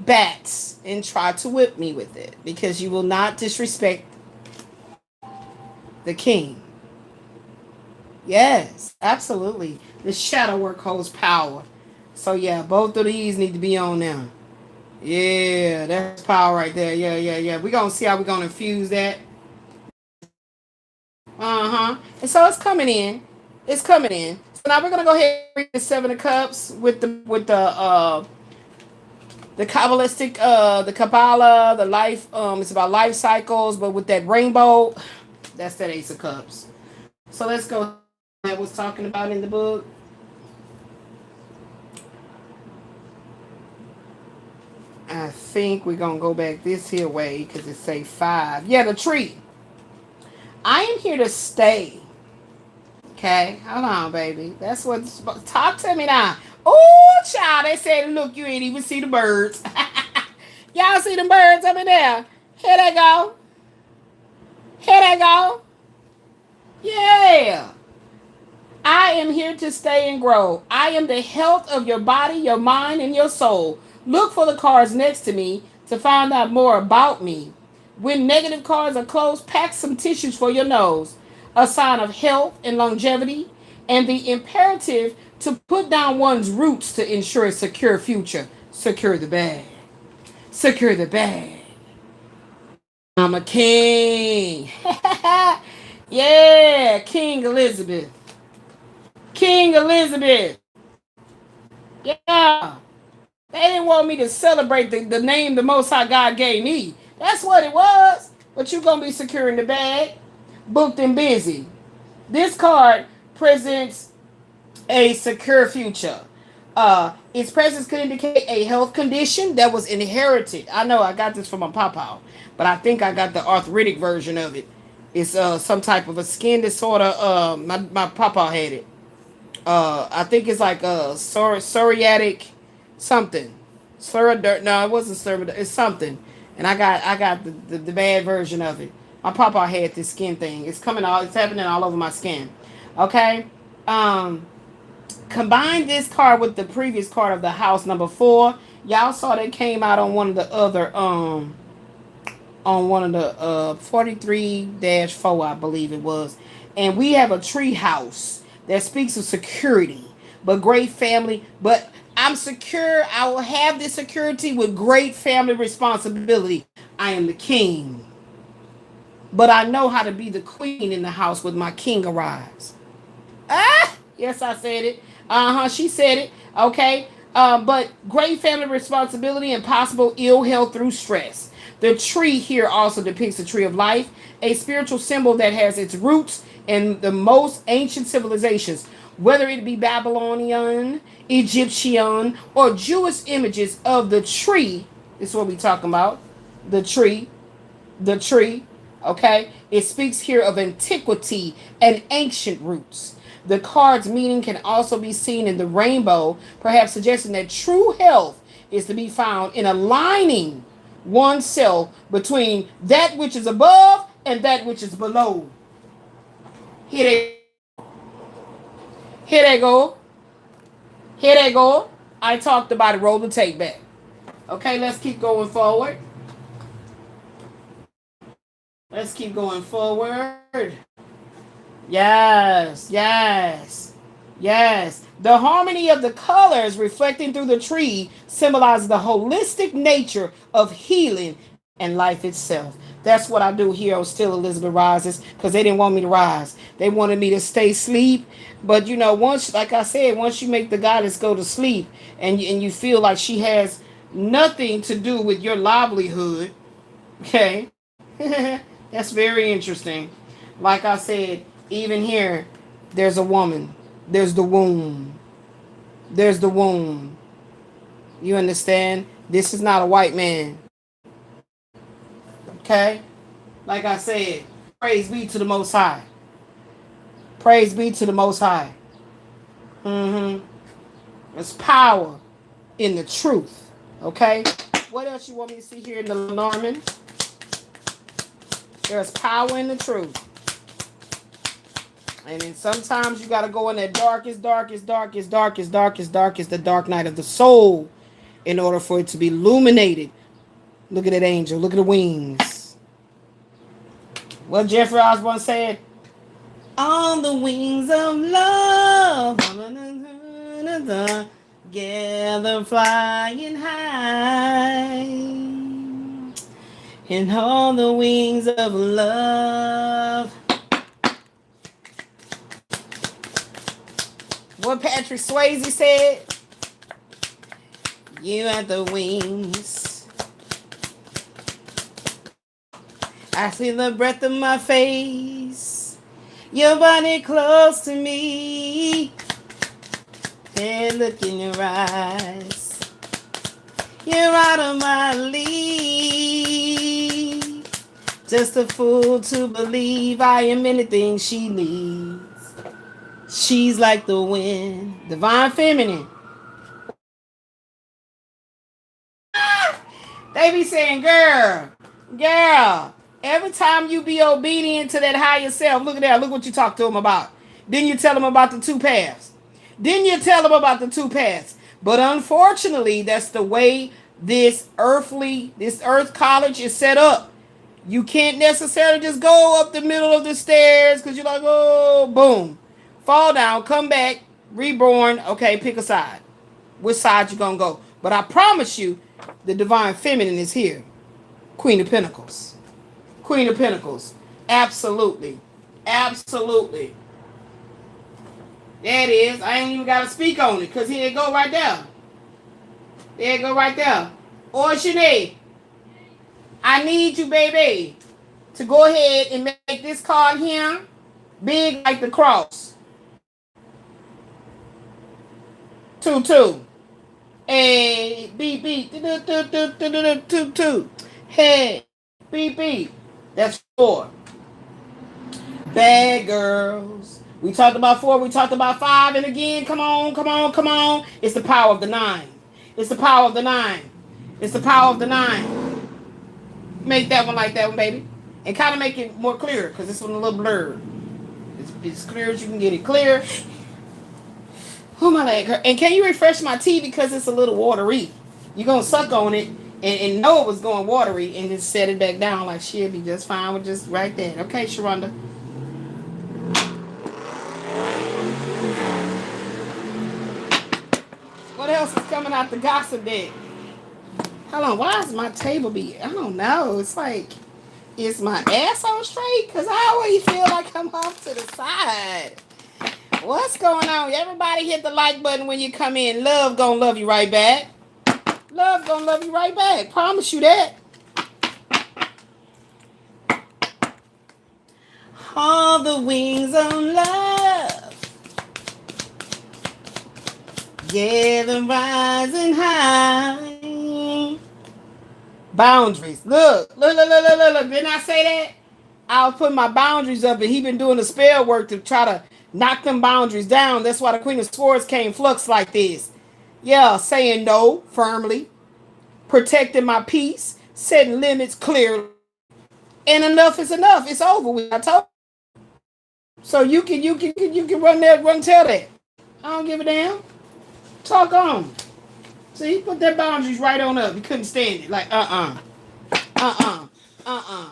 Speaker 1: bats and try to whip me with it, because you will not disrespect the king. Yes, absolutely. The shadow work holds power. So yeah, both of these need to be on now. Yeah, that's power right there. Yeah, yeah, yeah. We're gonna see how we're gonna infuse that. And so it's coming in. It's coming in. So now we're gonna go ahead and read the Seven of Cups with the Kabbalistic, the Kabbalah, the life. It's about life cycles, but with that rainbow, that's that Ace of Cups. So let's go. That was talking about in the book. I think we're gonna go back this here way because it say 5. Yeah, the tree. I am here to stay. Okay, hold on, baby. That's what. Talk to me now. Oh, child, they said, look, you ain't even see the birds. Y'all see the birds up in there? Here they go. Here they go. Yeah. I am here to stay and grow. I am the health of your body, your mind, and your soul. Look for the cards next to me to find out more about me. When negative cards are closed, pack some tissues for your nose. A sign of health and longevity, and the imperative to put down one's roots to ensure a secure future. Secure the bag. Secure the bag. I'm a king. Yeah, King Elizabeth. King Elizabeth. Yeah. They didn't want me to celebrate the name the Most High God gave me. That's what it was. But you're going to be securing the bag. Booked and busy. This card presents a secure future. Its presence could indicate a health condition that was inherited. I know I got this from my papa, but I think I got the arthritic version of it. It's some type of a skin disorder. My papa had it. I think it's like a psoriatic something. No, it wasn't psoriatic. It's something. And I got the bad version of it. My papa had this skin thing. It's happening all over my skin. Okay? Combine this card with the previous card of the house number 4. Y'all saw that came out on one of the other on one of the 43-4, I believe it was. And we have a tree house that speaks of security, but great family. But I'm secure. I will have this security with great family responsibility. I am the king. But I know how to be the queen in the house with my king arrives. Ah, yes, I said it. She said it. Okay. But great family responsibility and possible ill health through stress. The tree here also depicts the tree of life, a spiritual symbol that has its roots in the most ancient civilizations, whether it be Babylonian, Egyptian, or Jewish images of the tree. This is what we're talking about. The tree. The tree. Okay? It speaks here of antiquity and ancient roots. The card's meaning can also be seen in the rainbow, perhaps suggesting that true health is to be found in aligning oneself between that which is above and that which is below. Here they, here they go. Here they go. I talked about it. Roll the tape back. Okay, let's keep going forward. Let's keep going forward. Yes, yes, yes. The harmony of the colors reflecting through the tree symbolizes the holistic nature of healing and life itself. That's what I do here on Still Elizabeth Rises, because they didn't want me to rise. They wanted me to stay asleep. But you know, once, like I said, once you make the goddess go to sleep and you feel like she has nothing to do with your livelihood, okay, that's very interesting. Like I said, even here, there's a woman. There's the womb. There's the womb. You understand? This is not a white man. Okay? Like I said, praise be to the Most High. Praise be to the Most High. There's power in the truth. Okay? What else you want me to see here in the Norman? There's power in the truth. And then sometimes you got to go in that darkest, the dark night of the soul in order for it to be illuminated. Look at that angel. Look at the wings. What Jeffrey Osborne said, on the wings of love, together flying high, and on the wings of love. What Patrick Swayze said, you at the wings. I see the breath of my face, your body close to me, and look in your eyes, you're out of my league. Just a fool to believe I am anything she needs. She's like the wind, divine feminine. They be saying, girl, every time you be obedient to that higher self, look at that, look what you talk to them about. Didn't you tell them about the two paths? But unfortunately, that's the way this earth college is set up. You can't necessarily just go up the middle of the stairs because you're like, oh, boom. Fall down, come back, reborn. Okay, pick a side. Which side you gonna go? But I promise you, the divine feminine is here. Queen of Pentacles. Absolutely. There it is. I ain't even got to speak on it because here it go right there. Or Sinead, I need you, baby, to go ahead and make this card here big like the cross. 2-2. Hey, beep, beep. 2-2. Hey, beep, beep. That's 4. Bad girls. We talked about 4. We talked about 5. And again, come on. It's the power of the 9. Make that one like that one, baby. And kind of make it more clear because this one a little blurred. It's clear as you can get it clear. Oh, my leg hurt. And can you refresh my tea because it's a little watery? You're going to suck on it and know it was going watery and just set it back down like she'll be just fine with just right there. Okay, Sharonda. What else is coming out the gossip deck? Hold on. Why is my table be? I don't know. It's like, is my ass on straight? Because I always feel like I'm off to the side. What's going on? Everybody hit the like button when you come in. Love gonna love you right back. Promise you that. All the wings of love. Yeah, the rising high. Boundaries. Look. Didn't I say that? I was putting my boundaries up, and he been doing the spell work to try to knock them boundaries down. That's why the Queen of Swords came flux like this. Yeah, saying no firmly, protecting my peace, setting limits clearly, and enough is enough. It's over with. I told you. So you can run there, run tell that. I don't give a damn. Talk on. So he put their boundaries right on up. He couldn't stand it. Like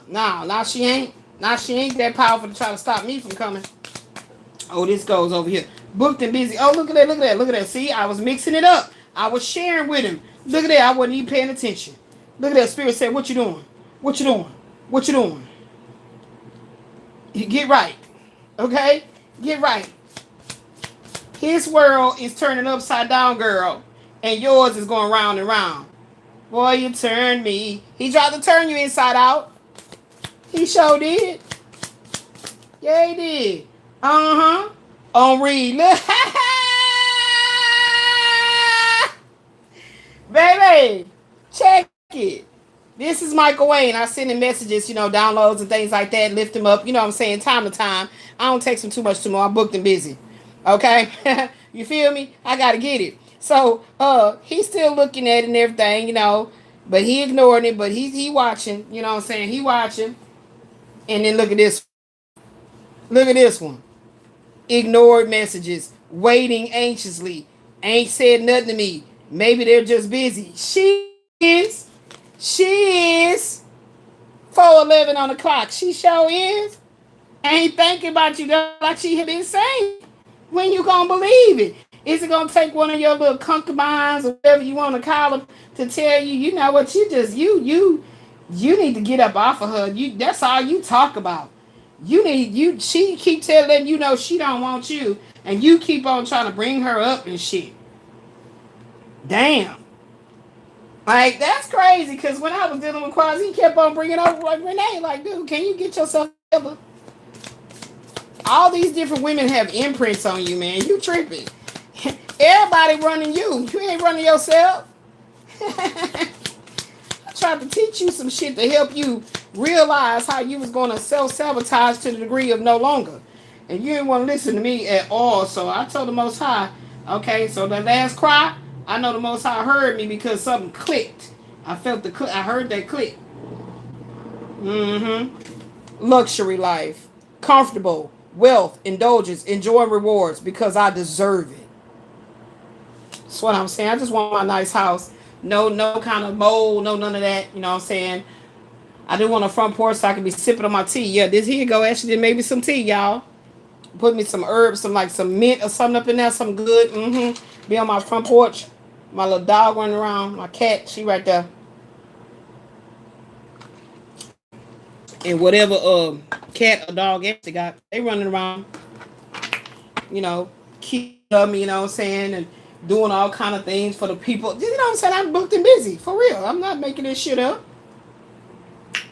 Speaker 1: No, now she ain't. Now she ain't that powerful to try to stop me from coming. Oh, this goes over here. Booked and busy. Oh, look at that, look at that, look at that. See, I was mixing it up. I was sharing with him. Look at that. I wasn't even paying attention. Look at that. Spirit said, what you doing? What you doing? What you doing? You get right. Okay? Get right. His world is turning upside down, girl. And yours is going round and round. Boy, you turned me. He tried to turn you inside out. He sure did. Yeah, he did. Uh-huh. On read. Baby, check it. This is Michael Wayne. I send him messages, downloads and things like that, lift him up, you know what I'm saying, time to time. I don't text him too much tomorrow. I'm booked and busy. Okay? You feel me? I gotta get it. So, he's still looking at it and everything, but he ignoring it, but he watching, you know what I'm saying? He watching. And then look at this. Look at this one. Ignored messages, waiting anxiously, ain't said nothing to me. Maybe they're just busy. She is. 4:11 on the clock. She sure is. Ain't thinking about you like she had been saying. When you gonna believe it? Is it gonna take one of your little concubines or whatever you want to call them to tell you, you know what, you need to get up off of her. That's all you talk about. She keep telling she don't want you, and you keep on trying to bring her up and shit. Damn. Like, that's crazy, because when I was dealing with Quaz, he kept on bringing up like Renee, like, dude, can you get yourself together? All these different women have imprints on you, man. You tripping. Everybody running you. You ain't running yourself. I tried to teach you some shit to help you realize how you was going to self-sabotage to the degree of no longer. And you didn't want to listen to me at all. So I told the Most High, okay, so the last cry, I know the Most High heard me because something clicked. I felt the click. I heard that click. Luxury life. Comfortable. Wealth. Indulgence. Enjoying rewards because I deserve it. That's what I'm saying. I just want my nice house. No kind of mold. No none of that. You know what I'm saying? I do want a front porch so I can be sipping on my tea. Yeah, this here you go. Actually, maybe some tea, y'all. Put me some herbs, some mint or something up in there. Something good. Be on my front porch. My little dog running around. My cat, she right there. And whatever cat or dog actually got, they running around. Keep me, you know what I'm saying? And doing all kind of things for the people. You know what I'm saying? I'm booked and busy. For real. I'm not making this shit up.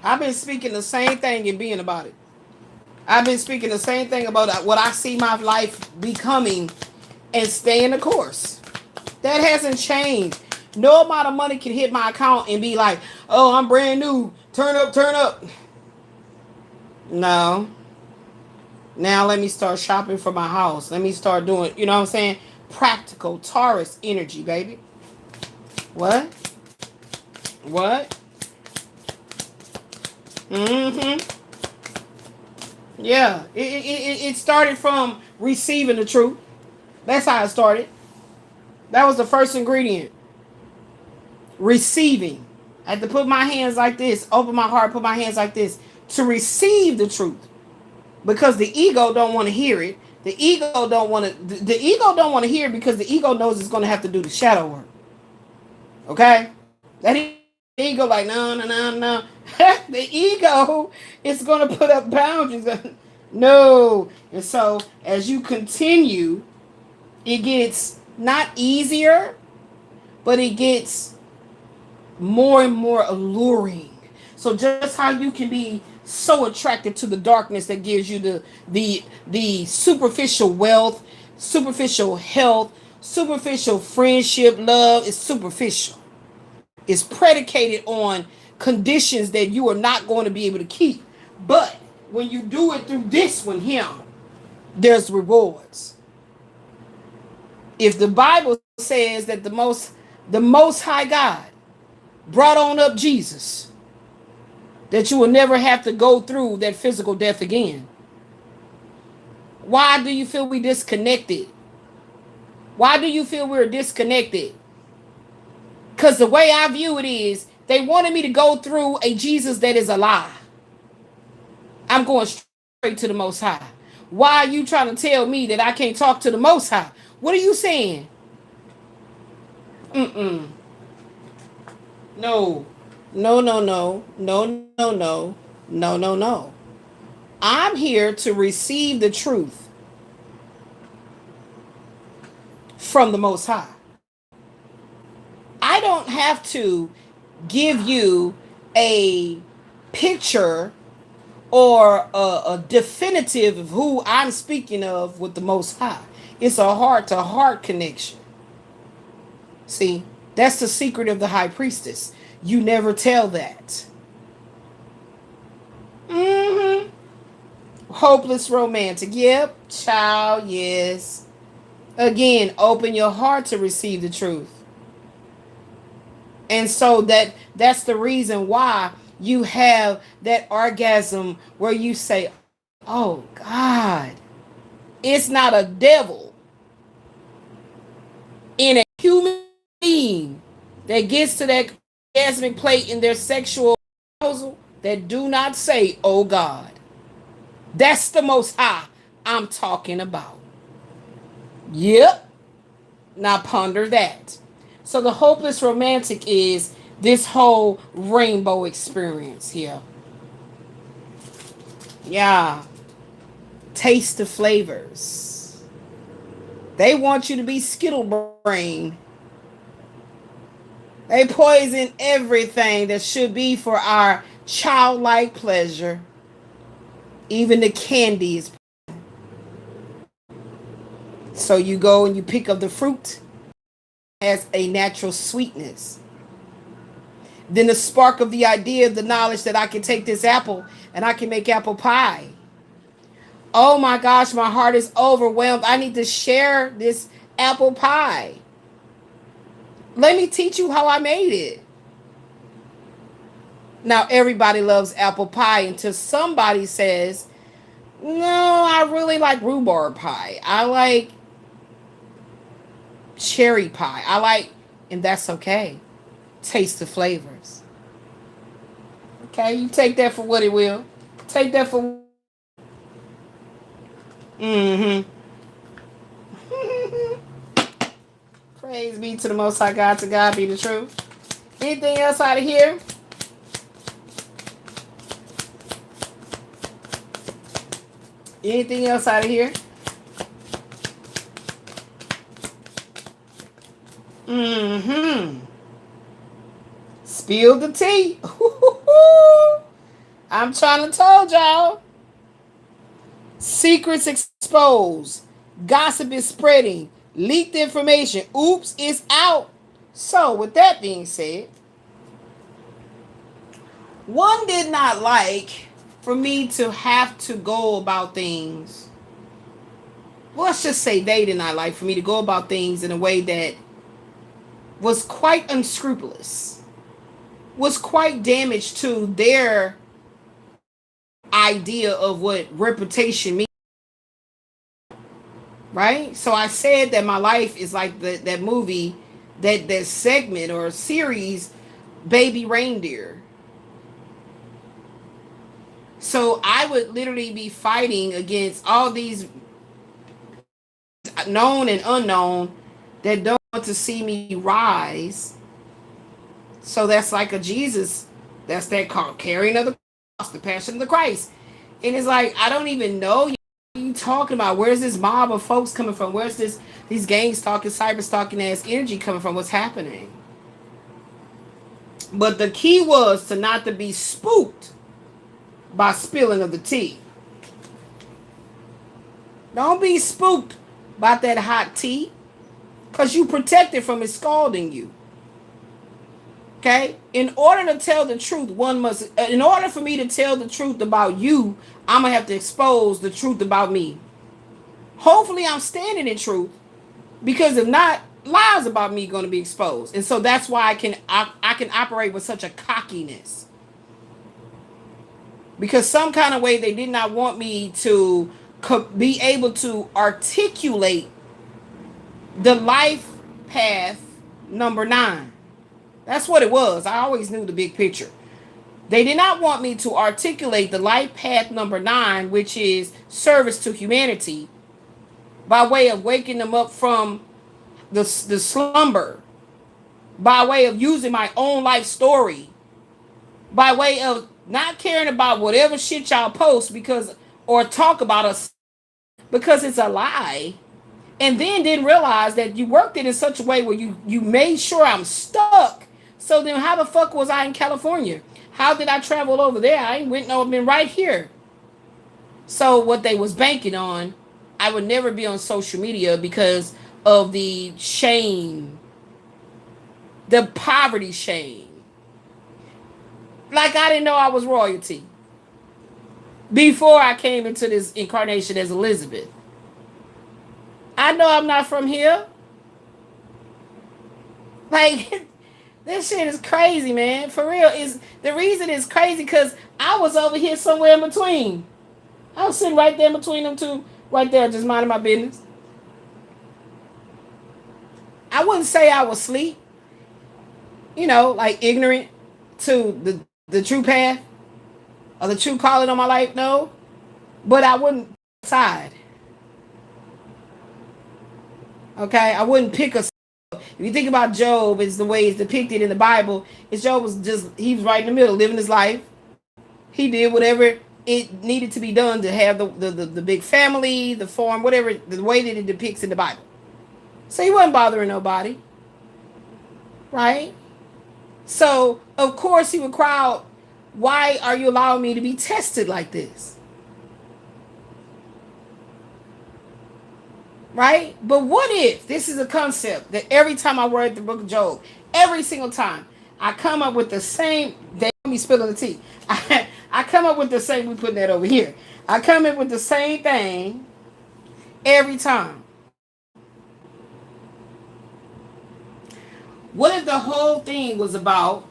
Speaker 1: I've been speaking the same thing and being about it. I've been speaking the same thing about what I see my life becoming and staying the course. That hasn't changed. No amount of money can hit my account and be like, oh, I'm brand new. Turn up. No. Now let me start shopping for my house. Let me start doing, you know what I'm saying? Practical Taurus energy, baby. What? Yeah. It started from receiving the truth. That's how it started. That was the first ingredient. Receiving. I had to put my hands like this, open my heart, put my hands like this to receive the truth. Because the ego don't want to hear it. The ego don't want to hear it because the ego knows it's going to have to do the shadow work. Okay? That ego like, no. The ego is going to put up boundaries. No. And so as you continue, it gets not easier, but it gets more and more alluring. So just how you can be so attracted to the darkness that gives you the superficial wealth, superficial health, superficial friendship, love is superficial. It's predicated on conditions that you are not going to be able to keep. But when you do it through this one here, there's rewards. If the Bible says that the most high God brought on up Jesus, that you will never have to go through that physical death again. Why do you feel we disconnected? Why do you feel we're disconnected? Because the way I view it is, they wanted me to go through a Jesus that is a lie. I'm going straight to the Most High. Why are you trying to tell me that I can't talk to the Most High? What are you saying? Mm-mm. No. No, no, no. No, no, no. No, no, no. I'm here to receive the truth from the Most High. I don't have to give you a picture or a definitive of who I'm speaking of with the Most High. It's a heart-to-heart connection. See, that's the secret of the high priestess. You never tell that. Mm-hmm. Hopeless romantic. Yep, child, yes. Again, open your heart to receive the truth. And so that's the reason why you have that orgasm where you say, oh God, it's not a devil in a human being that gets to that orgasmic plate in their sexual arousal that do not say, oh God. That's the Most High I'm talking about. Yep. Now ponder that. So the hopeless romantic is this whole rainbow experience here. Yeah. Taste the flavors. They want you to be skittle brain. They poison everything that should be for our childlike pleasure. Even the candy is. So you go and you pick up the fruit. Has a natural sweetness. Then the spark of the idea of the knowledge that I can take this apple and I can make apple pie. Oh my gosh, my heart is overwhelmed. I need to share this apple pie. Let me teach you how I made it. Now everybody loves apple pie until somebody says, no, I really like rhubarb pie. I like cherry pie. And that's okay. Taste the flavors. Okay, you take that for what it will. Take that for. Mm-hmm. Praise be to the Most High God. To God be the truth. Anything else out of here? Anything else out of here? Mm-hmm. Spill the tea. I'm trying to tell y'all. Secrets exposed. Gossip is spreading. Leaked information. Oops, it's out. So, with that being said, one did not like for me to have to go about things. Well, let's just say they did not like for me to go about things in a way that was quite unscrupulous, was quite damaged to their idea of what reputation means. Right? So I said that my life is like that movie, that segment or series, Baby Reindeer. So I would literally be fighting against all these known and unknown that don't want to see me rise. So that's like a Jesus. That's that carrying of the cross, the passion of the Christ. And it's like, I don't even know you talking about. Where's this mob of folks coming from? Where's these gang stalking, cyber stalking ass energy coming from? What's happening? But the key was to not to be spooked by spilling of the tea. Don't be spooked by that hot tea, because you protected from it scalding you. Okay? In order to tell the truth, one must, in order for me to tell the truth about you, I'm going to have to expose the truth about me. Hopefully I'm standing in truth, because if not, lies about me going to be exposed. And so that's why I can operate with such a cockiness. Because some kind of way they did not want me to be able to articulate the life path number 9. That's what it was. I always knew the big picture. They did not want me to articulate the life path number 9, which is service to humanity, by way of waking them up from the slumber, by way of using my own life story, by way of not caring about whatever shit y'all post because or talk about us because it's a lie, and then didn't realize that you worked it in such a way where you made sure I'm stuck. So then how the fuck was I in California? How did I travel over there? I ain't went no, been right here. So what they was banking on, I would never be on social media because of the shame, the poverty shame. Like I didn't know I was royalty before I came into this incarnation as Elizabeth. I know I'm not from here. Like, this shit is crazy, man. For real. Is the reason it's crazy because I was over here somewhere in between. I was sitting right there in between them two, right there, just minding my business. I wouldn't say I was asleep, like ignorant to the true path or the true calling on my life, no. But I wouldn't side. Okay? I wouldn't pick a. If you think about Job, it's the way it's depicted in the Bible. Job was he was right in the middle, living his life. He did whatever it needed to be done to have the big family, the farm, whatever, the way that it depicts in the Bible. So he wasn't bothering nobody. Right? So, of course, he would cry out, why are you allowing me to be tested like this? Right? But what if this is a concept that every time I read the book of Job, every single time, I come up with the same, they me spilling the tea. I come up with the same, we putting that over here. I come up with the same thing every time. What if the whole thing was about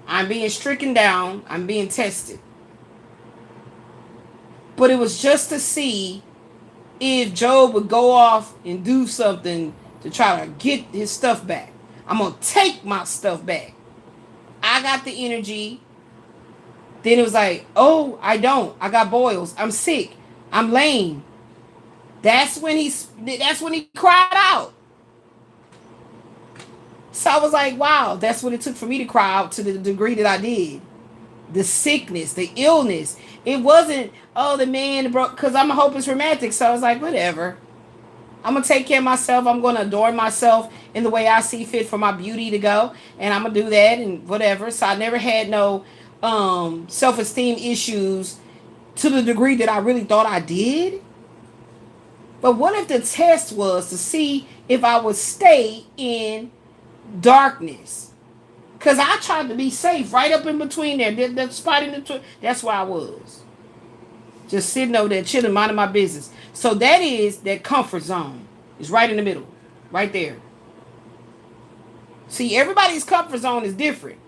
Speaker 1: I'm being stricken down, I'm being tested? But it was just to see if Job would go off and do something to try to get his stuff back. I'm going to take my stuff back. I got the energy. Then it was like, oh, I don't. I got boils. I'm sick. I'm lame. That's when he cried out. So I was like, wow, that's what it took for me to cry out to the degree that I did. The sickness, the illness. It wasn't, oh, the man broke, because I'm a hopeless romantic. So I was like, whatever. I'm going to take care of myself. I'm going to adorn myself in the way I see fit for my beauty to go. And I'm going to do that and whatever. So I never had no self-esteem issues to the degree that I really thought I did. But what if the test was to see if I would stay in darkness? Because I tried to be safe right up in between there. That spot in the that's where I was. Just sitting over there, chilling, minding my business. So that is that comfort zone. It's right in the middle. Right there. See, everybody's comfort zone is different.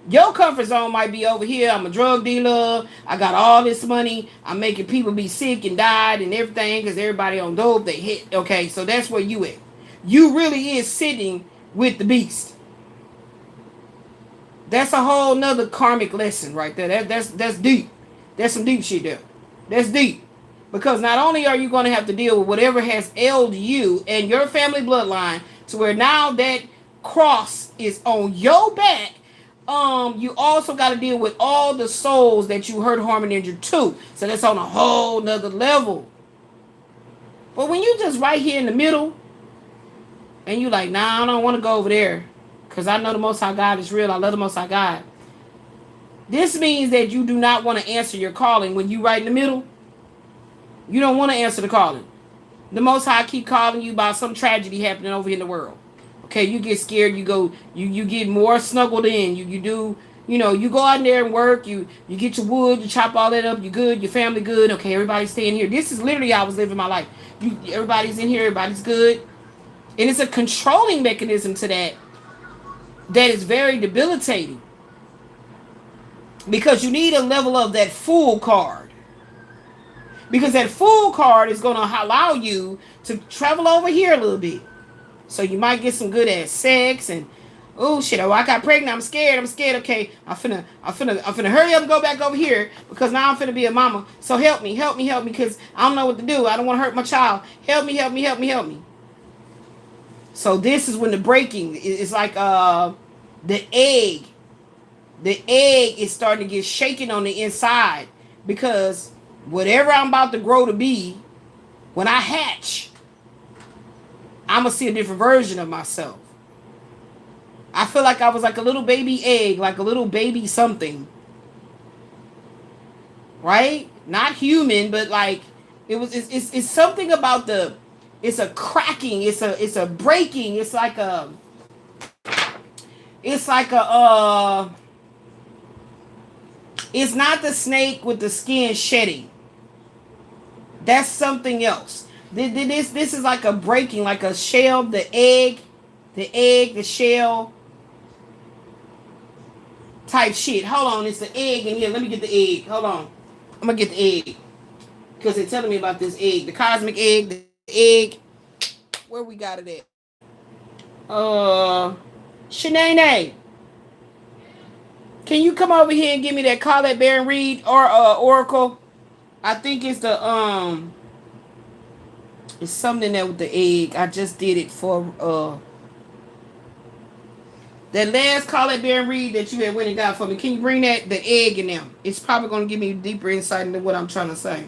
Speaker 1: Your comfort zone might be over here. I'm a drug dealer. I got all this money. I'm making people be sick and died and everything because everybody on dope. They hit. Okay, so that's where you at. You really is sitting with the beast. That's a whole nother karmic lesson right there. That's deep. That's some deep shit there. That's deep. Because not only are you going to have to deal with whatever has ailed you and your family bloodline to where now that cross is on your back, you also got to deal with all the souls that you hurt, harm, and injured too. So that's on a whole nother level. But when you just right here in the middle and you like, nah, I don't want to go over there because I know the Most High God is real. I love the Most High God. This means that you do not want to answer your calling when you right in the middle. You don't want to answer the calling. The Most High keep calling you about some tragedy happening over here in the world. Okay, you get scared. You go. You get more snuggled in. You do. You know, you go out there and work. You get your wood. You chop all that up. You good. Your family good. Okay, everybody's staying here. This is literally how I was living my life. Everybody's in here. Everybody's good. And it's a controlling mechanism to that. That is very debilitating. Because you need a level of that fool card. Because that fool card is going to allow you to travel over here a little bit. So you might get some good ass sex and oh shit, oh I got pregnant, I'm scared. Okay, I'm finna hurry up and go back over here because now I'm finna be a mama. So help me, because I don't know what to do. I don't want to hurt my child. Help me. So this is when the breaking is like the egg. The egg is starting to get shaken on the inside because whatever I'm about to grow to be, when I hatch, I'm going to see a different version of myself. I feel like I was like a little baby egg, like a little baby something. Right? Not human, but like it's something about it's a cracking, it's a breaking, it's like a it's not the snake with the skin shedding. That's something else. This is like a breaking, like a shell, the shell type shit. Hold on, it's the egg in here. Let me get the egg. Hold on. I'm going to get the egg. Because they're telling me about this egg. The cosmic egg, the egg. Where we got it at? ZAHNAE. Can you come over here and give me that Colette Baron Reed or Oracle? I think it's the it's something there with the egg. I just did it for that last Colette Baron Reed that you had went and got for me. Can you bring the egg in there? It's probably gonna give me deeper insight into what I'm trying to say.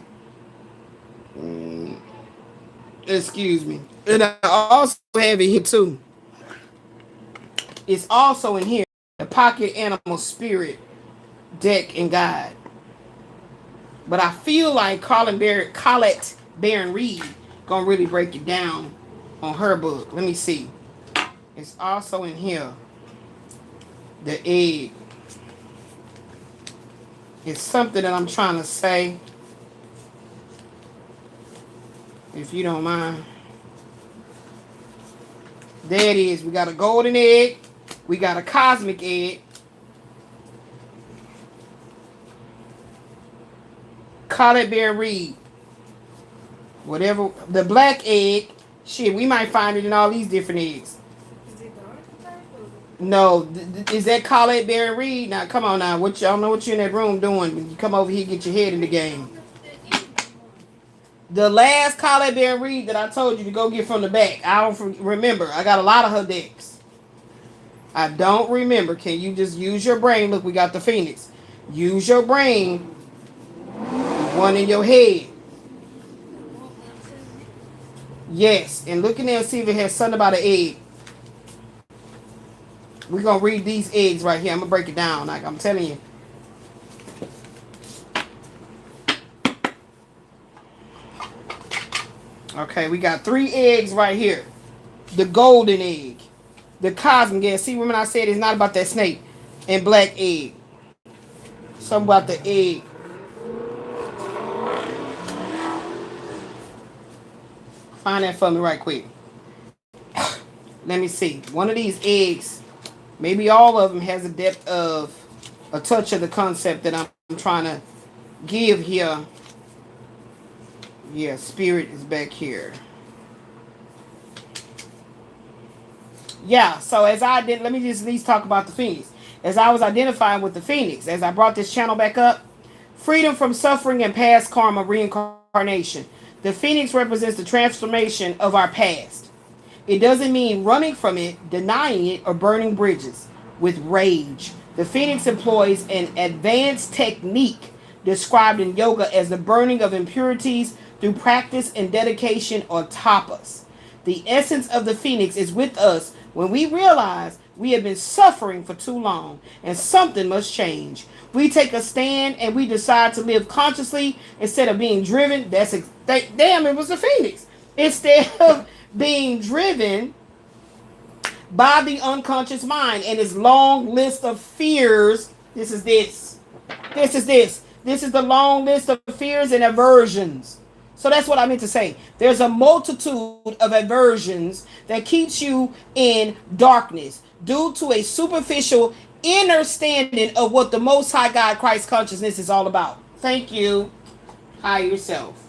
Speaker 1: Excuse me. And I also have it here too. It's also in here. The Pocket Animal Spirit deck and guide. But I feel like Colette Baron Reed gonna really break it down on her book. Let me see. It's also in here. The egg. It's something that I'm trying to say. If you don't mind. There it is. We got a golden egg. We got a cosmic egg. Colette Baron Reed. Whatever. The black egg. Shit, we might find it in all these different eggs.
Speaker 2: Is it dark?
Speaker 1: No. Is that Colette Baron Reed? Now, come on now. I don't know what you in that room doing. When you come over here, get your head in the game. The last Colette Baron Reed that I told you to go get from the back. I don't remember. I got a lot of her decks. I don't remember. Can you just use your brain? Look, we got the Phoenix. Use your brain. One in your head. Yes. And look in there and see if it has something about an egg. We're going to read these eggs right here. I'm going to break it down. Like I'm telling you. Okay, we got 3 eggs right here. The golden egg. The cosmic egg. See, when I said it's not about that snake. And black egg. Something about the egg. Find that for me right quick. Let me see. One of these eggs, maybe all of them has a depth of a touch of the concept that I'm trying to give here. Yeah, spirit is back here. Yeah, so as I did, let me just at least talk about the Phoenix. As I was identifying with the Phoenix, as I brought this channel back up, freedom from suffering and past karma reincarnation. The Phoenix represents the transformation of our past. It doesn't mean running from it, denying it, or burning bridges with rage. The Phoenix employs an advanced technique described in yoga as the burning of impurities through practice and dedication or tapas. The essence of the Phoenix is with us when we realize We have been suffering for too long, and something must change. We take a stand and we decide to live consciously instead of being driven. Damn, it was the Phoenix. Instead of being driven by the unconscious mind and its long list of fears. This is this. This is this. This is the long list of fears and aversions. So that's what I meant to say. There's a multitude of aversions that keeps you in darkness due to a superficial understanding of what the Most High God Christ consciousness is all about. Thank you. Higher yourself.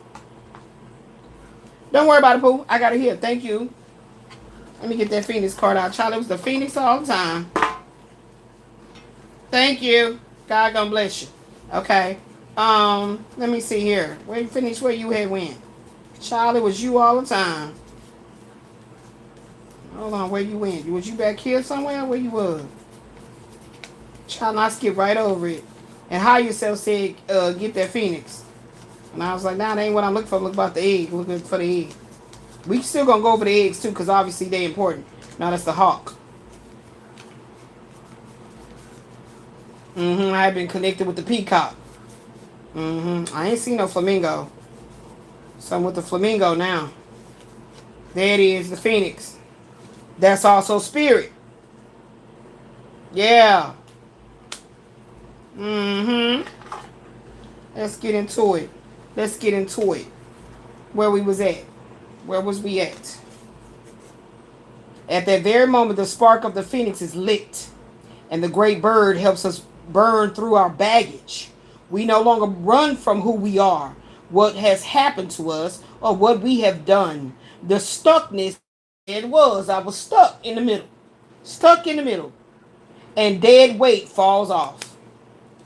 Speaker 1: Don't worry about it, Pooh. I got it here. Thank you. Let me get that Phoenix card out. Child, it was the Phoenix all the time. Thank you. God gonna bless you. Okay. Let me see here. Where you finished where you had went. Child, it was you all the time. Hold on, where you went? Was you back here somewhere? Where you was? Child, I skipped right over it. And how yourself said, get that Phoenix. And I was like, nah, that ain't what I'm looking for. Look about the egg. Looking for the egg. We still gonna go over the eggs too, because obviously they're important. Now that's the hawk. I have been connected with the peacock. I ain't seen no flamingo. So I'm with the flamingo now. There it is, the Phoenix. That's also spirit. Yeah. Let's get into it. Let's get into it. Where we was at. Where was we at? At that very moment, the spark of the Phoenix is lit. And the great bird helps us burn through our baggage. We no longer run from who we are, what has happened to us, or what we have done. The stuckness, it was. I was stuck in the middle. Stuck in the middle. And dead weight falls off.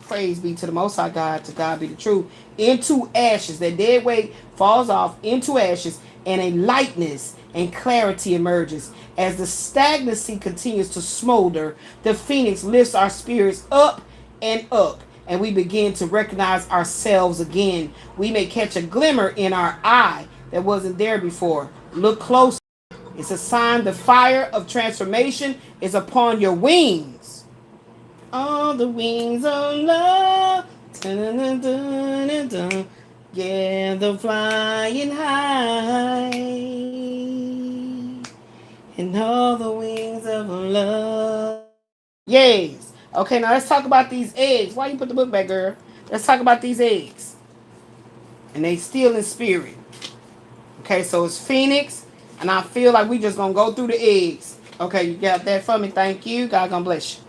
Speaker 1: Praise be to the Most High God, to God be the truth. Into ashes. That dead weight falls off into ashes, and a lightness and clarity emerges. As the stagnancy continues to smolder, the Phoenix lifts our spirits up and up, and we begin to recognize ourselves again. We may catch a glimmer in our eye that wasn't there before. Look closer. It's a sign the fire of transformation is upon your wings. On the wings of love. Dun, dun, dun, dun, dun. Yeah, the flying high. And all the wings of love. Yes. Okay, now let's talk about these eggs. Why you put the book back, girl? Let's talk about these eggs. And they still in spirit. Okay, so it's Phoenix. And I feel like we just going to go through the eggs. Okay, you got that for me? Thank you. God gonna bless you.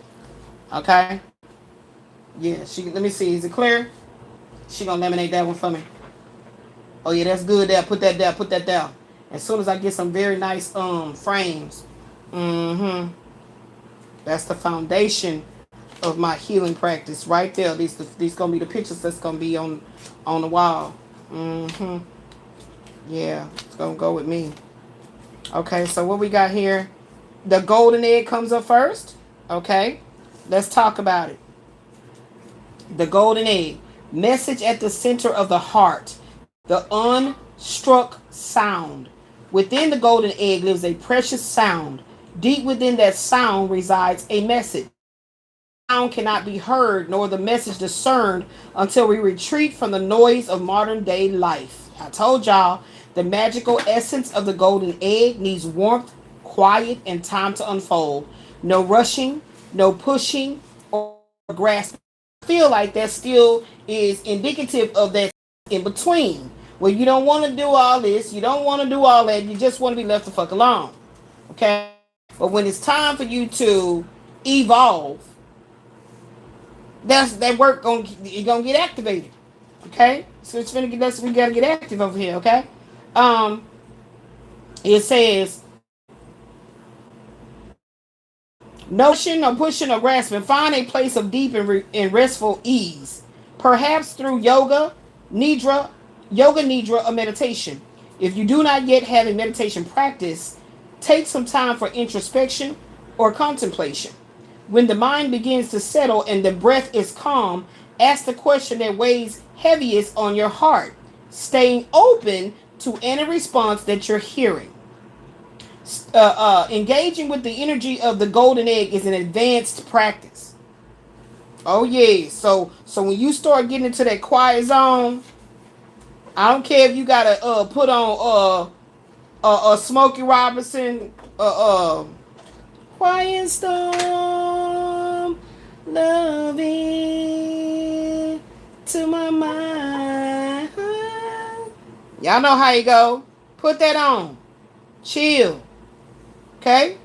Speaker 1: Okay. Yeah, let me see. Is it clear? She gonna laminate that one for me. Oh yeah, that's good there. Put that there. Put that there. As soon as I get some very nice frames. That's the foundation of my healing practice right there. These gonna be the pictures that's gonna be on the wall. Yeah, it's gonna go with me. Okay, so what we got here? The golden egg comes up first. Okay, let's talk about it. The golden egg. Message at the center of the heart. The unstruck sound. Within the golden egg lives a precious sound. Deep within that sound resides a message. The sound cannot be heard nor the message discerned until we retreat from the noise of modern day life. I told y'all, the magical essence of the golden egg needs warmth, quiet, and time to unfold. No rushing, no pushing, or grasping. I feel like that still is indicative of that in between. Where you don't want to do all this, you don't want to do all that, you just want to be left the fuck alone. Okay? But when it's time for you to evolve, that work gonna get activated. Okay? So we gotta get active over here, okay? It says no pushing or grasping. Find a place of deep and restful ease. Perhaps through yoga, nidra, or meditation. If you do not yet have a meditation practice, take some time for introspection or contemplation. When the mind begins to settle and the breath is calm, ask the question that weighs heaviest on your heart, staying open to any response that you're hearing. Engaging with the energy of the golden egg is an advanced practice. Oh yeah. So when you start getting into that quiet zone, I don't care if you gotta put on Smokey Robinson quiet storm loving to my mind. Y'all know how you go. Put that on. Chill. Okay?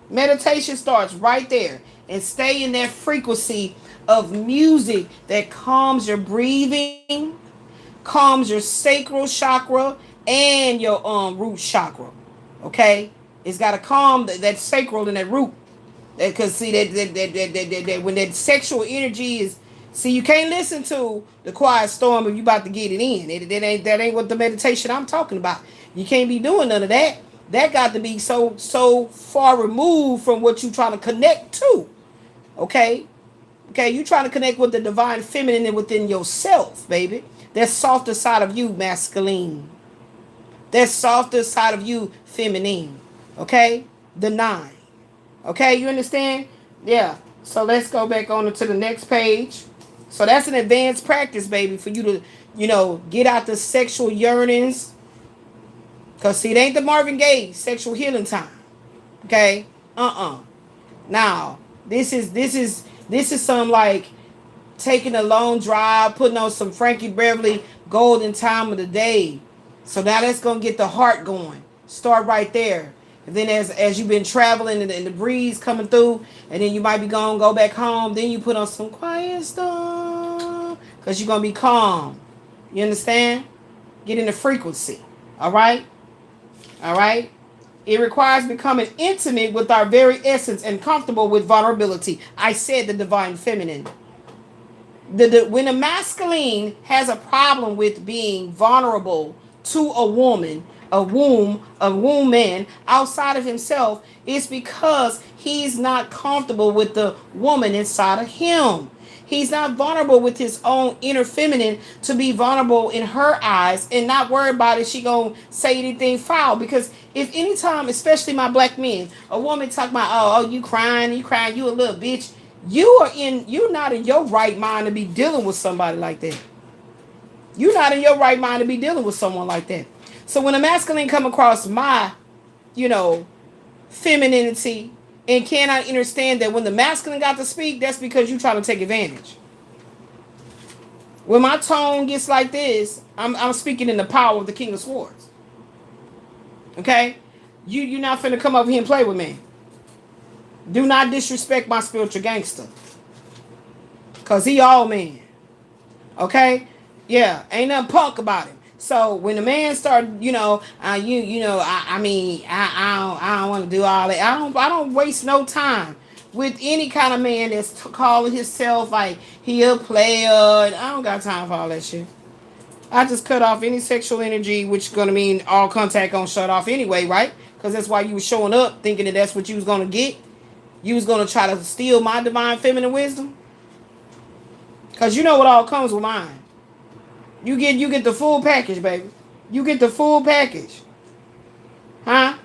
Speaker 1: Meditation starts right there. And stay in that frequency of music that calms your breathing, calms your sacral chakra and your root chakra. Okay? It's got to calm that sacral and that root. Because see that when that sexual energy is, see, you can't listen to the quiet storm if you about to get it in. That ain't what the meditation I'm talking about. You can't be doing none of that. That got to be so far removed from what you trying to connect to. Okay? Okay, you trying to connect with the divine feminine within yourself, baby. That softer side of you, masculine. That softer side of you, feminine. Okay? The 9. Okay, you understand? Yeah. So let's go back on to the next page. So that's an advanced practice, baby, for you to, get out the sexual yearnings. Because, see, it ain't the Marvin Gaye sexual healing time. Okay? Now, this is some like taking a long drive, putting on some Frankie Beverly golden time of the day. So now that's going to get the heart going. Start right there. And then as you've been traveling and the breeze coming through, and then you might be going to go back home, then you put on some quiet storm because you're going to be calm. You understand? Get in the frequency. All right? All right? It requires becoming intimate with our very essence and comfortable with vulnerability. I said the divine feminine. When a masculine has a problem with being vulnerable to a woman, a womb man outside of himself, it's because he's not comfortable with the woman inside of him. He's not vulnerable with his own inner feminine to be vulnerable in her eyes and not worry about if she gonna say anything foul. Because if anytime, especially my black men, a woman talk about, oh, you crying, you a little bitch, you're not in your right mind to be dealing with somebody like that. You're not in your right mind to be dealing with someone like that. So when a masculine come across my, femininity and cannot understand that when the masculine got to speak, that's because you trying to take advantage. When my tone gets like this, I'm speaking in the power of the King of Swords. Okay? You're not finna come over here and play with me. Do not disrespect my spiritual gangster. Because he all man. Okay? Yeah, ain't nothing punk about him. So when the man started, I don't want to do all that. I don't waste no time with any kind of man that's calling himself like he a player. I don't got time for all that shit. I just cut off any sexual energy, which is gonna mean all contact gonna shut off anyway, right? Because that's why you was showing up thinking that that's what you was gonna get. You was gonna try to steal my divine feminine wisdom. Because you know what all comes with mine. You get the full package, baby. You get the full package. Huh?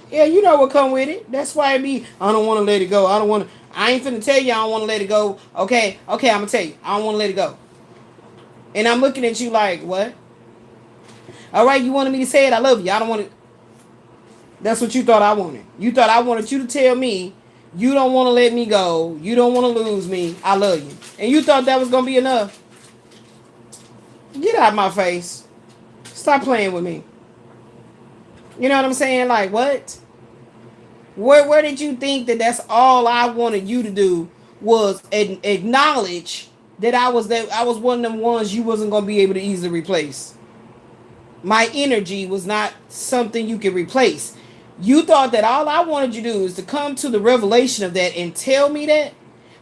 Speaker 1: Yeah, you know what come with it. That's why it be, I don't want to let it go. I ain't finna tell you I don't want to let it go. Okay, I'm going to tell you. I don't want to let it go. And I'm looking at you like, what? All right, you wanted me to say it. I love you. I don't want to. That's what you thought I wanted. You thought I wanted you to tell me you don't want to let me go. You don't want to lose me. I love you. And you thought that was going to be enough. Get out of my face. Stop playing with me. You know what I'm saying? Like, what? Where did you think that that's all I wanted you to do was acknowledge that I was one of them ones you wasn't going to be able to easily replace? My energy was not something you could replace. You thought that all I wanted you to do is to come to the revelation of that and tell me that?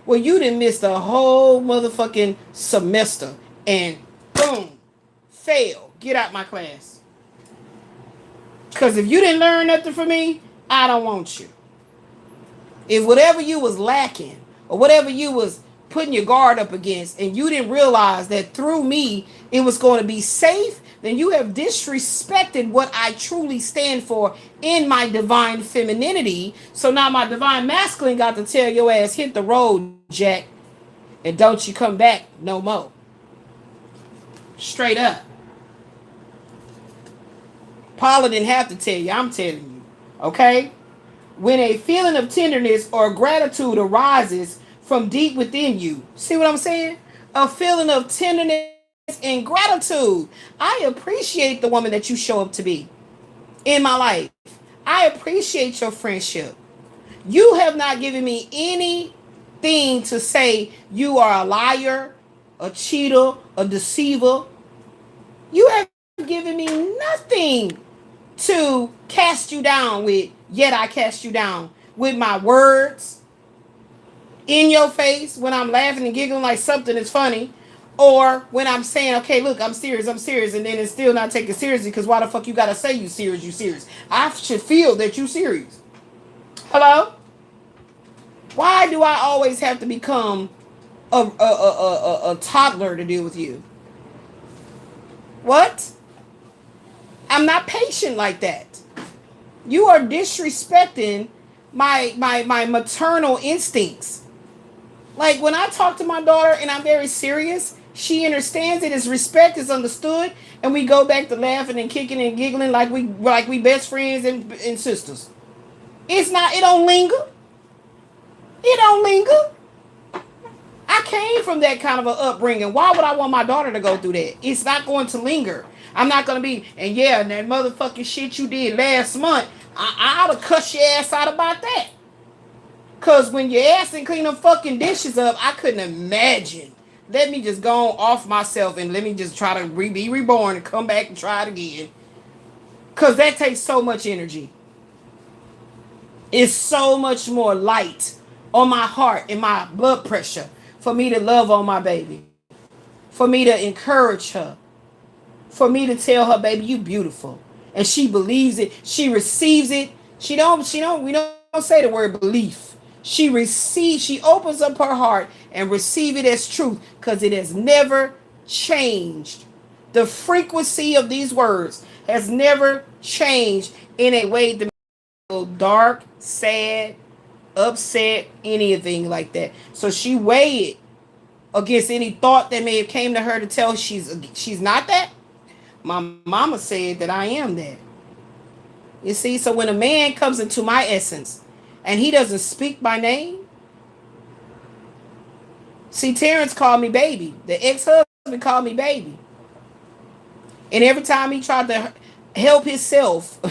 Speaker 1: Well, you didn't miss the whole motherfucking semester and boom, fail. Get out my class. Because if you didn't learn nothing from me, I don't want you. If whatever you was lacking or whatever you was putting your guard up against and you didn't realize that through me it was going to be safe then you have disrespected what I truly stand for in my divine femininity. So now my divine masculine got to tell your ass, hit the road, Jack, and don't you come back no more. Straight up. Paula didn't have to tell you, I'm telling you. Okay? When a feeling of tenderness or gratitude arises from deep within you, see what I'm saying? A feeling of tenderness and gratitude. I appreciate the woman that you show up to be in my life. I appreciate your friendship. You have not given me anything to say you are a liar, a cheater, a deceiver. You have given me nothing to cast you down with, yet I cast you down with my words in your face when I'm laughing and giggling like something is funny, or when I'm saying, okay, look, I'm serious, and then it's still not taken seriously because why the fuck you gotta say you serious, you serious? I should feel that you serious. Hello? Why do I always have to become a toddler to deal with you? What? I'm not patient like that. You are disrespecting my maternal instincts. Like when I talk to my daughter and I'm very serious, she understands it as respect is understood, and we go back to laughing and kicking and giggling like we best friends and sisters. It's not. It don't linger. It don't linger. I came from that kind of an upbringing. Why would I want my daughter to go through that? It's not going to linger. I'm not going to be, and yeah, and that motherfucking shit you did last month, I ought to cuss your ass out about that. Because when your ass and clean them fucking dishes up, I couldn't imagine. Let me just go off myself and let me just try to be reborn and come back and try it again. Because that takes so much energy. It's so much more light on my heart and my blood pressure for me to love on my baby, for me to encourage her, for me to tell her, baby, you beautiful. And she believes it. She receives it. We don't say the word belief. She opens up her heart and receive it as truth because it has never changed. The frequency of these words has never changed in a way to feel dark, sad, upset, anything like that. So she weighed it against any thought that may have came to her to tell she's not that. My mama said that I am that. You see, so when a man comes into my essence and he doesn't speak my name, see, Terrence called me baby. The ex-husband called me baby. And every time he tried to help himself,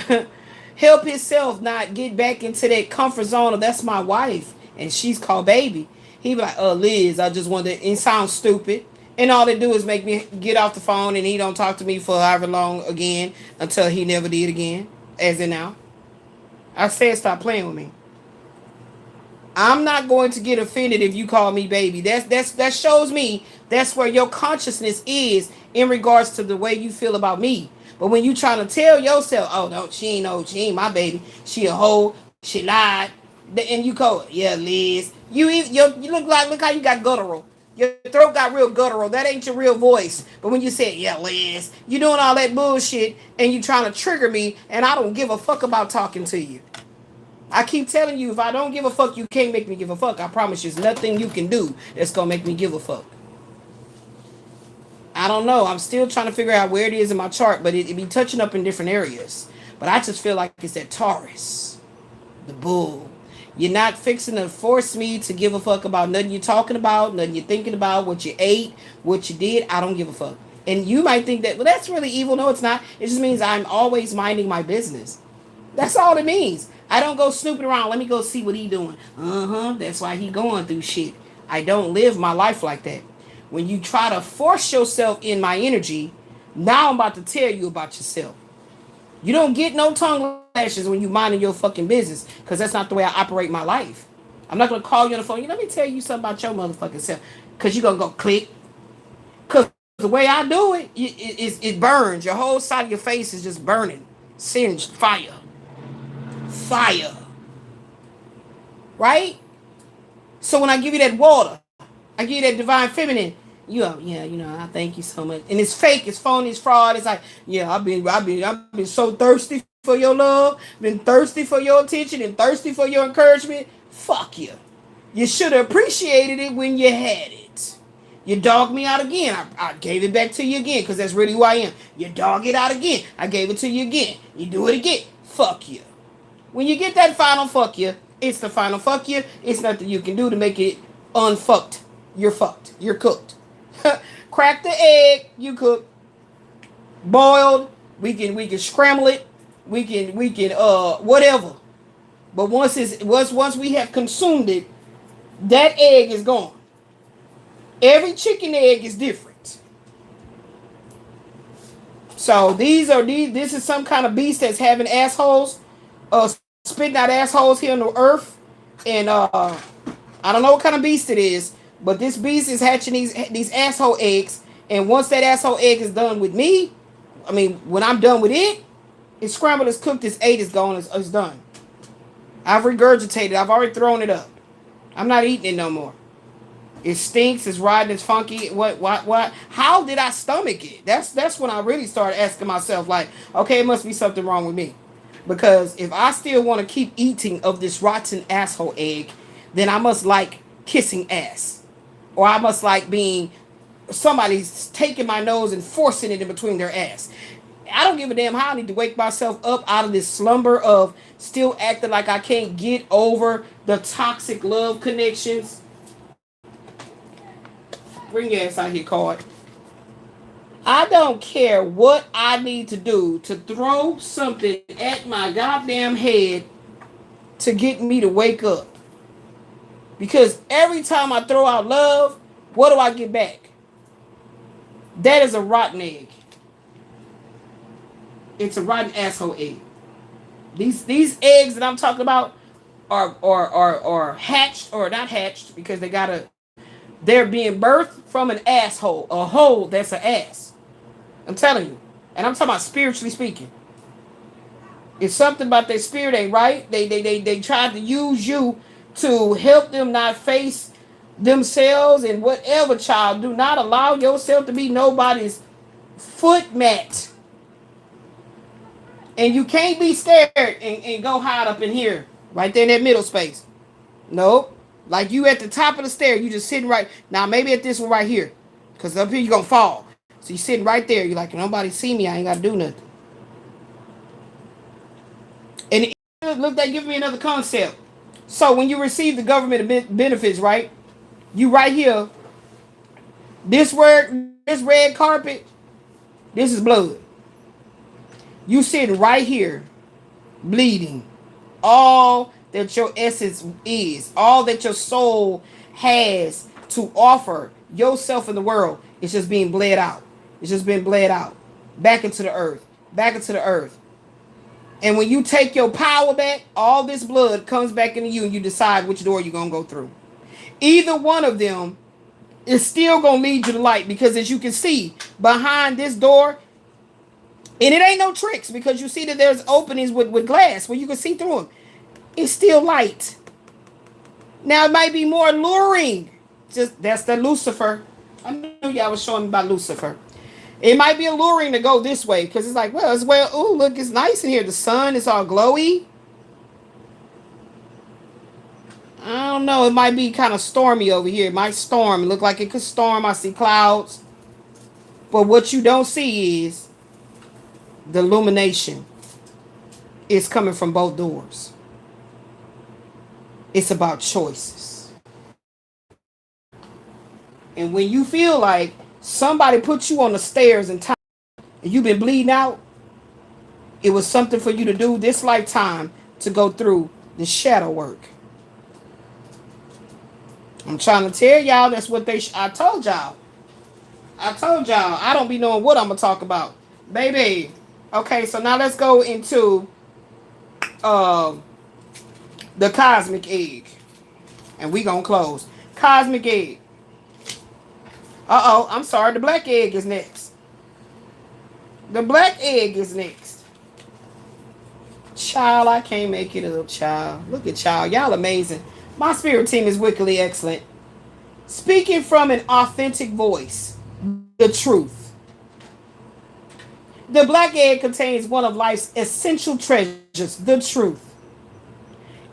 Speaker 1: not get back into that comfort zone of that's my wife and she's called baby, he be like, Liz, I just wanted to, it sounds stupid. And all they do is make me get off the phone and he don't talk to me for however long again until he never did again, as in now. I said stop playing with me. I'm not going to get offended if you call me baby. That shows me that's where your consciousness is in regards to the way you feel about me. But when you trying to tell yourself, oh no, she ain't my baby. She a hoe. She lied. And you go, yeah, Liz. You look how you got guttural. Your throat got real guttural. That ain't your real voice. But when you say, yeah, Liz, you doing all that bullshit and you trying to trigger me, and I don't give a fuck about talking to you. I keep telling you, if I don't give a fuck, you can't make me give a fuck. I promise you, there's nothing you can do that's going to make me give a fuck. I don't know. I'm still trying to figure out where it is in my chart, but it be touching up in different areas. But I just feel like it's that Taurus, the bull. You're not fixing to force me to give a fuck about nothing you're talking about, nothing you're thinking about, what you ate, what you did. I don't give a fuck. And you might think that, well, that's really evil. No, it's not. It just means I'm always minding my business. That's all it means. I don't go snooping around. Let me go see what he doing. That's why he going through shit. I don't live my life like that. When you try to force yourself in my energy, now I'm about to tell you about yourself. You don't get no tongue lashes when you minding your fucking business, because that's not the way I operate my life. I'm not going to call you on the phone. Let me tell you something about your motherfucking self, because you're going to go click. Because the way I do it, it burns. Your whole side of your face is just burning. Singed fire. Fire. Right? So when I give you that water, I give you that divine feminine, Yeah, I thank you so much. And it's fake, it's phony, it's fraud. It's like, yeah, I've been so thirsty for your love, been thirsty for your attention, and thirsty for your encouragement. Fuck you. You should have appreciated it when you had it. You dogged me out again. I gave it back to you again because that's really who I am. You dog it out again. I gave it to you again. You do it again. Fuck you. When you get that final fuck you, it's the final fuck you. It's nothing you can do to make it unfucked. You're fucked. You're cooked. Crack the egg. You cook. Boiled. We can scramble it. We can whatever. But once we have consumed it, that egg is gone. Every chicken egg is different. So this is some kind of beast that's having assholes, spitting out assholes here on the earth, and I don't know what kind of beast it is, but this beast is hatching these asshole eggs, and once that asshole egg is done with me, I mean when I'm done with it, it's scrambled, it's cooked, it's ate, it's gone, it's done. I've regurgitated, I've already thrown it up. I'm not eating it no more. It stinks, it's rotten, it's funky. What? How did I stomach it? That's when I really started asking myself, like, okay, it must be something wrong with me. Because if I still want to keep eating of this rotten asshole egg, then I must like kissing ass. Or I must like being somebody's taking my nose and forcing it in between their ass. I don't give a damn how I need to wake myself up out of this slumber of still acting like I can't get over the toxic love connections. Bring your ass out here, card. I don't care what I need to do to throw something at my goddamn head to get me to wake up. Because every time I throw out love, what do I get back? That is a rotten egg. It's a rotten asshole egg. These eggs that I'm talking about are hatched or not hatched because they're being birthed from an asshole, a hole that's an ass. I'm telling you, and I'm talking about spiritually speaking. It's something about their spirit ain't right. They tried to use you to help them not face themselves and whatever. Child, do not allow yourself to be nobody's foot mat. And you can't be scared and go hide up in here, right there in that middle space. Nope. Like you at the top of the stair, you just sitting right now. Maybe at this one right here, because up here you're gonna fall. So you're sitting right there. You're like, nobody see me. I ain't gotta do nothing. And look, that give me another concept. So when you receive the government benefits, right? You right here. This red carpet. This is blood. You sitting right here, bleeding. All that your essence is, all that your soul has to offer yourself in the world, it's just being bled out. It's just been bled out. Back into the earth. Back into the earth. And when you take your power back, all this blood comes back into you and you decide which door you're going to go through. Either one of them is still going to lead you to light because as you can see, behind this door, and it ain't no tricks because you see that there's openings with glass where you can see through them. It's still light. Now it might be more alluring. Just that's the Lucifer. I knew y'all was showing me about Lucifer. It might be alluring to go this way because it's like, oh look, it's nice in here. The sun is all glowy. I don't know. It might be kind of stormy over here. It might storm. It look like it could storm. I see clouds. But what you don't see is the illumination is coming from both doors. It's about choices. And when you feel like somebody put you on the stairs and time and you've been bleeding out, it was something for you to do this lifetime to go through the shadow work. I'm trying to tell y'all that's what I told y'all. I don't be knowing what I'm going to talk about. Baby. Okay, so now let's go into the cosmic egg. And we gonna close. Cosmic egg. Uh-oh, I'm sorry. The black egg is next. The black egg is next. Child, I can't make it up, child. Look at y'all. Y'all amazing. My spirit team is wickedly excellent. Speaking from an authentic voice, the truth. The black egg contains one of life's essential treasures, the truth.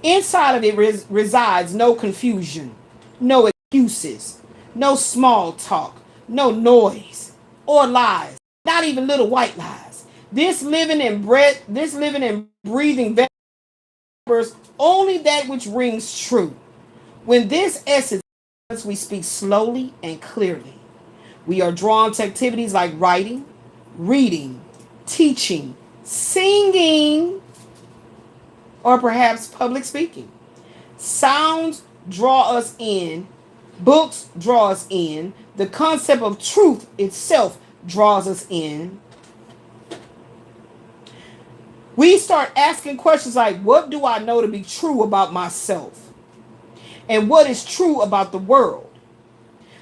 Speaker 1: Inside of it resides no confusion, no excuses, no small talk, no noise or lies, not even little white lies. This living and breathing vapors only that which rings true. When this essence, we speak slowly and clearly. We are drawn to activities like writing, reading, teaching, singing, or perhaps public speaking. Sounds draw us in, books draw us in, the concept of truth itself draws us in. We start asking questions like, what do I know to be true about myself? And what is true about the world?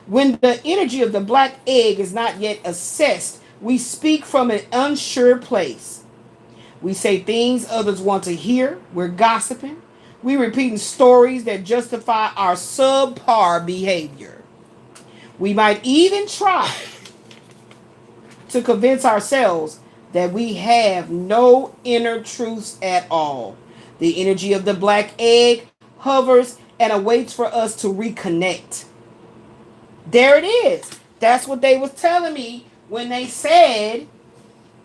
Speaker 1: When the energy of the black egg is not yet assessed, we speak from an unsure place. We say things others want to hear. We're gossiping. We're repeating stories that justify our subpar behavior. We might even try to convince ourselves that we have no inner truths at all. The energy of the black egg hovers and awaits for us to reconnect. There it is. That's what they was telling me when they said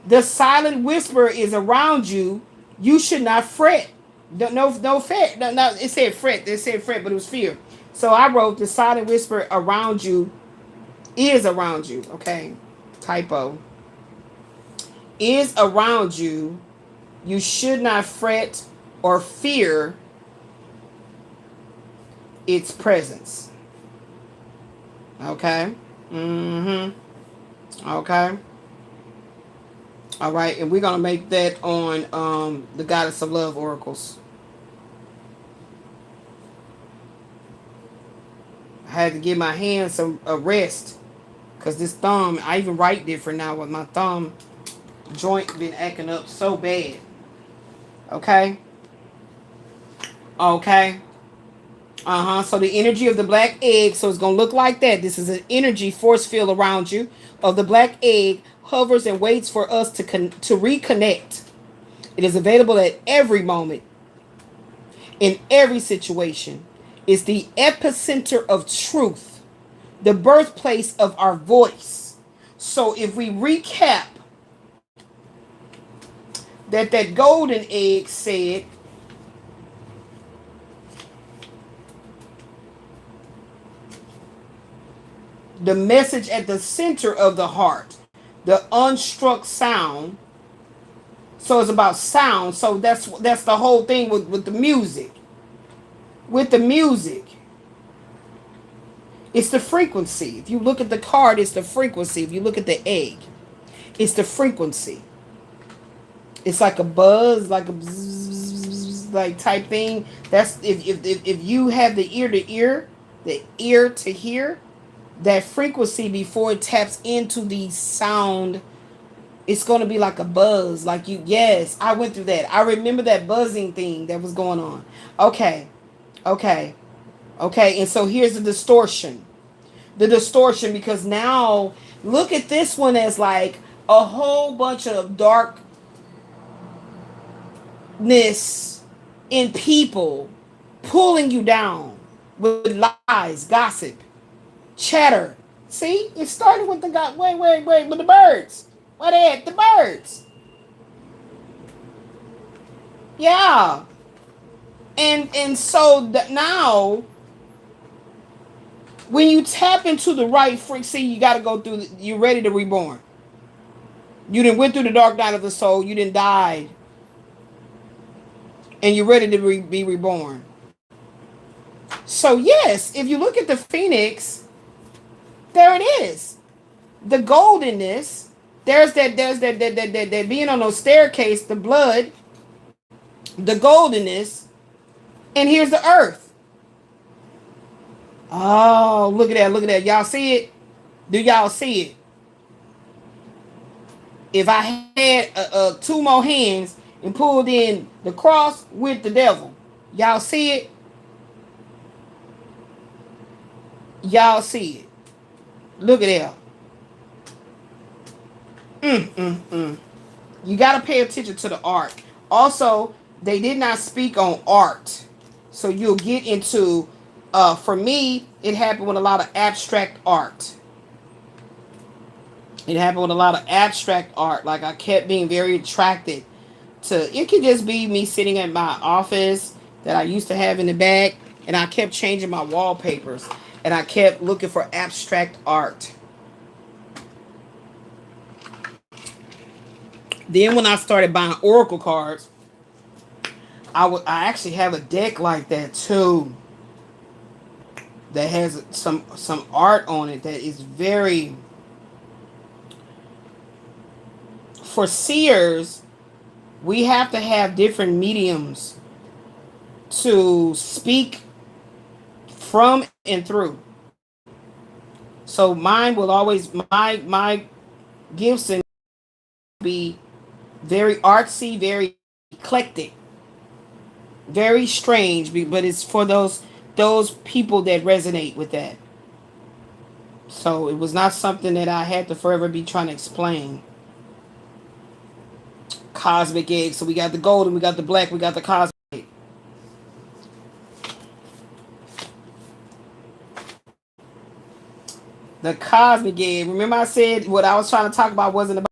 Speaker 1: the silent whisper is around you. You should not fret. No fret. No, it said fret. It said fret, but it was fear. So I wrote the silent whisper around you is around you. Okay. Typo. Is around you. You should not fret or fear its presence. Okay. Okay. All right, and we're gonna make that on the Goddess of Love oracles. I had to give my hands a rest because this thumb. I even write different now with my thumb joint been acting up so bad. Okay. Okay. So the energy of the black egg, so it's going to look like that. This is an energy force field around you of the black egg, hovers and waits for us to reconnect. It is available at every moment, in every situation. It's the epicenter of truth, the birthplace of our voice. So if we recap that golden egg said, the message at the center of the heart, the unstruck sound. So it's about sound. So that's the whole thing with the music. With the music, it's the frequency. If you look at the card, it's the frequency. If you look at the egg, it's the frequency. It's like a buzz, like a bzzz, like type thing. That's if you have the ear to ear, the ear to hear, that frequency before it taps into the sound, it's going to be like a buzz. Like you, yes, I went through that. I remember that buzzing thing that was going on. Okay. And so here's the distortion. The distortion, because now look at this one as like a whole bunch of darkness in people pulling you down with lies, gossip, chatter. See, it started with the guy. Wait, with the birds. Where they at? The birds. Yeah. And so now, when you tap into the right frequency, you got to go through. You're ready to reborn. You done went through the dark night of the soul. You done died, and you're ready to be reborn. So yes, if you look at the phoenix, there it is. The goldenness. There's that being on those staircase, the blood, the goldenness, and here's the earth. Oh, look at that. Y'all see it? Do y'all see it? If I had two more hands and pulled in the cross with the devil, y'all see it? Y'all see it. Look at that. You got to pay attention to the art. Also, they did not speak on art. So you'll get into, for me, it happened with a lot of abstract art. It happened with a lot of abstract art. Like I kept being very attracted to, it could just be me sitting at my office that I used to have in the back. And I kept changing my wallpapers. And I kept looking for abstract art. Then when I started buying oracle cards, I actually have a deck like that too. That has some art on it that is very, for seers, we have to have different mediums to speak from and through. So mine will always, my gifts and be very artsy, very eclectic, very strange, but it's for those people that resonate with that. So it was not something that I had to forever be trying to explain. Cosmic egg. So we got the golden, we got the black, we got the cosmic egg. The cosmic egg. Remember I said what I was trying to talk about wasn't about,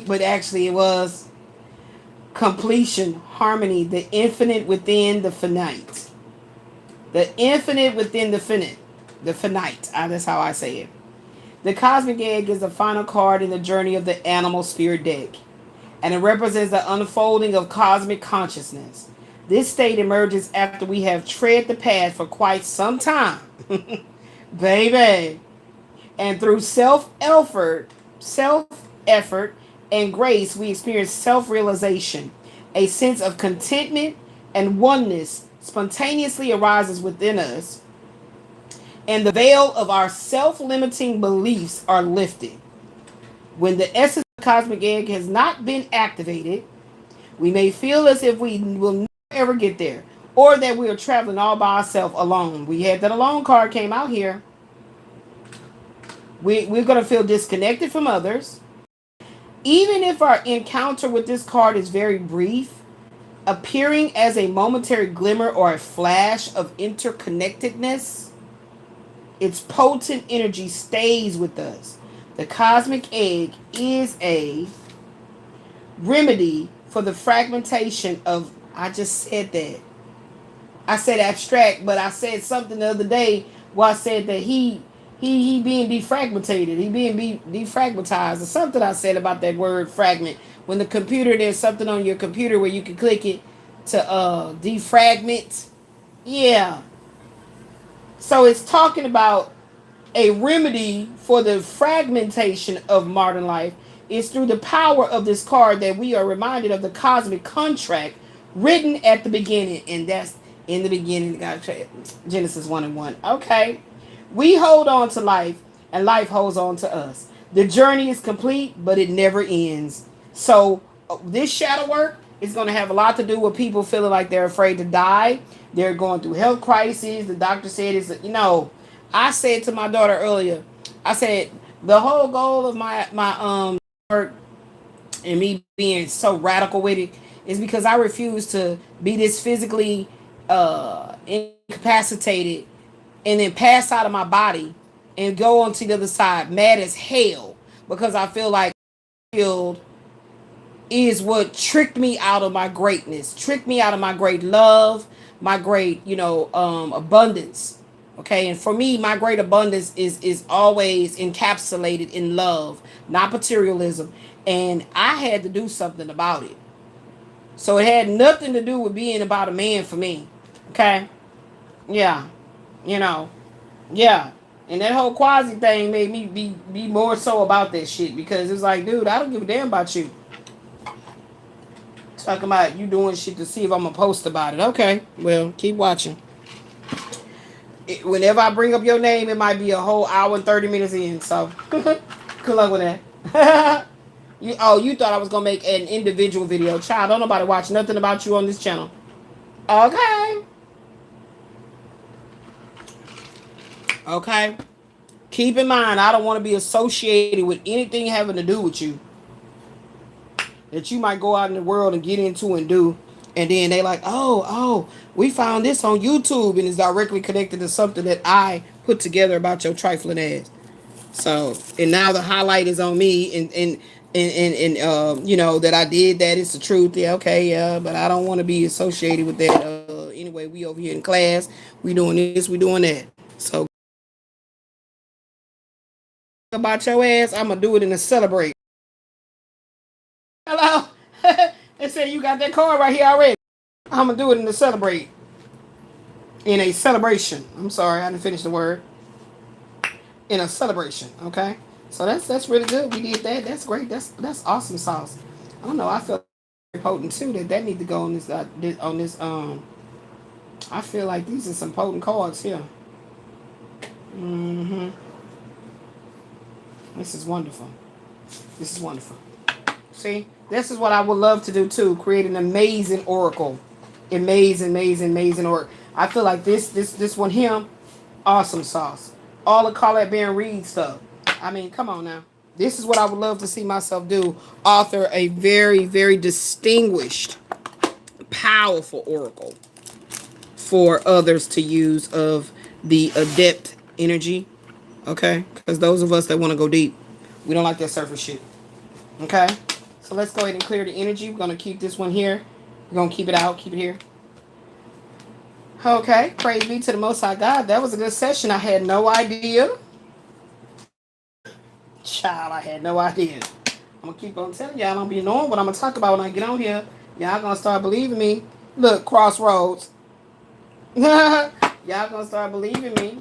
Speaker 1: but actually it was completion, harmony, the infinite within the finite. The infinite within the finite. The finite. That's how I say it. The cosmic egg is the final card in the journey of the animal spirit deck, and it represents the unfolding of cosmic consciousness. This state emerges after we have tread the path for quite some time, baby, and through self-effort, and grace, we experience self-realization. A sense of contentment and oneness spontaneously arises within us, and the veil of our self-limiting beliefs are lifted. When the essence of the cosmic egg has not been activated, we may feel as if we will never ever get there, or that we are traveling all by ourselves alone. We had that alone card came out here. We're going to feel disconnected from others. Even if our encounter with this card is very brief, appearing as a momentary glimmer or a flash of interconnectedness, its potent energy stays with us. The cosmic egg is a remedy for the fragmentation of, I just said that. I said abstract, but I said something the other day where I said that he being defragmented. He being defragmentized. Or something I said about that word fragment. When the computer, there's something on your computer where you can click it to defragment. Yeah. So it's talking about a remedy for the fragmentation of modern life. It's through the power of this card that we are reminded of the cosmic contract written at the beginning. And that's in the beginning, Genesis 1:1. Okay. We hold on to life, and life holds on to us. The journey is complete, but it never ends. So this shadow work is going to have a lot to do with people feeling like they're afraid to die. They're going through health crises. The doctor said I said to my daughter earlier, I said the whole goal of my work and me being so radical with it is because I refuse to be this physically incapacitated and then pass out of my body and go on to the other side mad as hell because I feel like field is what tricked me out of my greatness, tricked me out of my great love, my great, abundance. Okay, and for me, my great abundance is always encapsulated in love, not materialism. And I had to do something about it. So it had nothing to do with being about a man for me. Okay? Yeah. Yeah. And that whole quasi thing made me be more so about that shit because it's like, dude, I don't give a damn about you. Talking about you doing shit to see if I'm gonna post about it. Okay, well, keep watching. Whenever I bring up your name, it might be a whole hour and 30 minutes in. So, good luck with that. You thought I was gonna make an individual video. Child, don't nobody watch nothing about you on this channel. Okay. Okay? Keep in mind, I don't want to be associated with anything having to do with you that you might go out in the world and get into and do. And then they like, we found this on YouTube and it's directly connected to something that I put together about your trifling ass. So, and now the highlight is on me and that I did that. It's the truth. Yeah, okay, yeah, but I don't want to be associated with that. Anyway, we over here in class, we doing this, we doing that. So about your ass, I'm gonna do it in a celebrate. Hello, they say you got that card right here already. I'm gonna do it in a celebrate, in a celebration. I'm sorry, I didn't finish the word. In a celebration, okay. So that's really good. We did that. That's great. That's awesome sauce. I don't know. I feel very potent too. That need to go on this. I feel like these are some potent cards here. Mm-hmm. This is wonderful. This is wonderful. See, this is what I would love to do too. Create an amazing oracle. Amazing oracle. I feel like this one here, awesome sauce. All the Colette Baron Reed stuff. I mean, come on now. This is what I would love to see myself do. Author a very, very distinguished, powerful oracle for others to use of the adept energy. Okay? Because those of us that want to go deep, we don't like that surface shit. Okay? So let's go ahead and clear the energy. We're going to keep this one here. We're going to keep it out. Keep it here. Okay. Praise be to the Most High God. That was a good session. I had no idea. Child, I had no idea. I'm going to keep on telling y'all. I don't be knowing what I'm going to talk about when I get on here. Y'all going to start believing me. Look, Crossroads. Y'all going to start believing me.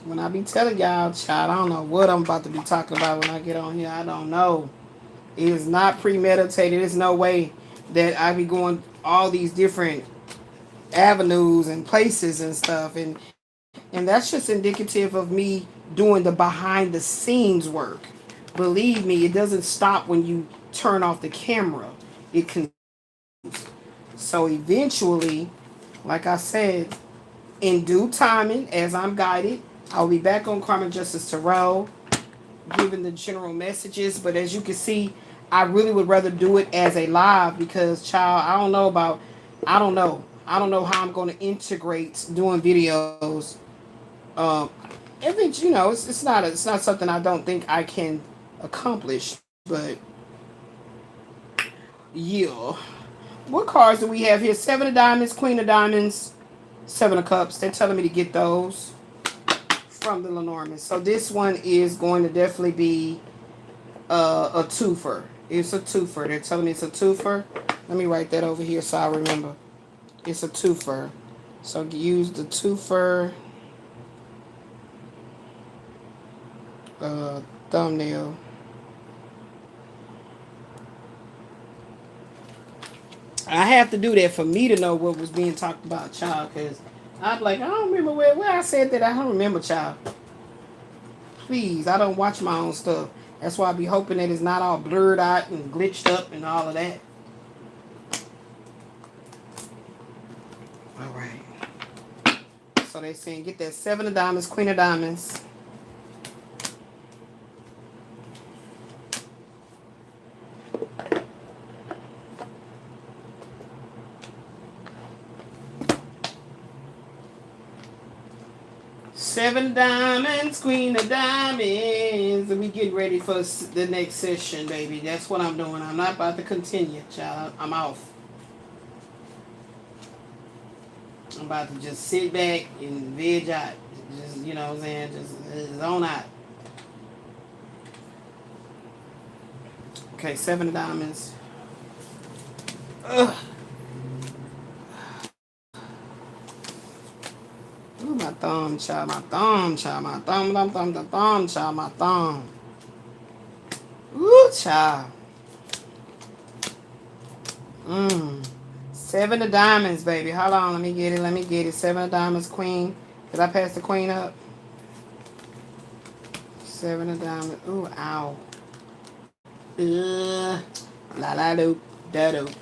Speaker 1: When I be telling y'all, child, I don't know what I'm about to be talking about when I get on here. I don't know. It is not premeditated. There's no way that I be going all these different avenues and places and stuff. And that's just indicative of me doing the behind the scenes work. Believe me, it doesn't stop when you turn off the camera. It can. So eventually, like I said, in due timing, as I'm guided, I'll be back on Karmic Justice Tarot, giving the general messages. But as you can see, I really would rather do it as a live because, child, I don't know how I'm going to integrate doing videos. If it's, it's not something I don't think I can accomplish. But yeah, what cards do we have here? 7 of Diamonds, Queen of Diamonds, 7 of Cups. They're telling me to get those from the Lenormand. So this one is going to definitely be a twofer. It's a twofer. They're telling me it's a twofer. Let me write that over here so I remember. It's a twofer. So use the twofer thumbnail. I have to do that for me to know what was being talked about, child, because I'm like, I don't remember where I said that. I don't remember, child. Please, I don't watch my own stuff. That's why I be hoping that it's not all blurred out and glitched up and all of that. All right. So they saying get that 7 of Diamonds, Queen of Diamonds. Seven of Diamonds, Queen of Diamonds. And we getting ready for the next session, baby. That's what I'm doing. I'm not about to continue, child. I'm off. I'm about to just sit back and veg out. Just, you know what I'm saying? Just zone out. Okay, 7 of Diamonds. Ugh. Ooh, my thumb, child, my thumb, child, my thumb, child, my thumb. Ooh, child. 7 of Diamonds, baby. Hold on, let me get it. 7 of Diamonds, Queen. Did I pass the Queen up? 7 of Diamonds. Ooh, ow. La la doop, da doop.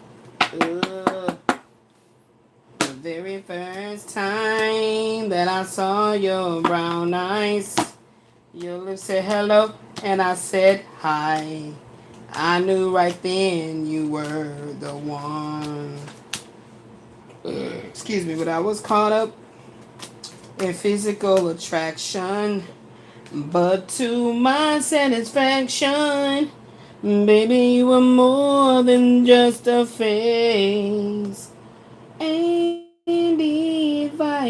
Speaker 1: Very first time that I saw your brown eyes, your lips said hello, and I said hi. I knew right then you were the one. Excuse me, but I was caught up in physical attraction. But to my satisfaction, baby, you were more than just a face. And if I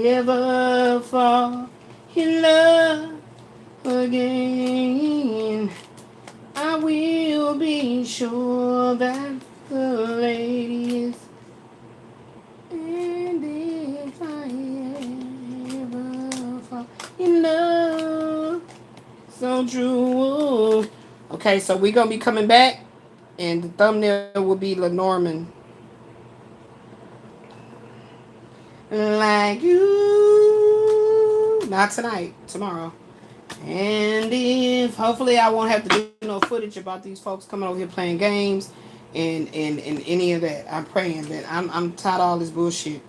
Speaker 1: ever fall in love again, I will be sure that the lady is. And if I ever fall in love, so true. Okay, so we're gonna be coming back, and the thumbnail will be Lenormand. Like you. Not tonight, tomorrow. And if hopefully I won't have to do no footage about these folks coming over here playing games and any of that. I'm praying that I'm tired of all this bullshit.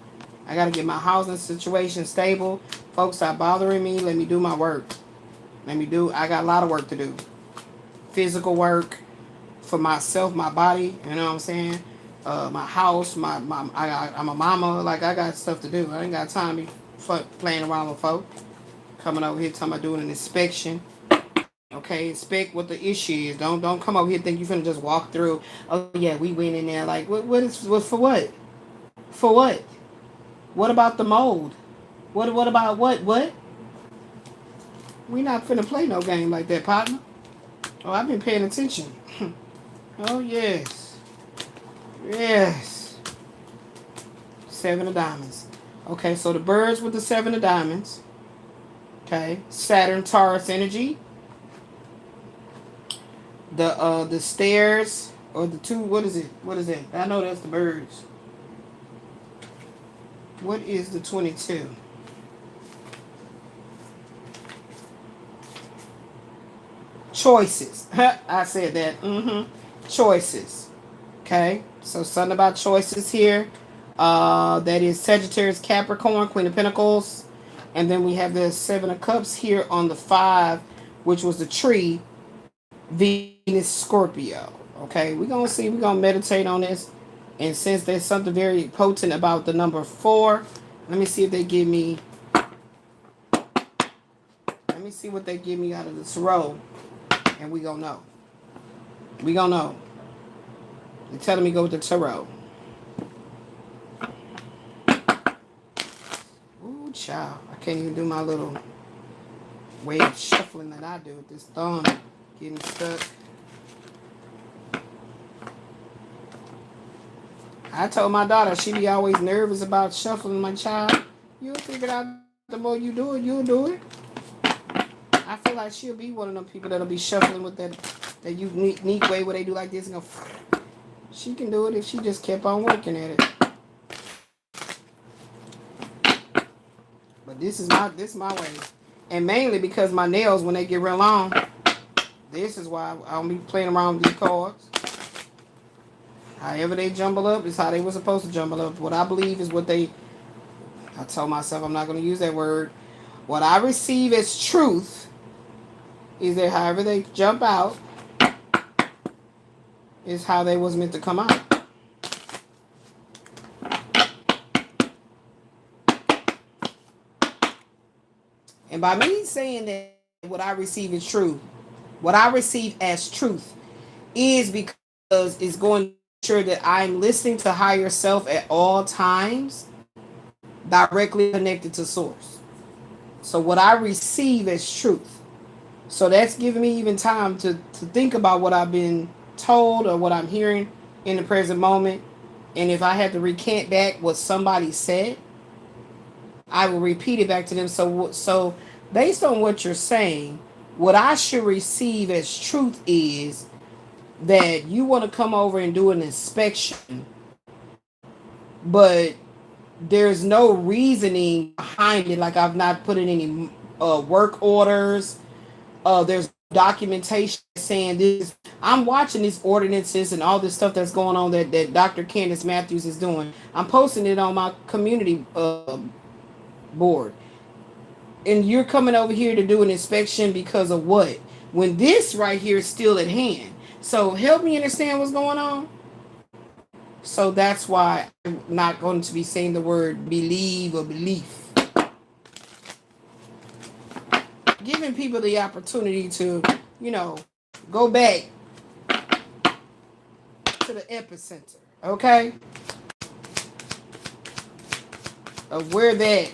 Speaker 1: I gotta get my housing situation stable. Folks stop bothering me. Let me do my work. I got a lot of work to do. Physical work for myself, my body, you know what I'm saying? My house, I'm a mama, like I got stuff to do. I ain't got time to be playing around with folk. Coming over here talking about doing an inspection. Okay, inspect what the issue is. Don't come over here think you finna just walk through. Oh yeah, we went in there like what for what? For what? What about the mold? What about what? We not finna play no game like that, partner. Oh, I've been paying attention. Oh yes. Yes. Seven of diamonds. Okay, so the birds with the seven of diamonds. Okay. Saturn Taurus energy. The stairs or the two, what is it? What is it? I know that's the birds. What is the 22? Choices. I said that. Choices. Okay. So something about choices here. That is Sagittarius, Capricorn, Queen of Pentacles. And then we have the Seven of Cups here on the 5, which was the tree, Venus, Scorpio. Okay, we're going to see. We're going to meditate on this. And since there's something very potent about the number 4, let me see if they give me. Let me see what they give me out of the tarot. And we going to know. We going to know. They're telling me go with the tarot. Ooh, child. I can't even do my little way of shuffling that I do with this thumb getting stuck. I told my daughter she be always nervous about shuffling. My child, you'll figure it out the more you do it, you'll do it. I feel like she'll be one of them people that'll be shuffling with that unique way where they do like this and go. She can do it if she just kept on working at it. But this is my way. And mainly because my nails, when they get real long, this is why I don't be playing around with these cards. However they jumble up is how they were supposed to jumble up. What I believe is what they... I told myself I'm not going to use that word. What I receive as truth is that however they jump out is how they was meant to come out. And by me saying that what I receive is true, what I receive as truth is because it's going to ensure that I'm listening to higher self at all times, directly connected to source. So what I receive as truth. So that's giving me even time to think about what I've been told or what I'm hearing in the present moment. And if I had to recant back what somebody said, I will repeat it back to them. So based on what you're saying, what I should receive as truth is that you want to come over and do an inspection, but there's no reasoning behind it. Like I've not put in any work orders. There's documentation saying this. I'm watching these ordinances and all this stuff that's going on that Dr. Candace Matthews is doing. I'm posting it on my community board. And you're coming over here to do an inspection because of what? When this right here is still at hand. So help me understand what's going on. So that's why I'm not going to be saying the word believe or belief. Giving people the opportunity to, you know, go back to the epicenter, okay? Of where that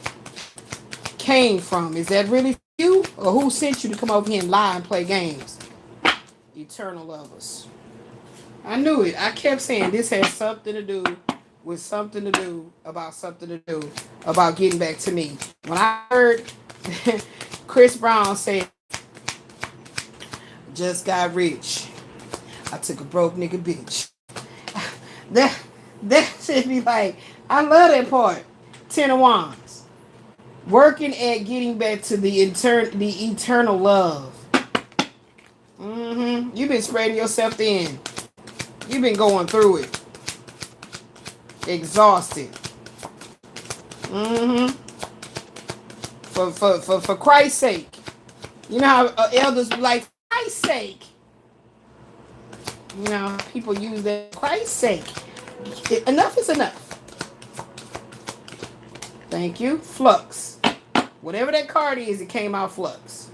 Speaker 1: came from. Is that really you? Or who sent you to come over here and lie and play games? Eternal lovers. I knew it. I kept saying this has something to do with something to do about something to do about getting back to me. When I heard Chris Brown say, just got rich, I took a broke nigga bitch. That should be like, I love that part. Ten of Wands. Working at getting back to the eternal love. You've been spreading yourself thin. You've been going through it. Exhausted. For Christ's sake. You know how elders be like, for Christ's sake. You know, people use that, Christ's sake. Enough is enough. Thank you. Flux. Whatever that card is, it came out flux.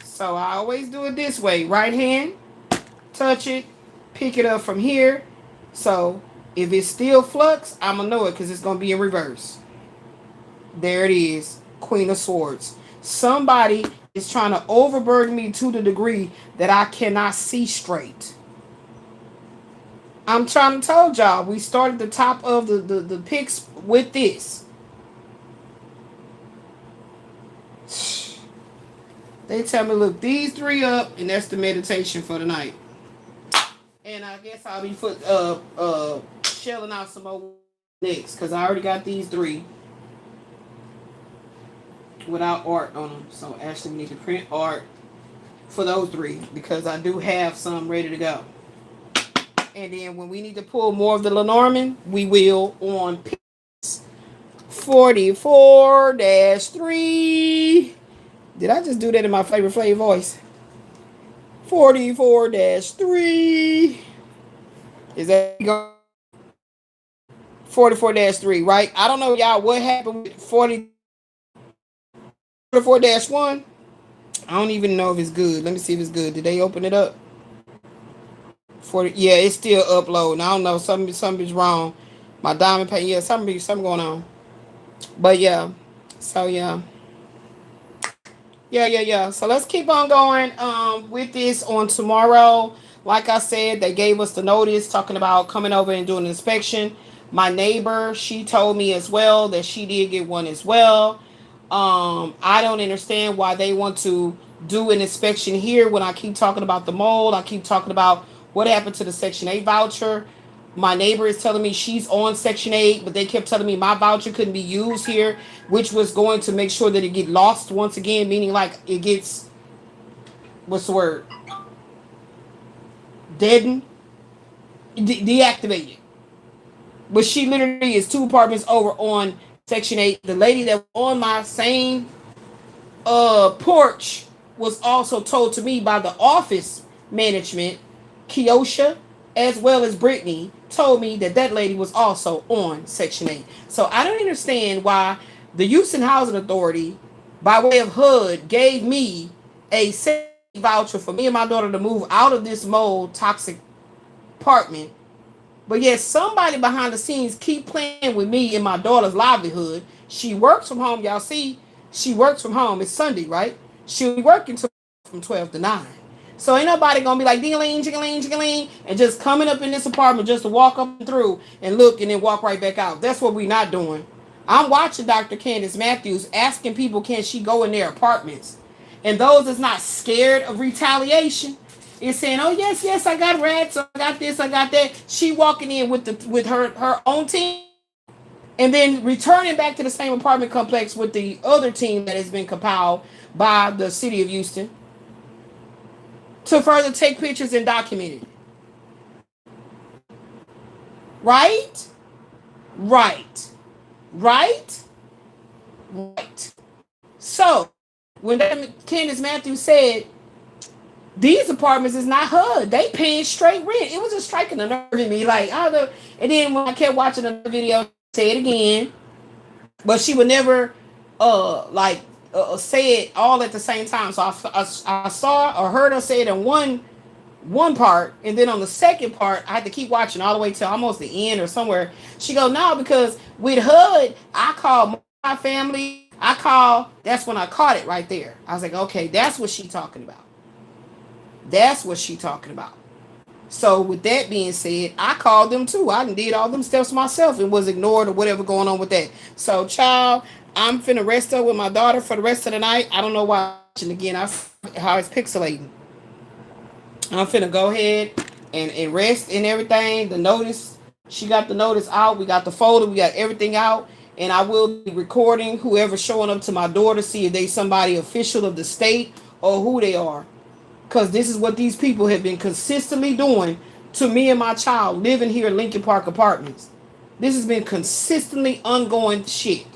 Speaker 1: So I always do it this way. Right hand, touch it, pick it up from here. So if it's still flux, I'm going to know it because it's going to be in reverse. There it is. Queen of Swords. Somebody is trying to overburden me to the degree that I cannot see straight. I'm trying to tell y'all, we started the top of the picks with this. They tell me, look, these three up, and that's the meditation for the night. And I guess I'll be shelling out some more next, because I already got these three without art on them. So actually we need to print art for those three, because I do have some ready to go. And then when we need to pull more of the Lenormand, we will on piece 44-3. Did I just do that in my Flavor Flav voice? 44-3. Is that 44-3, right? I don't know, y'all, what happened with 44-1. I don't even know if it's good. Let me see if it's good. Did they open it up? 40. Yeah, it's still uploading. I don't know. Something's wrong. My diamond paint. Yeah, something going on. But yeah. So yeah. Yeah. So let's keep on going with this on tomorrow. Like I said, they gave us the notice talking about coming over and doing an inspection. My neighbor, she told me as well that she did get one as well. I don't understand why they want to do an inspection here when I keep talking about the mold. I keep talking about what happened to the Section 8 voucher. My neighbor is telling me she's on Section 8, but they kept telling me my voucher couldn't be used here, which was going to make sure that it get lost once again, meaning like it gets, what's the word? Deadened? Deactivated. But she literally is 2 apartments over on Section 8. The lady that was on my same porch was also told to me by the office management, Kiosha, as well as Brittany, told me that lady was also on Section 8. So I don't understand why the Houston Housing Authority, by way of HUD, gave me a voucher for me and my daughter to move out of this mold toxic apartment. But yet somebody behind the scenes keep playing with me and my daughter's livelihood. She works from home. Y'all see, she works from home. It's Sunday, right? She'll be working from 12 to 9. So ain't nobody going to be like, ding-a-ling, chicken-ling, chicken-ling, and just coming up in this apartment just to walk up and through and look and then walk right back out. That's what we're not doing. I'm watching Dr. Candace Matthews asking people, can she go in their apartments? And those that's not scared of retaliation is saying, oh, yes, I got rats, I got this, I got that. She walking in with her own team and then returning back to the same apartment complex with the other team that has been compiled by the city of Houston. to further take pictures and document it. Right? Right. Right? Right. So, when Candace Matthews said, these apartments is not HUD, they paying straight rent. It was just striking a nerve in me. Like, I don't know. And then when I kept watching another video, say it again. But she would never, say it all at the same time. So I saw or heard her say it in one part, and then on the second part I had to keep watching all the way till almost the end or somewhere. She go, no, because with HUD I call my family, that's when I caught it right there. I was like, okay, that's what she talking about. That's what she talking about. So with that being said, I called them too. I did all them steps myself and was ignored or whatever going on with that. So child, I'm finna rest up with my daughter for the rest of the night. I don't know why I'm watching again. How it's pixelating. I'm finna go ahead and rest and everything. The notice, she got the notice out. We got the folder. We got everything out. And I will be recording whoever's showing up to my door to see if they somebody official of the state or who they are. Because this is what these people have been consistently doing to me and my child living here in Lincoln Park Apartments. This has been consistently ongoing shit.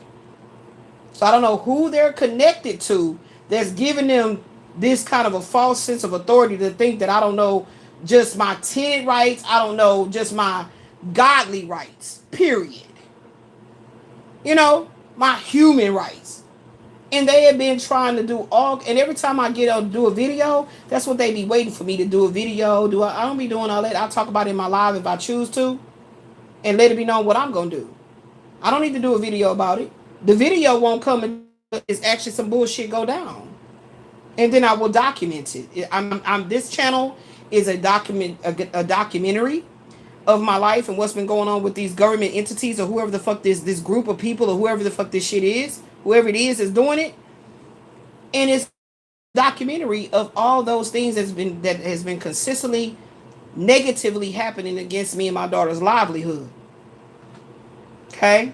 Speaker 1: So I don't know who they're connected to that's giving them this kind of a false sense of authority to think that I don't know just my tenant rights. I don't know just my godly rights, period. You know, my human rights. And they have been trying to do and every time I get to do a video, that's what they be waiting for me to do a video. I don't be doing all that. I'll talk about it in my live if I choose to and let it be known what I'm going to do. I don't need to do a video about it. The video won't come until it's actually some bullshit go down. And then I will document it. This channel is a documentary of my life and what's been going on with these government entities or whoever the fuck this group of people or whoever the fuck this shit is. Whoever it is doing it. And it's a documentary of all those things that has been consistently negatively happening against me and my daughter's livelihood. Okay?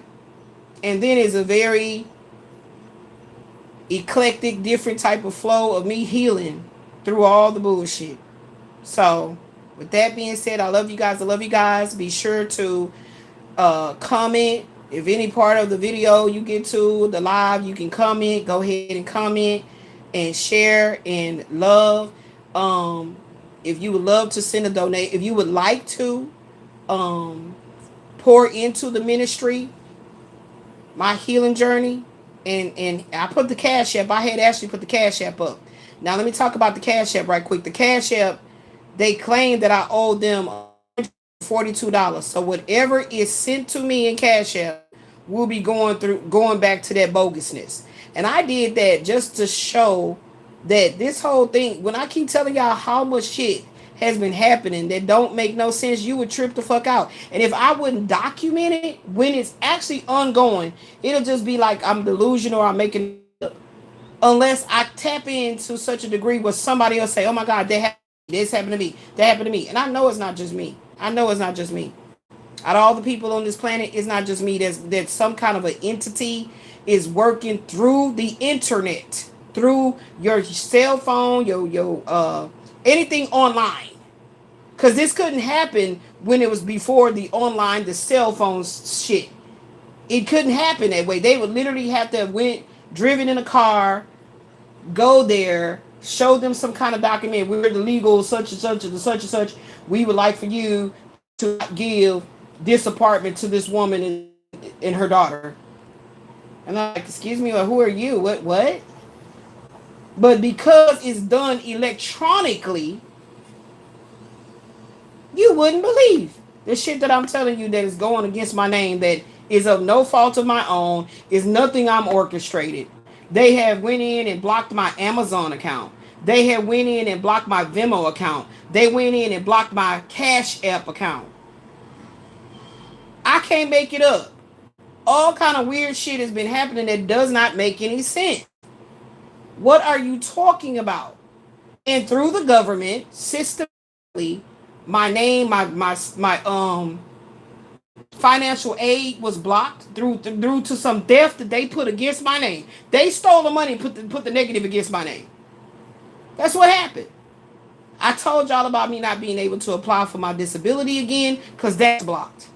Speaker 1: And then it's a very eclectic, different type of flow of me healing through all the bullshit. So, with that being said, I love you guys. I love you guys. Be sure to comment. If any part of the video you get to, the live, you can comment. Go ahead and comment and share and love. If you would love to send a donate, if you would like to pour into the ministry, my healing journey, and I put the Cash App. I had actually put the Cash App up. Now let me talk about the Cash App right quick. The Cash App, they claim that I owe them $42. So whatever is sent to me in Cash App will be going back to that bogusness. And I did that just to show that this whole thing, when I keep telling y'all how much shit has been happening that don't make no sense, you would trip the fuck out. And if I wouldn't document it when it's actually ongoing, it'll just be like I'm delusional or I'm making it up. Unless I tap into such a degree where somebody else say, oh my God, this happened to me, that happened to me. And I know it's not just me. Out of all the people on this planet, it's not just me. There's some kind of an entity is working through the internet, through your cell phone, your anything online. Because this couldn't happen when it was before the online, the cell phone shit. It couldn't happen that way. They would literally have to have driven in a car, go there, show them some kind of document. We're the legal such and such and such and such. We would like for you to give this apartment to this woman and her daughter. And I'm like, excuse me, who are you? What? But because it's done electronically, you wouldn't believe the shit that I'm telling you that is going against my name, that is of no fault of my own, is nothing I'm orchestrated. They have went in and blocked my Amazon account. They have went in and blocked my Venmo account. They went in and blocked my Cash App account. I can't make it up. All kind of weird shit has been happening that does not make any sense. What are you talking about? And through the government, systematically, my name, my financial aid was blocked through to some theft that they put against my name. They stole the money and put the negative against my name. That's what happened. I told y'all about me not being able to apply for my disability again because that's blocked.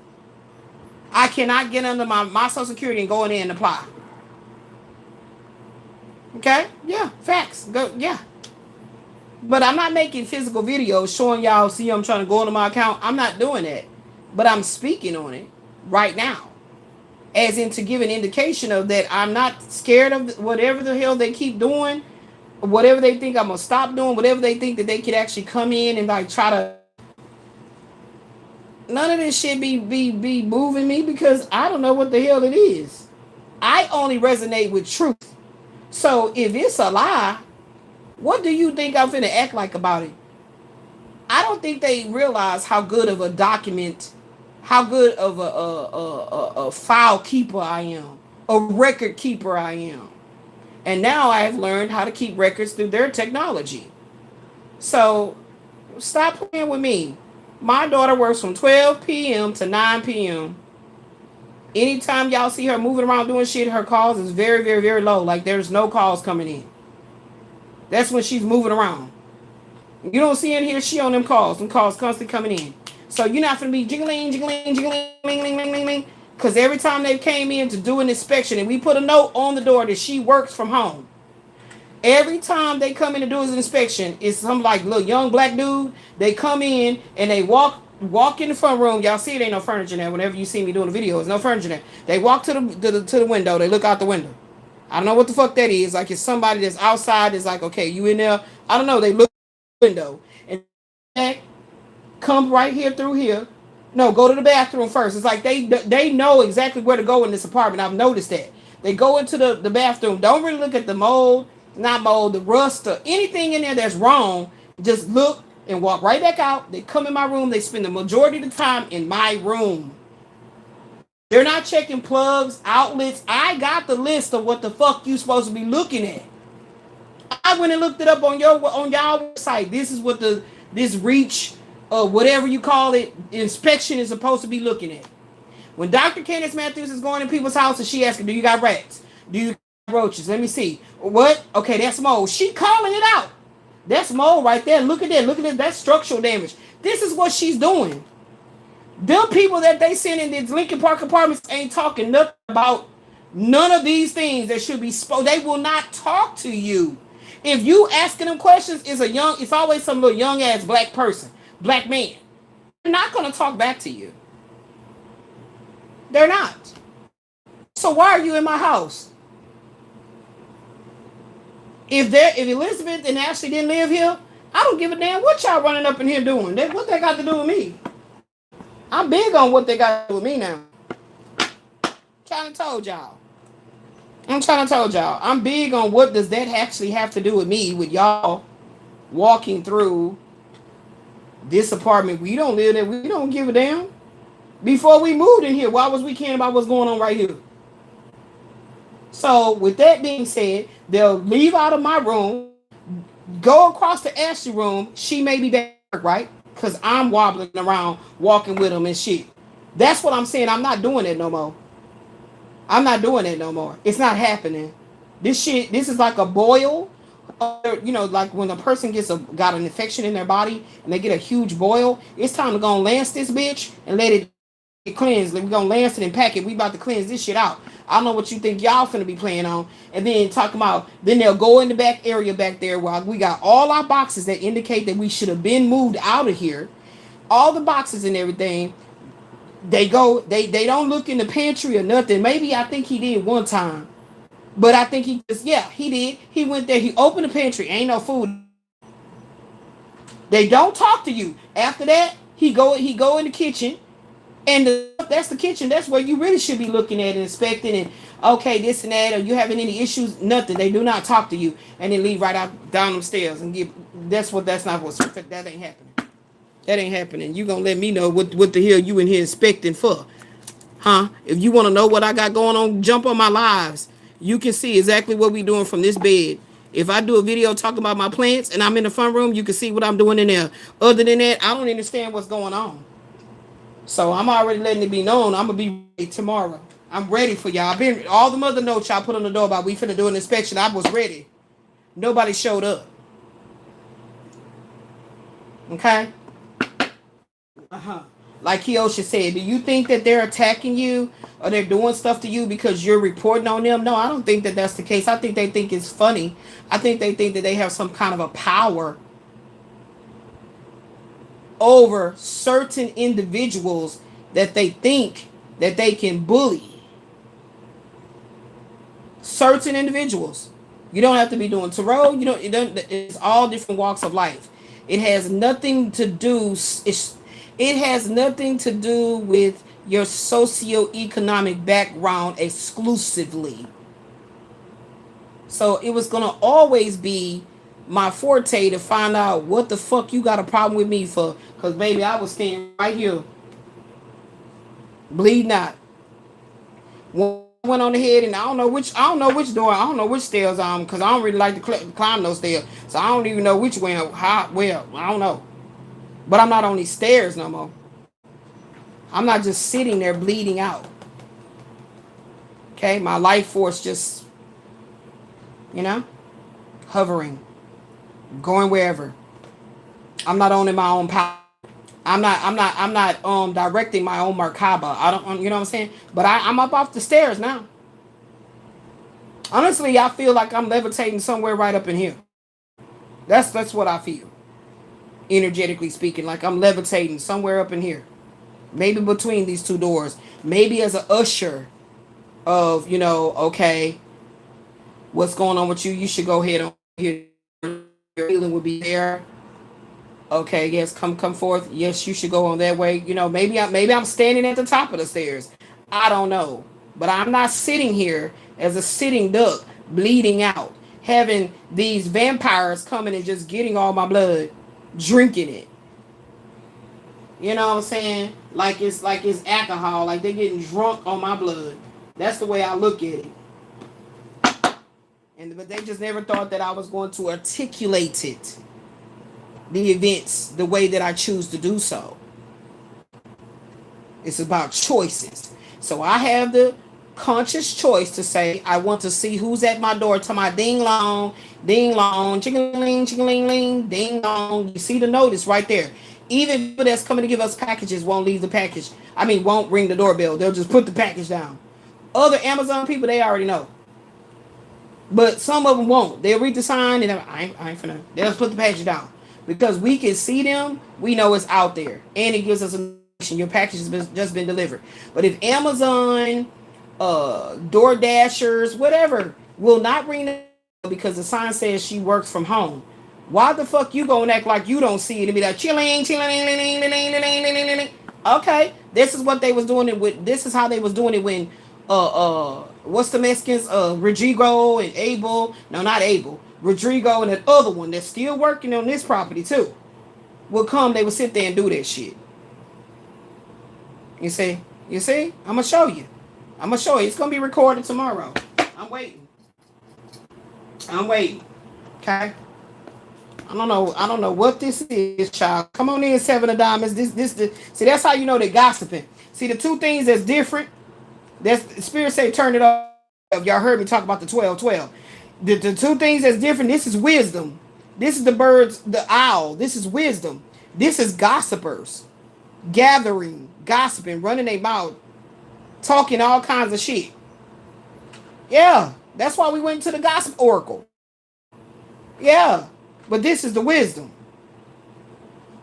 Speaker 1: I cannot get under my Social Security and go in there and apply. Okay? Yeah, facts. Go, yeah. But I'm not making physical videos showing y'all, see, I'm trying to go into my account. I'm not doing that. But I'm speaking on it right now. As in to give an indication of that I'm not scared of whatever the hell they keep doing, whatever they think I'm going to stop doing, whatever they think that they could actually come in and like try to. None of this shit be moving me because I don't know what the hell it is. I only resonate with truth. So if it's a lie, what do you think I'm finna act like about it? I don't think they realize how good of a document, how good of a file keeper I am, a record keeper I am. And now I have learned how to keep records through their technology. So stop playing with me. My daughter works from 12 p.m. to 9 p.m. Anytime y'all see her moving around doing shit, her calls is very, very, very low. Like there's no calls coming in. That's when she's moving around. You don't see in here, she on them calls. Them calls constantly coming in. So you're not going to be jiggling, jiggling, jiggling, ling, ling, ling, ling. Because every time they came in to do an inspection, and we put a note on the door that she works from home. Every time they come in to do an inspection, it's some like little young black dude. They come in and they walk in the front room. Y'all see it ain't no furniture there. Whenever you see me doing the video, there's no furniture there. They walk to the window. They look out the window. I don't know what the fuck that is. Like it's somebody that's outside. It's like, okay, you in there? I don't know. They look window and come right here through here. No, go to the bathroom first. It's like they know exactly where to go in this apartment. I've noticed that. They go into the bathroom. Don't really look at the mold, not mold, the rust or anything in there that's wrong. Just look and walk right back out. They come in my room. They spend the majority of the time in my room. They're not checking plugs, outlets. I got the list of what the fuck you supposed to be looking at. I went and looked it up on y'all website. This is what this reach whatever you call it inspection is supposed to be looking at. When Dr. Candace Matthews is going in people's houses, she asking, "Do you got rats? Do you got roaches? Let me see. What? Okay, that's mold." She calling it out. That's mold right there. Look at that. Look at that. That's structural damage. This is what she's doing. Them people that they send in these Lincoln Park apartments ain't talking nothing about none of these things that should be spoken. They will not talk to you. If you asking them questions, it's always some little young ass black person, black man. They're not gonna talk back to you. They're not. So why are you in my house? If Elizabeth and Ashley didn't live here, I don't give a damn what y'all running up in here doing. What they got to do with me? I'm big on what they got to do with me now. I'm trying to told y'all. I'm big on what does that actually have to do with me, with y'all walking through this apartment. We don't live there. We don't give a damn. Before we moved in here, why was we caring about what's going on right here? So with that being said, they'll leave out of my room, go across the Ashley room. She may be back, right? Because I'm wobbling around, walking with them and shit. That's what I'm saying. I'm not doing it no more. It's not happening. This is like a boil. Like when a person got an infection in their body and they get a huge boil, it's time to go and lance this bitch and let it get cleansed. We're going to lance it and pack it. We about to cleanse this shit out. I don't know what you think y'all finna be playing on. And then then they'll go in the back area back there while we got all our boxes that indicate that we should have been moved out of here. All the boxes and everything. They don't look in the pantry or nothing. Maybe I think he did one time. But I think he did. He went there. He opened the pantry. Ain't no food. They don't talk to you. After that, he go in the kitchen. And that's the kitchen. That's where you really should be looking at and inspecting and okay, this and that. Are you having any issues? Nothing. They do not talk to you. And then leave right out down them stairs and that ain't happening. That ain't happening. You gonna let me know what the hell you in here inspecting for? Huh? If you want to know what I got going on, jump on my lives. You can see exactly what we doing from this bed. If I do a video talking about my plants and I'm in the front room, you can see what I'm doing in there. Other than that, I don't understand what's going on. So I'm already letting it be known. I'm gonna be ready tomorrow. I'm ready for y'all. All the other notes y'all put on the door about we finna do an inspection. I was ready. Nobody showed up. Okay? Like Kiosha said, do you think that they're attacking you or they're doing stuff to you because you're reporting on them? No, I don't think that that's the case. I think they think it's funny. I think they think that they have some kind of a power over certain individuals that they think that they can bully. Certain individuals. You don't have to be doing tarot. You don't. It's all different walks of life. It has nothing to do. It has nothing to do with your socioeconomic background exclusively. So it was gonna always be my forte to find out what the fuck you got a problem with me for. Cause baby, I was standing right here, bleeding out. Went on ahead and I don't know which door, I don't know which stairs because I don't really like to climb those stairs. So I don't even know which way, how, well, I don't know. But I'm not on these stairs no more. I'm not just sitting there bleeding out. Okay, my life force just, hovering, going wherever. I'm not owning my own power. I'm not directing my own Merkaba. I don't, you know what I'm saying? But I'm up off the stairs now. Honestly, I feel like I'm levitating somewhere right up in here. That's what I feel. Energetically speaking, like I'm levitating somewhere up in here. Maybe between these two doors. Maybe as an usher of, okay, what's going on with you? You should go ahead and here. Your healing will be there. Okay, yes, come forth. Yes, you should go on that way. Maybe I'm standing at the top of the stairs. I don't know. But I'm not sitting here as a sitting duck, bleeding out, having these vampires coming and just getting all my blood, drinking it. You know what I'm saying? Like it's alcohol, like they're getting drunk on my blood. That's the way I look at it. But they just never thought that I was going to articulate it. The events the way that I choose to do so. It's about choices. So I have the conscious choice to say I want to see who's at my door to my ding long, ching-a-ling, ching-a-ling, ding long. You see the notice right there. Even people that's coming to give us packages won't leave the package. Won't ring the doorbell. They'll just put the package down. Other Amazon people, they already know. But some of them won't. They'll read the sign and I ain't finna. They'll just put the package down. Because we can see them, we know it's out there. And it gives us a notification. Your package has just been delivered. But if Amazon, DoorDashers, whatever, will not ring the because the sign says she works from home, why the fuck you gonna act like you don't see it and be like, chilling. Okay, this is what they was doing it with. This is how they was doing it when, what's the Mexicans, Rodrigo and Abel, no, not Abel, Rodrigo and that other one that's still working on this property too, will come, they will sit there and do that shit. You see? I'm gonna show you. It's gonna be recorded tomorrow. I'm waiting. Okay? I don't know what this is, child. Come on in, Seven of Diamonds. See, that's how you know they're gossiping. See, the two things that's different, that's Spirit say turn it off. Y'all heard me talk about the 12-12. The two things that's different, this is wisdom. This is the birds, the owl. This is wisdom. This is gossipers. Gathering, gossiping, running their mouth, talking all kinds of shit. Yeah, that's why we went to the gossip oracle. Yeah, but this is the wisdom.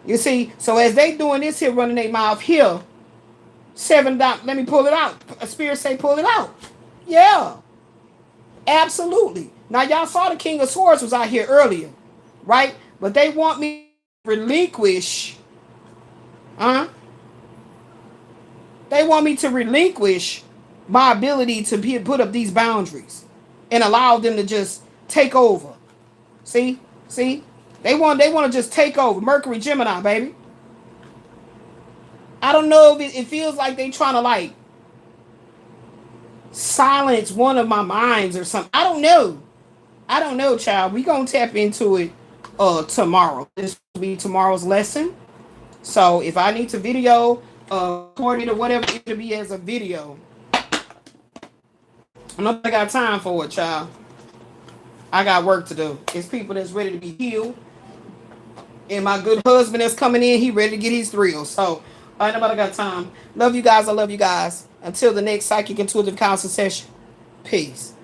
Speaker 1: You see, so as they doing this here, running their mouth here, let me pull it out. A spirit say pull it out. Yeah, absolutely. Now y'all saw the King of Swords was out here earlier, right? But they want me to relinquish. They want me to relinquish my ability to put up these boundaries and allow them to just take over. See? They want to just take over. Mercury, Gemini, baby. I don't know if it feels like they trying to like silence one of my minds or something. I don't know, child. We gonna tap into it tomorrow. This will be tomorrow's lesson. So if I need to video record it or whatever, it'll be as a video. I don't think I got time for it, child. I got work to do. It's people that's ready to be healed And my good husband that's coming in, he ready to get his thrills. So, all right, nobody got time. Love you guys. I love you guys. Until the next psychic intuitive council session. Peace.